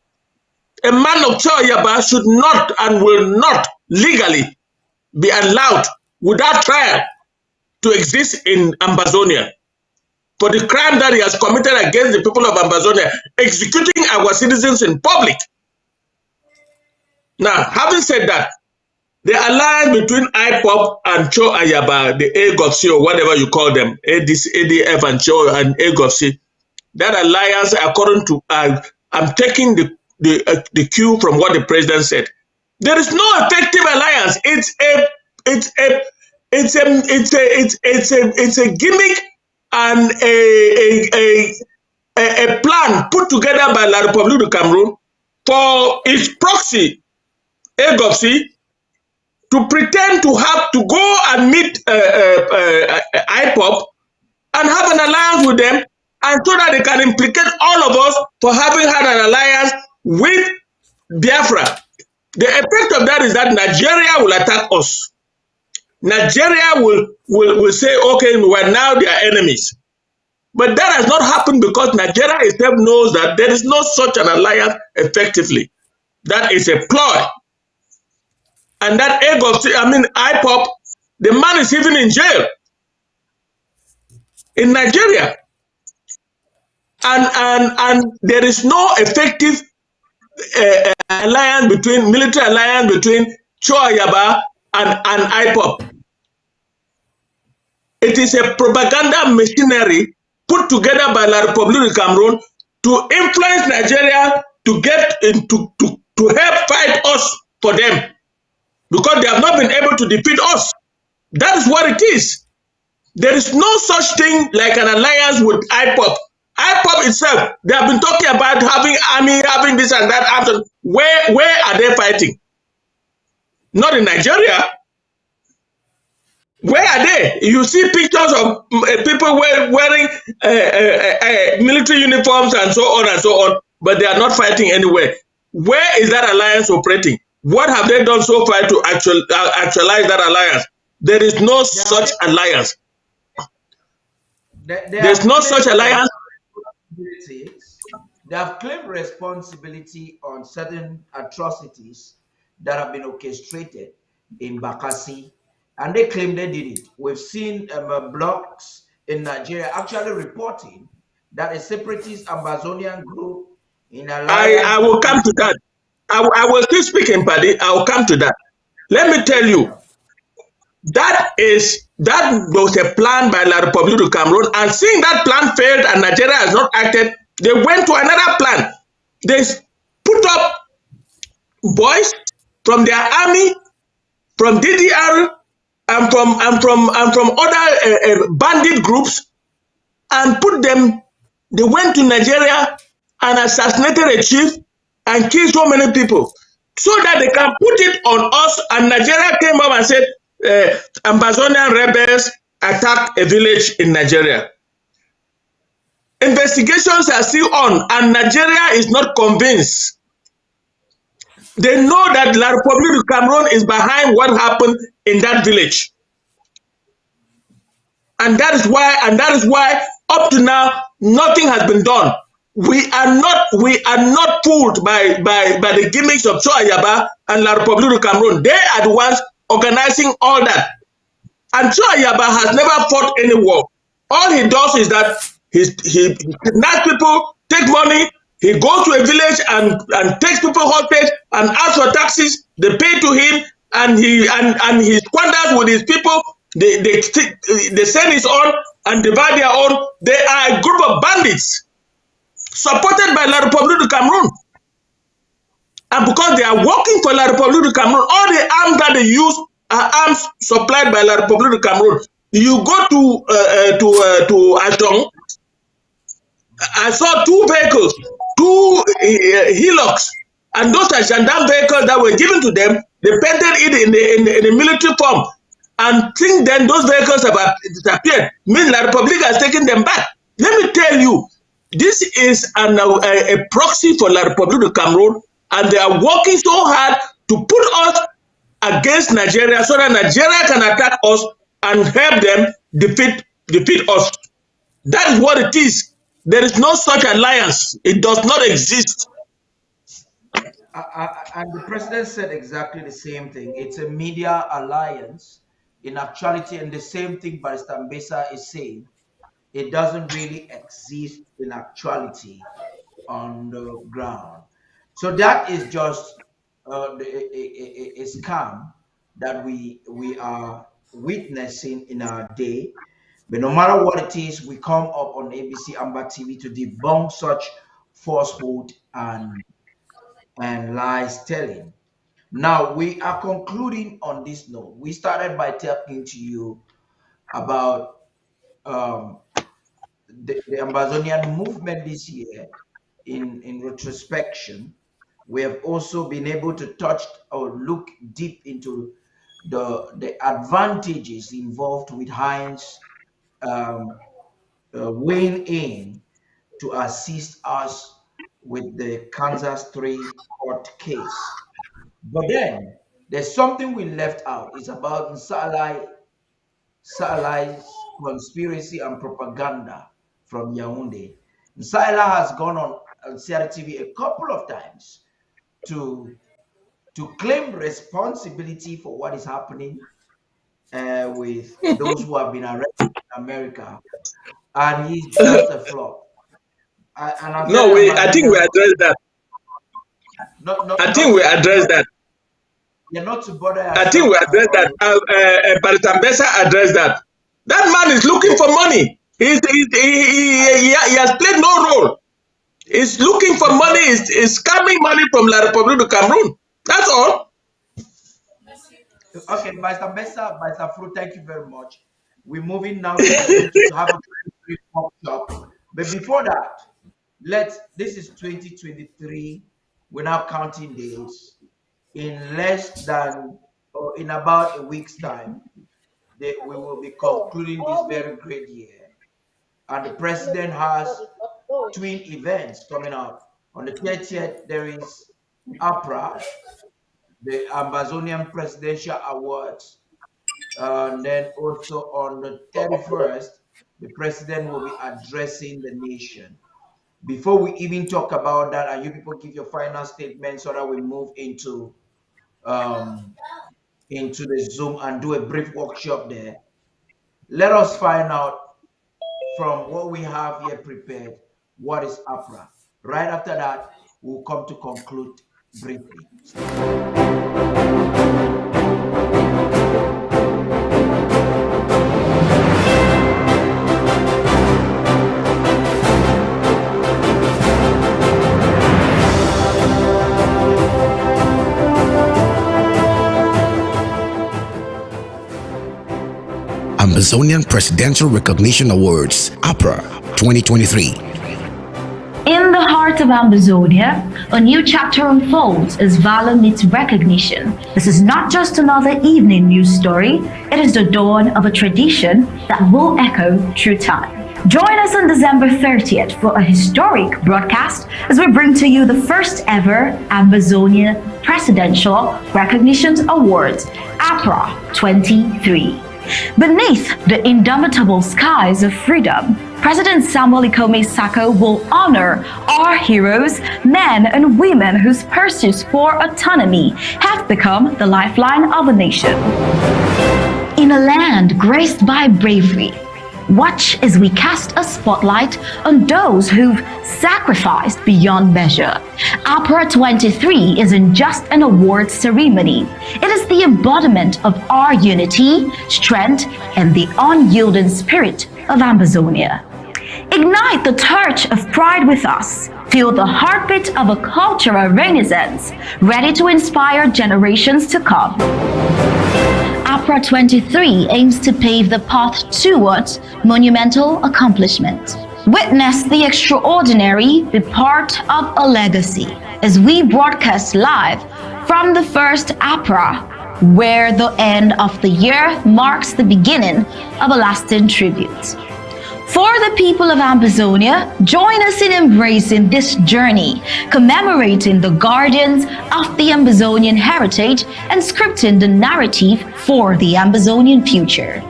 A man of Chaba should not and will not legally be allowed without trial to exist in Ambazonia for the crime that he has committed against the people of Ambazonia, executing our citizens in public. Now, having said that, the alliance between IPOB and Chaba, the AGOVC or whatever you call them, ADF and and AGOVC, that alliance, according to, I'm taking the cue from what the president said. There is no effective alliance. It's a gimmick and a plan put together by La République du Cameroon for its proxy, AGOVC, to pretend to have to go and meet IPOB and have an alliance with them, and so that they can implicate all of us for having had an alliance with Biafra. The effect of that is that Nigeria will attack us. Nigeria will say, okay, we are now their enemies. But that has not happened because Nigeria itself knows that there is no such an alliance effectively. That is a ploy. And that IPOB, the man is even in jail in Nigeria. And there is no effective military alliance between Chaba and IPOB. It is a propaganda machinery put together by La République du Cameroon to influence Nigeria to get into to help fight us for them, because they have not been able to defeat us. That is what it is. There is no such thing like an alliance with IPOB. IPOB itself, they have been talking about having army, having this and that. Where are they fighting? Not in Nigeria. Where are they? You see pictures of people wearing military uniforms and so on, but they are not fighting anywhere. Where is that alliance operating? What have they done so far to actualize that alliance? There is no such alliance. There's no such alliance. They have claimed responsibility on certain atrocities that have been orchestrated in Bakassi, and they claim they did it. We've seen blogs in Nigeria actually reporting that a separatist Ambazonian group in alliance. I will come to that. I will still speak in Paddy. I will come to that. Let me tell you, that was a plan by La République du Cameroon, and seeing that plan failed and Nigeria has not acted, they went to another plan. They put up boys from their army, from DDR, and from other bandit groups, and put them. They went to Nigeria and assassinated a chief and killed so many people, so that they can put it on us. And Nigeria came up and said, Ambazonian rebels attacked a village in Nigeria. Investigations are still on, and Nigeria is not convinced. They know that La République du Cameroon is behind what happened in that village. And that is why up to now nothing has been done. We are not fooled by the gimmicks of Chaba and La République du Cameroon. They are the ones organizing all that. And Chaba has never fought any war. All he does is that he kidnaps people, take money, he goes to a village and takes people hostage and asks for taxes, they pay to him, and he squanders with his people, they send his own and divide their own. They are a group of bandits supported by La République du Cameroon. And because they are working for La République du Cameroon, all the arms that they use are arms supplied by La République du Cameroon. You go to Ashton, I saw 2 vehicles, 2 Hilux, and those are gendarme vehicles that were given to them. They painted it in a military form, and since then those vehicles have disappeared. Means La République has taken them back. Let me tell you, this is a proxy for La République du Cameroon, and they are working so hard to put us against Nigeria so that Nigeria can attack us and help them defeat us. That is what it is. There is no such alliance. It does not exist. And the president said exactly the same thing. It's a media alliance in actuality, and the same thing Barrister Mbesa is saying. It doesn't really exist in actuality on the ground. So that is just a scam that we are witnessing in our day. But no matter what it is, we come up on ABC Amber TV to debunk such falsehood and lies telling. Now we are concluding on this note. We started by talking to you about the Ambazonian movement this year. In retrospection, we have also been able to touch or look deep into the advantages involved with Hinds weighing in to assist us with the Kansas 3 court case. But then there's something we left out. It's about satellite conspiracy and propaganda from Yaoundé. Nsala has gone on CRTV a couple of times to claim responsibility for what is happening with those who have been arrested in America, and he's just a flop. I think we addressed that. I think we addressed that. You're not to bother. I think we addressed that. Barrister Mbesa addressed that. That man is looking for money. He has played no role. He's looking for money. He's scamming money from La République du Cameroon. That's all. Okay, Barrister Mbesa, Barrister Fru, thank you very much. We're moving now to have a brief workshop. But before that, this is 2023. We're now counting days. In less than, or in about a week's time, we will be concluding this very great year. And the president has twin events coming out. On the 30th, there is APRA, the Ambazonian Presidential Awards. And then also on the 31st, the president will be addressing the nation. Before we even talk about that, and you people give your final statement so that we move into the Zoom and do a brief workshop there. Let us find out from what we have here prepared, what is APRA. Right after that, we'll come to conclude briefly. Ambazonian Presidential Recognition Awards, APRA 2023. In the heart of Ambazonia, a new chapter unfolds as valor meets recognition. This is not just another evening news story, it is the dawn of a tradition that will echo through time. Join us on December 30th for a historic broadcast as we bring to you the first ever Ambazonia Presidential Recognition Awards, APRA 23. Beneath the indomitable skies of freedom, President Samuel Ikome Sako will honor our heroes, men and women whose pursuits for autonomy have become the lifeline of a nation. In a land graced by bravery, watch as we cast a spotlight on those who've sacrificed beyond measure. APRA 23 isn't just an awards ceremony. It is the embodiment of our unity, strength, and the unyielding spirit of Ambazonia. Ignite the torch of pride with us. Feel the heartbeat of a cultural renaissance, ready to inspire generations to come. APRA 23 aims to pave the path towards monumental accomplishment. Witness the extraordinary, be part of a legacy as we broadcast live from the first APRA, where the end of the year marks the beginning of a lasting tribute. For the people of Ambazonia, join us in embracing this journey, commemorating the guardians of the Ambazonian heritage and scripting the narrative for the Ambazonian future.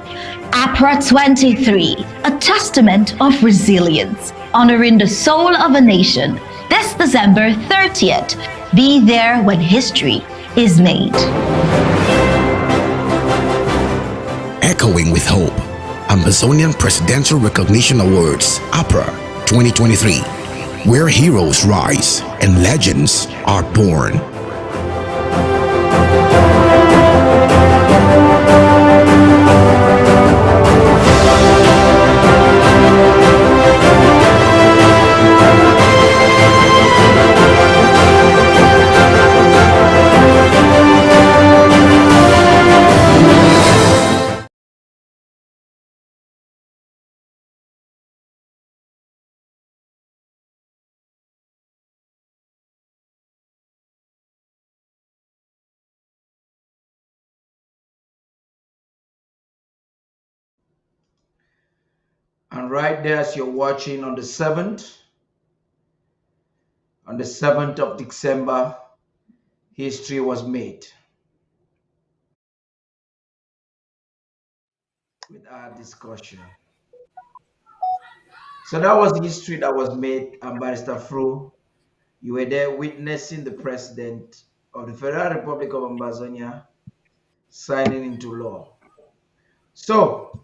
APRA 23, a testament of resilience, honoring the soul of a nation. This December 30th, be there when history is made. Echoing with hope, Ambazonian Presidential Recognition Awards, APRA 2023, where heroes rise and legends are born. And right there, as you're watching on the 7th of December, history was made with our discussion. So that was history that was made, and Barrister Fru, you were there witnessing the President of the Federal Republic of Ambazonia signing into law. So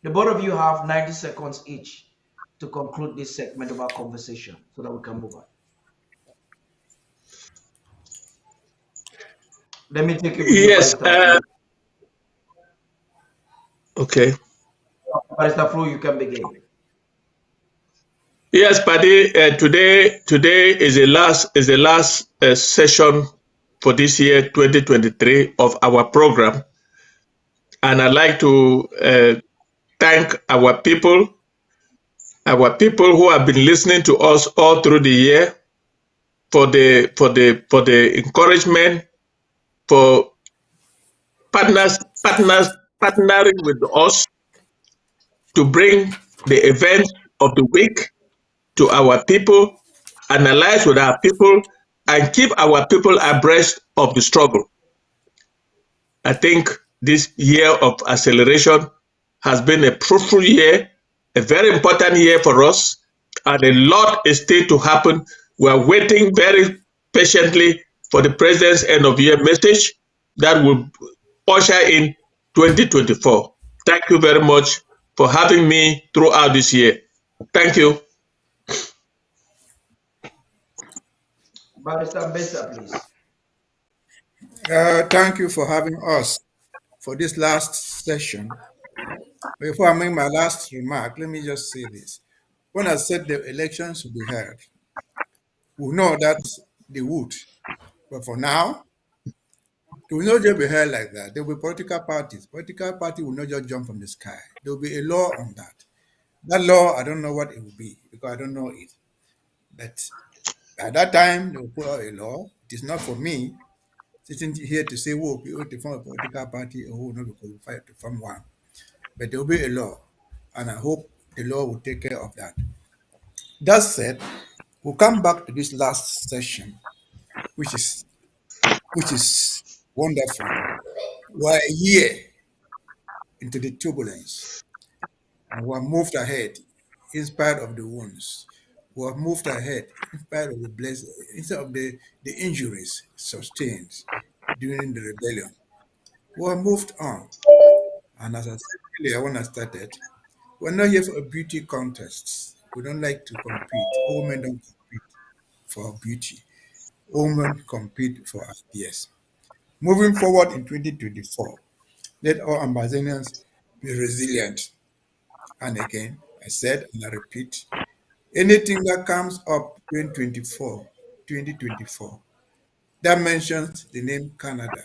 the both of you have 90 seconds each to conclude this segment of our conversation so that we can move on. Let me take you. Yes. Okay. Barrister Fru, you can begin. Yes, Paddy. Today is the last session for this year, 2023, of our program, and I'd like to thank our people who have been listening to us all through the year, for the encouragement, for partnering with us to bring the events of the week to our people, analyze with our people, and keep our people abreast of the struggle. I think this year of acceleration has been a fruitful year, a very important year for us, and a lot is still to happen. We are waiting very patiently for the President's end of year message that will usher in 2024. Thank you very much for having me throughout this year. Thank you. Barrister Mbesa, please. Thank you for having us for this last session. Before I make my last remark, let me just say this. When I said the elections will be held, we know that they would. But for now, they will not just be held like that. There will be political parties. Political party will not just jump from the sky. There will be a law on that. That law, I don't know what it will be because I don't know it. But at that time, they will put out a law. It is not for me sitting here to say, whoa, we ought to form a political party or who will not be qualified to form one. But there will be a law, and I hope the law will take care of that. That said, we'll come back to this last session, which is wonderful. We're a year into the turbulence. And we have moved ahead in spite of the wounds. We have moved ahead in spite of the instead of the injuries sustained during the rebellion. We have moved on. And as I said earlier when I started, we're not here for a beauty contest. We don't like to compete. All men don't compete for beauty. All men compete for ideas. Moving forward in 2024, let all Ambazonians be resilient. And again, I said and I repeat, anything that comes up 2024, that mentions the name Canada,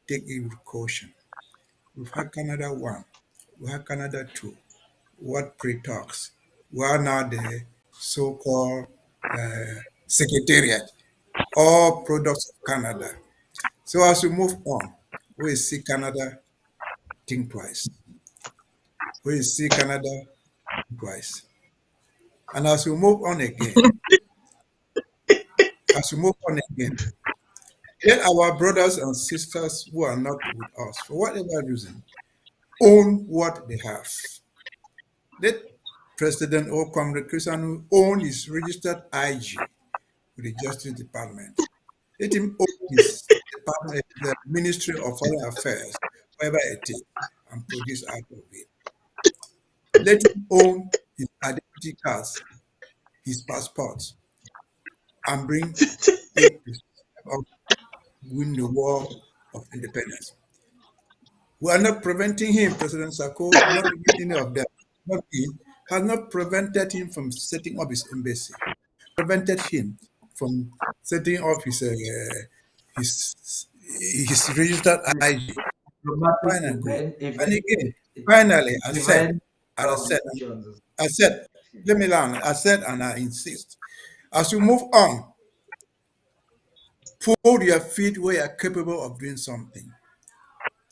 take it with caution. We've had Canada 1, we had Canada 2, we had pre-talks, we are now the so-called secretariat, all products of Canada. So as we move on, we see Canada think twice. We see Canada think twice. And as we move on again, let our brothers and sisters who are not with us, for whatever reason, own what they have. Let President or Comrade Christian own his registered IG with the Justice Department. Let him own his department, the Ministry of Foreign Affairs, wherever it is, and produce out of it. Let him own his identity cards, his passports, and bring it to win the war of independence. We are not preventing him, President Sako, not even any of them, not he, has not prevented him from setting up his embassy, prevented him from setting up his registered IG. Fine and good. And again, finally, I said, let me learn. I said, and I insist, as you move on, put your feet where you're capable of doing something.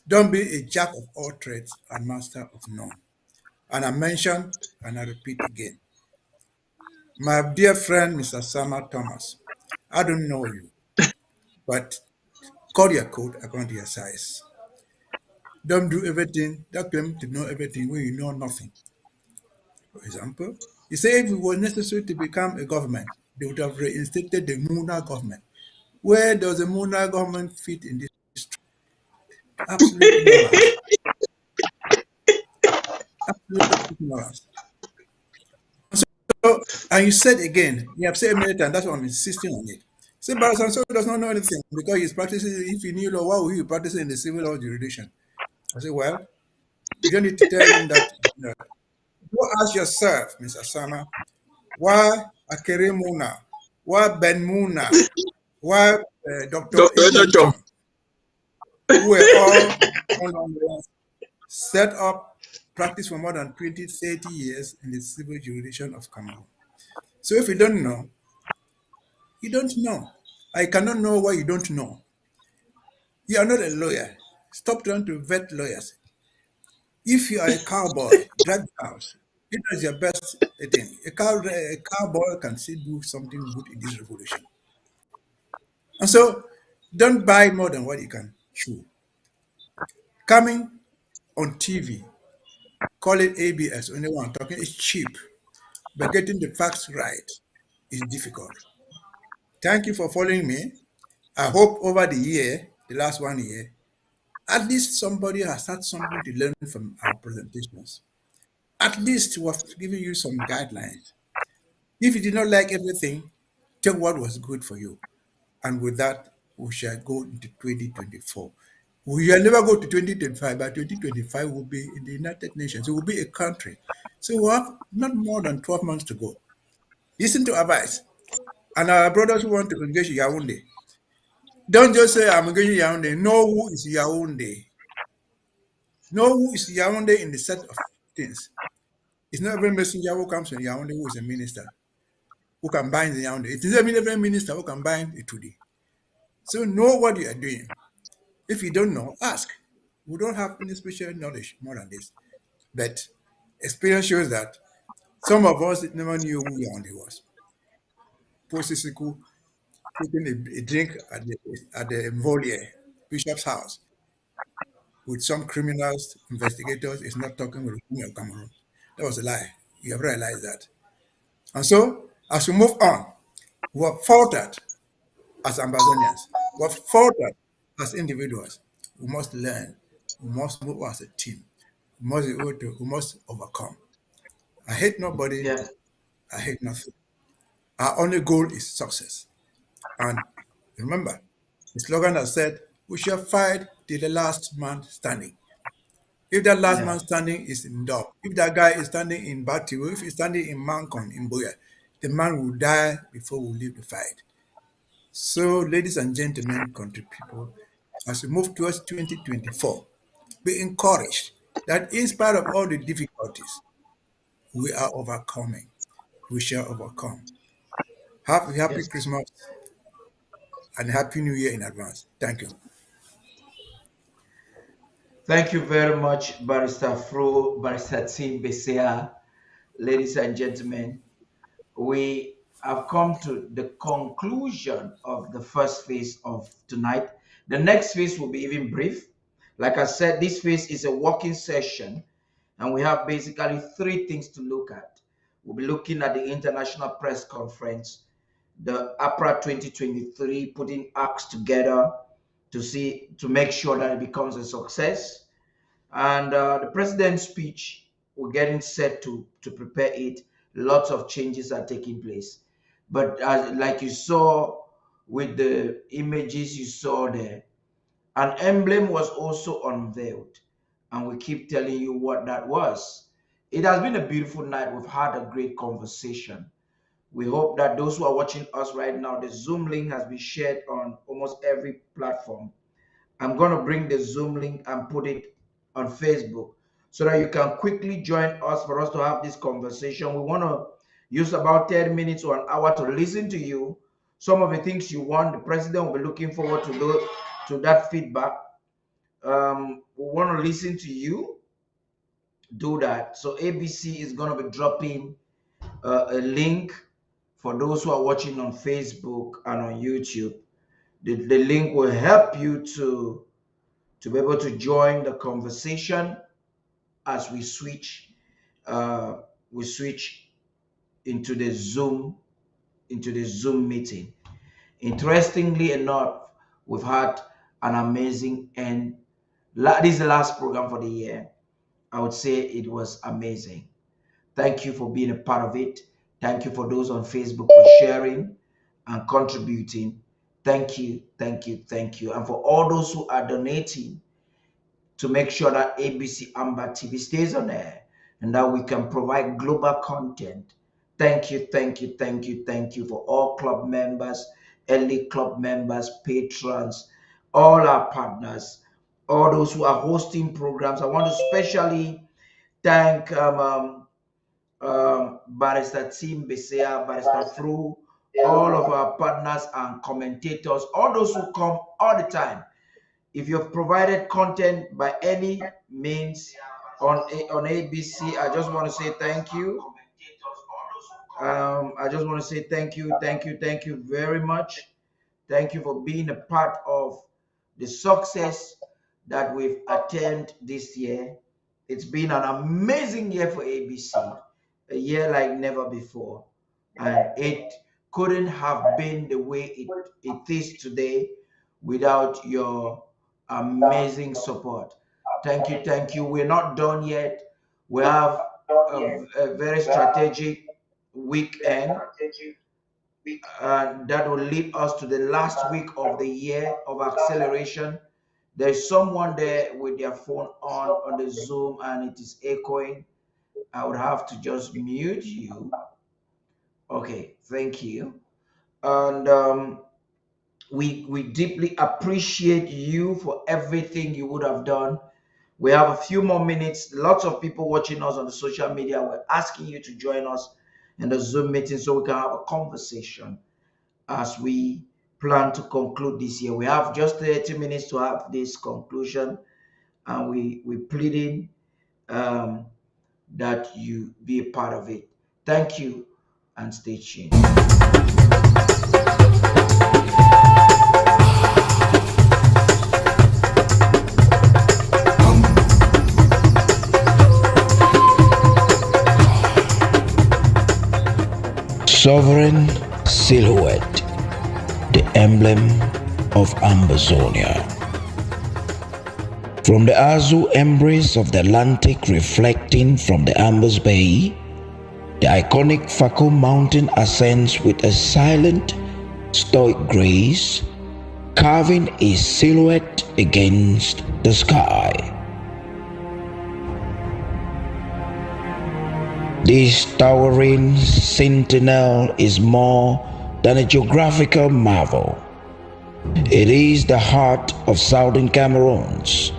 Don't be a jack of all trades and master of none. And I mentioned, and I repeat again, my dear friend, Mr. Sama Thomas, I don't know you, but cut your coat according to your size. Don't do everything, don't claim to know everything when you know nothing. For example, you say if it was necessary to become a government, they would have reinstated the Muna government. Where does the Muna government fit in this? Absolute ignorance. Absolute ignorance. So, and you said again, you have said many times, that's why I'm insisting on it. Say Barasanso does not know anything because he's practicing, if he knew law, why would he be practicing in the civil law jurisdiction? I say, well, you don't need to tell him that. Go ask yourself, Mr. Sama, why Akere Muna, why Ben Muna, why Dr. John, who were all set up, practice for more than 20, 30 years in the civil jurisdiction of Cameroon. So if you don't know, you don't know. I cannot know what you don't know. You are not a lawyer. Stop trying to vet lawyers. If you are a cowboy, drag cows. It is your best thing. A cowboy can still do something good in this revolution. And so don't buy more than what you can chew. Coming on TV, call it ABS, only one talking, is cheap. But getting the facts right is difficult. Thank you for following me. I hope over the last 1 year, at least somebody has had something to learn from our presentations. At least we have given you some guidelines. If you did not like everything, take what was good for you. And with that, we shall go into 2024. We will never go to 2025, but 2025 will be in the United Nations. It will be a country. So we have not more than 12 months to go. Listen to advice. And our brothers who want to engage Yaoundé, don't just say, I'm engaging Yaoundé. Know who is Yaoundé. Know who is Yaoundé in the set of things. It's not every messenger who comes from Yaoundé who is a minister, who can bind the Yaoundé. It is every minister who can bind it today. So know what you are doing. If you don't know, ask. We don't have any special knowledge more than this. But experience shows that some of us never knew who Yaoundé was. Posisiku taking a drink at the Mvolier, Bishop's house. with some criminals, investigators, is not talking with the Queen of Cameroon. That was a lie. You have realized that. And so, as we move on, we have faltered as Ambazonians. We have faltered as individuals. We must learn. We must move as a team. We must overcome. I hate nobody. Yeah. I hate nothing. Our only goal is success. And remember, the slogan has said, we shall fight till the last man standing. If that last man standing is in Dog, if that guy is standing in Batiwo, if he's standing in Mancon, in Boya, the man will die before we leave the fight. So, ladies and gentlemen, country people, as we move towards 2024, be encouraged that in spite of all the difficulties, we are overcoming. We shall overcome. Have a happy Yes. Christmas and Happy New Year in advance. Thank you. Thank you very much, Barrister Fro, Barrister Tim Besea. Ladies and gentlemen, we have come to the conclusion of the first phase of tonight. The next phase will be even brief. Like I said, this phase is a working session, and we have basically three things to look at. We'll be looking at the International Press Conference, the APRA 2023, putting acts together to make sure that it becomes a success. And the president's speech, we're getting set to prepare it. Lots of changes are taking place. But like you saw with the images you saw there, an emblem was also unveiled. And we keep telling you what that was. It has been a beautiful night. We've had a great conversation. We hope that those who are watching us right now, the Zoom link has been shared on almost every platform. I'm going to bring the Zoom link and put it on Facebook so that you can quickly join us for us to have this conversation. We want to use about 10 minutes or an hour to listen to you. Some of the things you want, the president will be looking forward to that feedback. We want to listen to you. Do that. So ABC is going to be dropping a link for those who are watching on Facebook and on YouTube. The link will help you to be able to join the conversation as we switch into the Zoom meeting. Interestingly enough, we've had an amazing end. This is the last program for the year. I would say it was amazing. Thank you for being a part of it. Thank you for those on Facebook for sharing and contributing. Thank you, thank you, thank you. And for all those who are donating to make sure that ABC Amber TV stays on air and that we can provide global content. Thank you, thank you, thank you, thank you for all club members, early club members, patrons, all our partners, all those who are hosting programs. I want to especially thank Barrister Tim Besea, Barrister Fru, all of our partners and commentators, all those who come all the time. If you've provided content by any means on ABC, I just want to say thank you. I just want to say thank you, thank you, thank you very much. Thank you for being a part of the success that we've attained this year. It's been an amazing year for ABC, a year like never before. And it couldn't have been the way it is today without your amazing support. Thank you, thank you. We're not done yet. We have a very strategic weekend, and that will lead us to the last week of the year of acceleration. There's someone there with their phone on the Zoom and it is echoing. I would have to just mute you. Okay, thank you. And we deeply appreciate you for everything you would have done. We have a few more minutes. Lots of people watching us on the social media. We're asking you to join us in the Zoom meeting so we can have a conversation as we plan to conclude this year. We have just 30 minutes to have this conclusion, and we're pleading that you be a part of it. Thank you, and stay tuned. Sovereign silhouette, the emblem of Ambazonia. From the azure embrace of the Atlantic reflecting from the Ambas Bay, the iconic Fako Mountain ascends with a silent, stoic grace, carving a silhouette against the sky. This towering sentinel is more than a geographical marvel. It is the heart of southern Cameroons,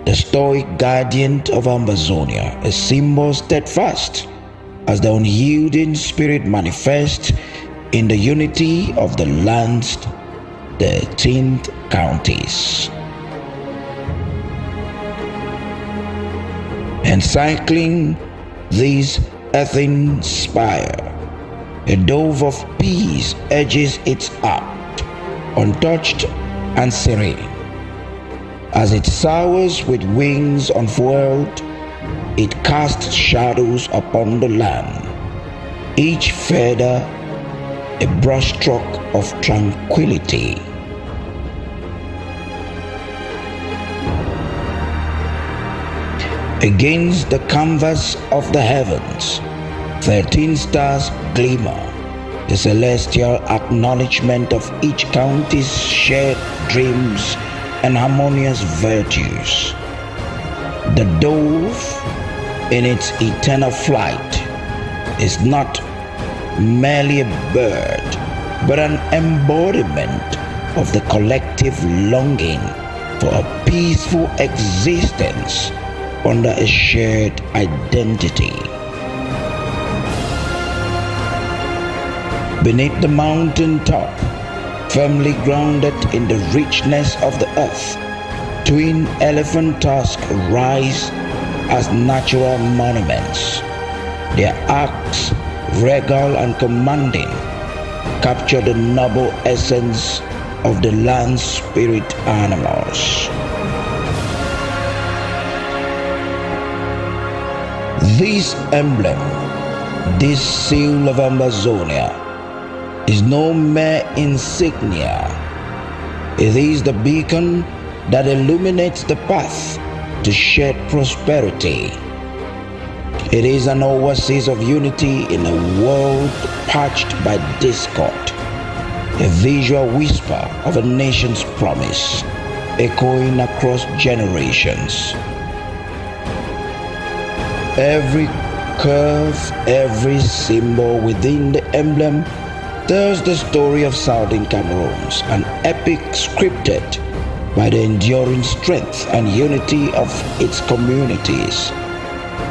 the stoic guardian of Ambazonia, a symbol steadfast as the unyielding spirit manifests in the unity of the land's 13th counties. Encircling this earthen spire, a dove of peace edges its arc, untouched and serene. As it soars with wings unfurled, it casts shadows upon the land, each feather a brushstroke of tranquility. Against the canvas of the heavens, 13 stars glimmer, the celestial acknowledgement of each county's shared dreams and harmonious virtues. The dove, in its eternal flight, is not merely a bird, but an embodiment of the collective longing for a peaceful existence under a shared identity. Beneath the mountain top, firmly grounded in the richness of the earth, twin elephant tusks rise as natural monuments. Their arcs, regal and commanding, capture the noble essence of the land spirit animals. This emblem, this seal of Ambazonia, is no mere insignia. It is the beacon that illuminates the path to shared prosperity. It is an oasis of unity in a world parched by discord, a visual whisper of a nation's promise, echoing across generations. Every curve, every symbol within the emblem tells the story of southern Cameroons, an epic scripted by the enduring strength and unity of its communities.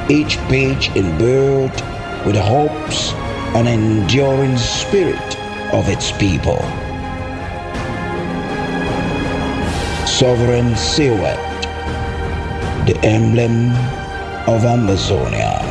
Each page imbued with the hopes and enduring spirit of its people. Sovereign silhouette, the emblem of Ambazonia.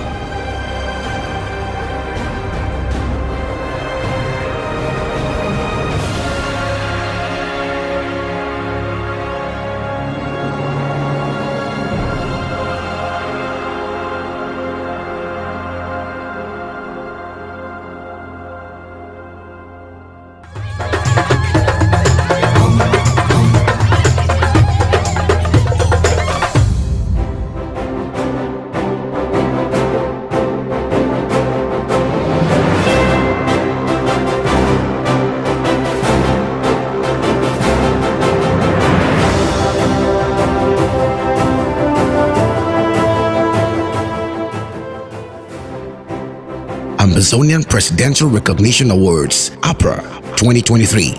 Ambazonian Presidential Recognition Awards, APRA 2023.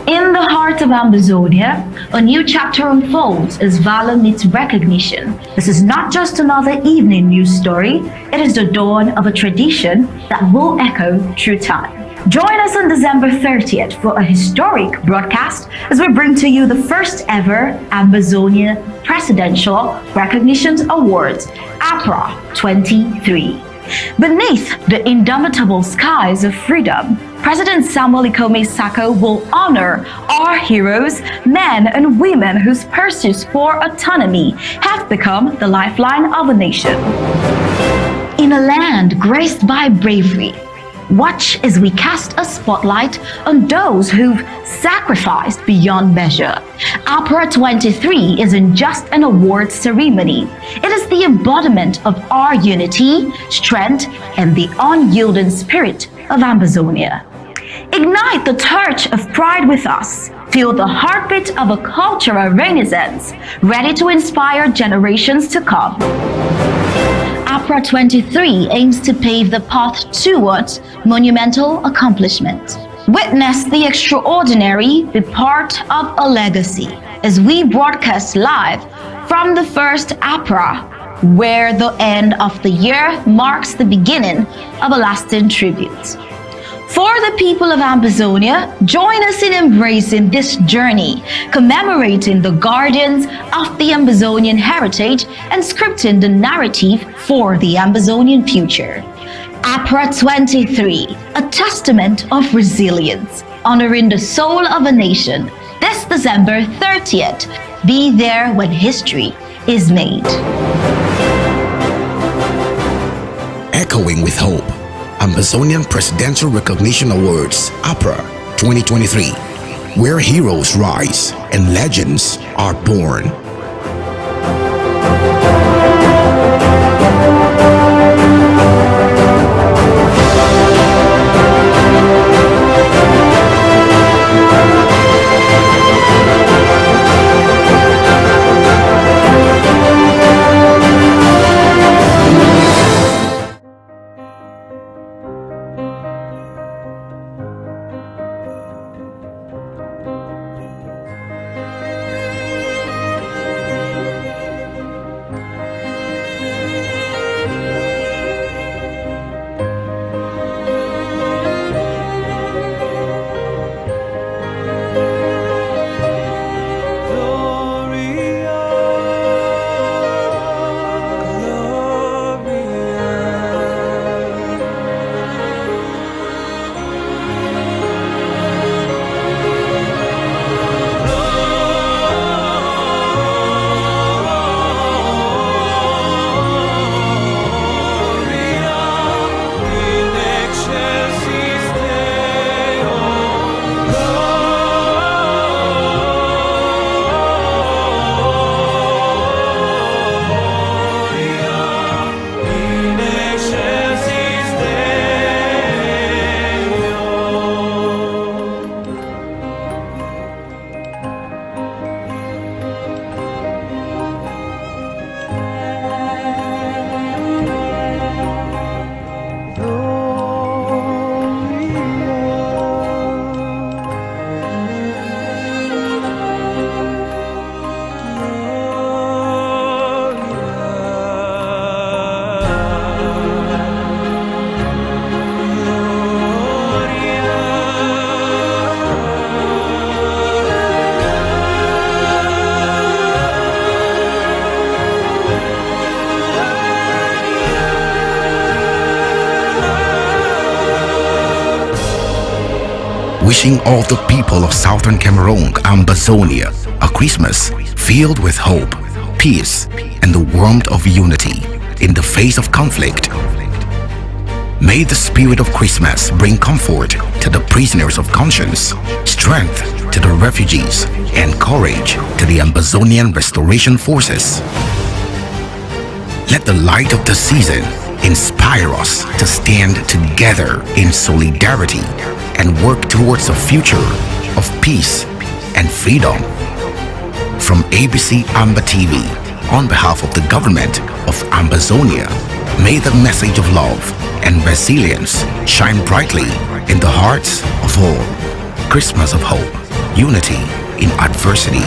In the heart of Ambazonia, a new chapter unfolds as valor meets recognition. This is not just another evening news story, it is the dawn of a tradition that will echo through time. Join us on December 30th for a historic broadcast as we bring to you the first ever Ambazonia Presidential Recognition Awards, APRA 23. Beneath the indomitable skies of freedom, President Samuel Ikome Sako will honor our heroes, men and women whose pursuits for autonomy have become the lifeline of a nation. In a land graced by bravery, Watch as we cast a spotlight on those who've sacrificed beyond measure. APRA 23 isn't just an awards ceremony. It is the embodiment of our unity, strength, and the unyielding spirit of Ambazonia. Ignite the torch of pride with us. Feel the heartbeat of a cultural renaissance, ready to inspire generations to come. APRA 23 aims to pave the path towards monumental accomplishment. Witness the extraordinary, be part of a legacy as we broadcast live from the first APRA, where the end of the year marks the beginning of a lasting tribute. For the people of Ambazonia, join us in embracing this journey, commemorating the guardians of the Ambazonian heritage and scripting the narrative for the Ambazonian future. APRA 23, a testament of resilience, honoring the soul of a nation. This December 30th, be there when history is made. Echoing with hope, Ambazonian Presidential Recognition Awards, APRA 2023, where heroes rise and legends are born. Wishing all the people of Southern Cameroon, Ambazonia, a Christmas filled with hope, peace, and the warmth of unity in the face of conflict. May the spirit of Christmas bring comfort to the prisoners of conscience, strength to the refugees, and courage to the Ambazonian restoration forces. Let the light of the season inspire us to stand together in solidarity and work towards a future of peace and freedom. From ABC Amba TV, on behalf of the government of Ambazonia, may the message of love and resilience shine brightly in the hearts of all. Christmas of hope, unity in adversity.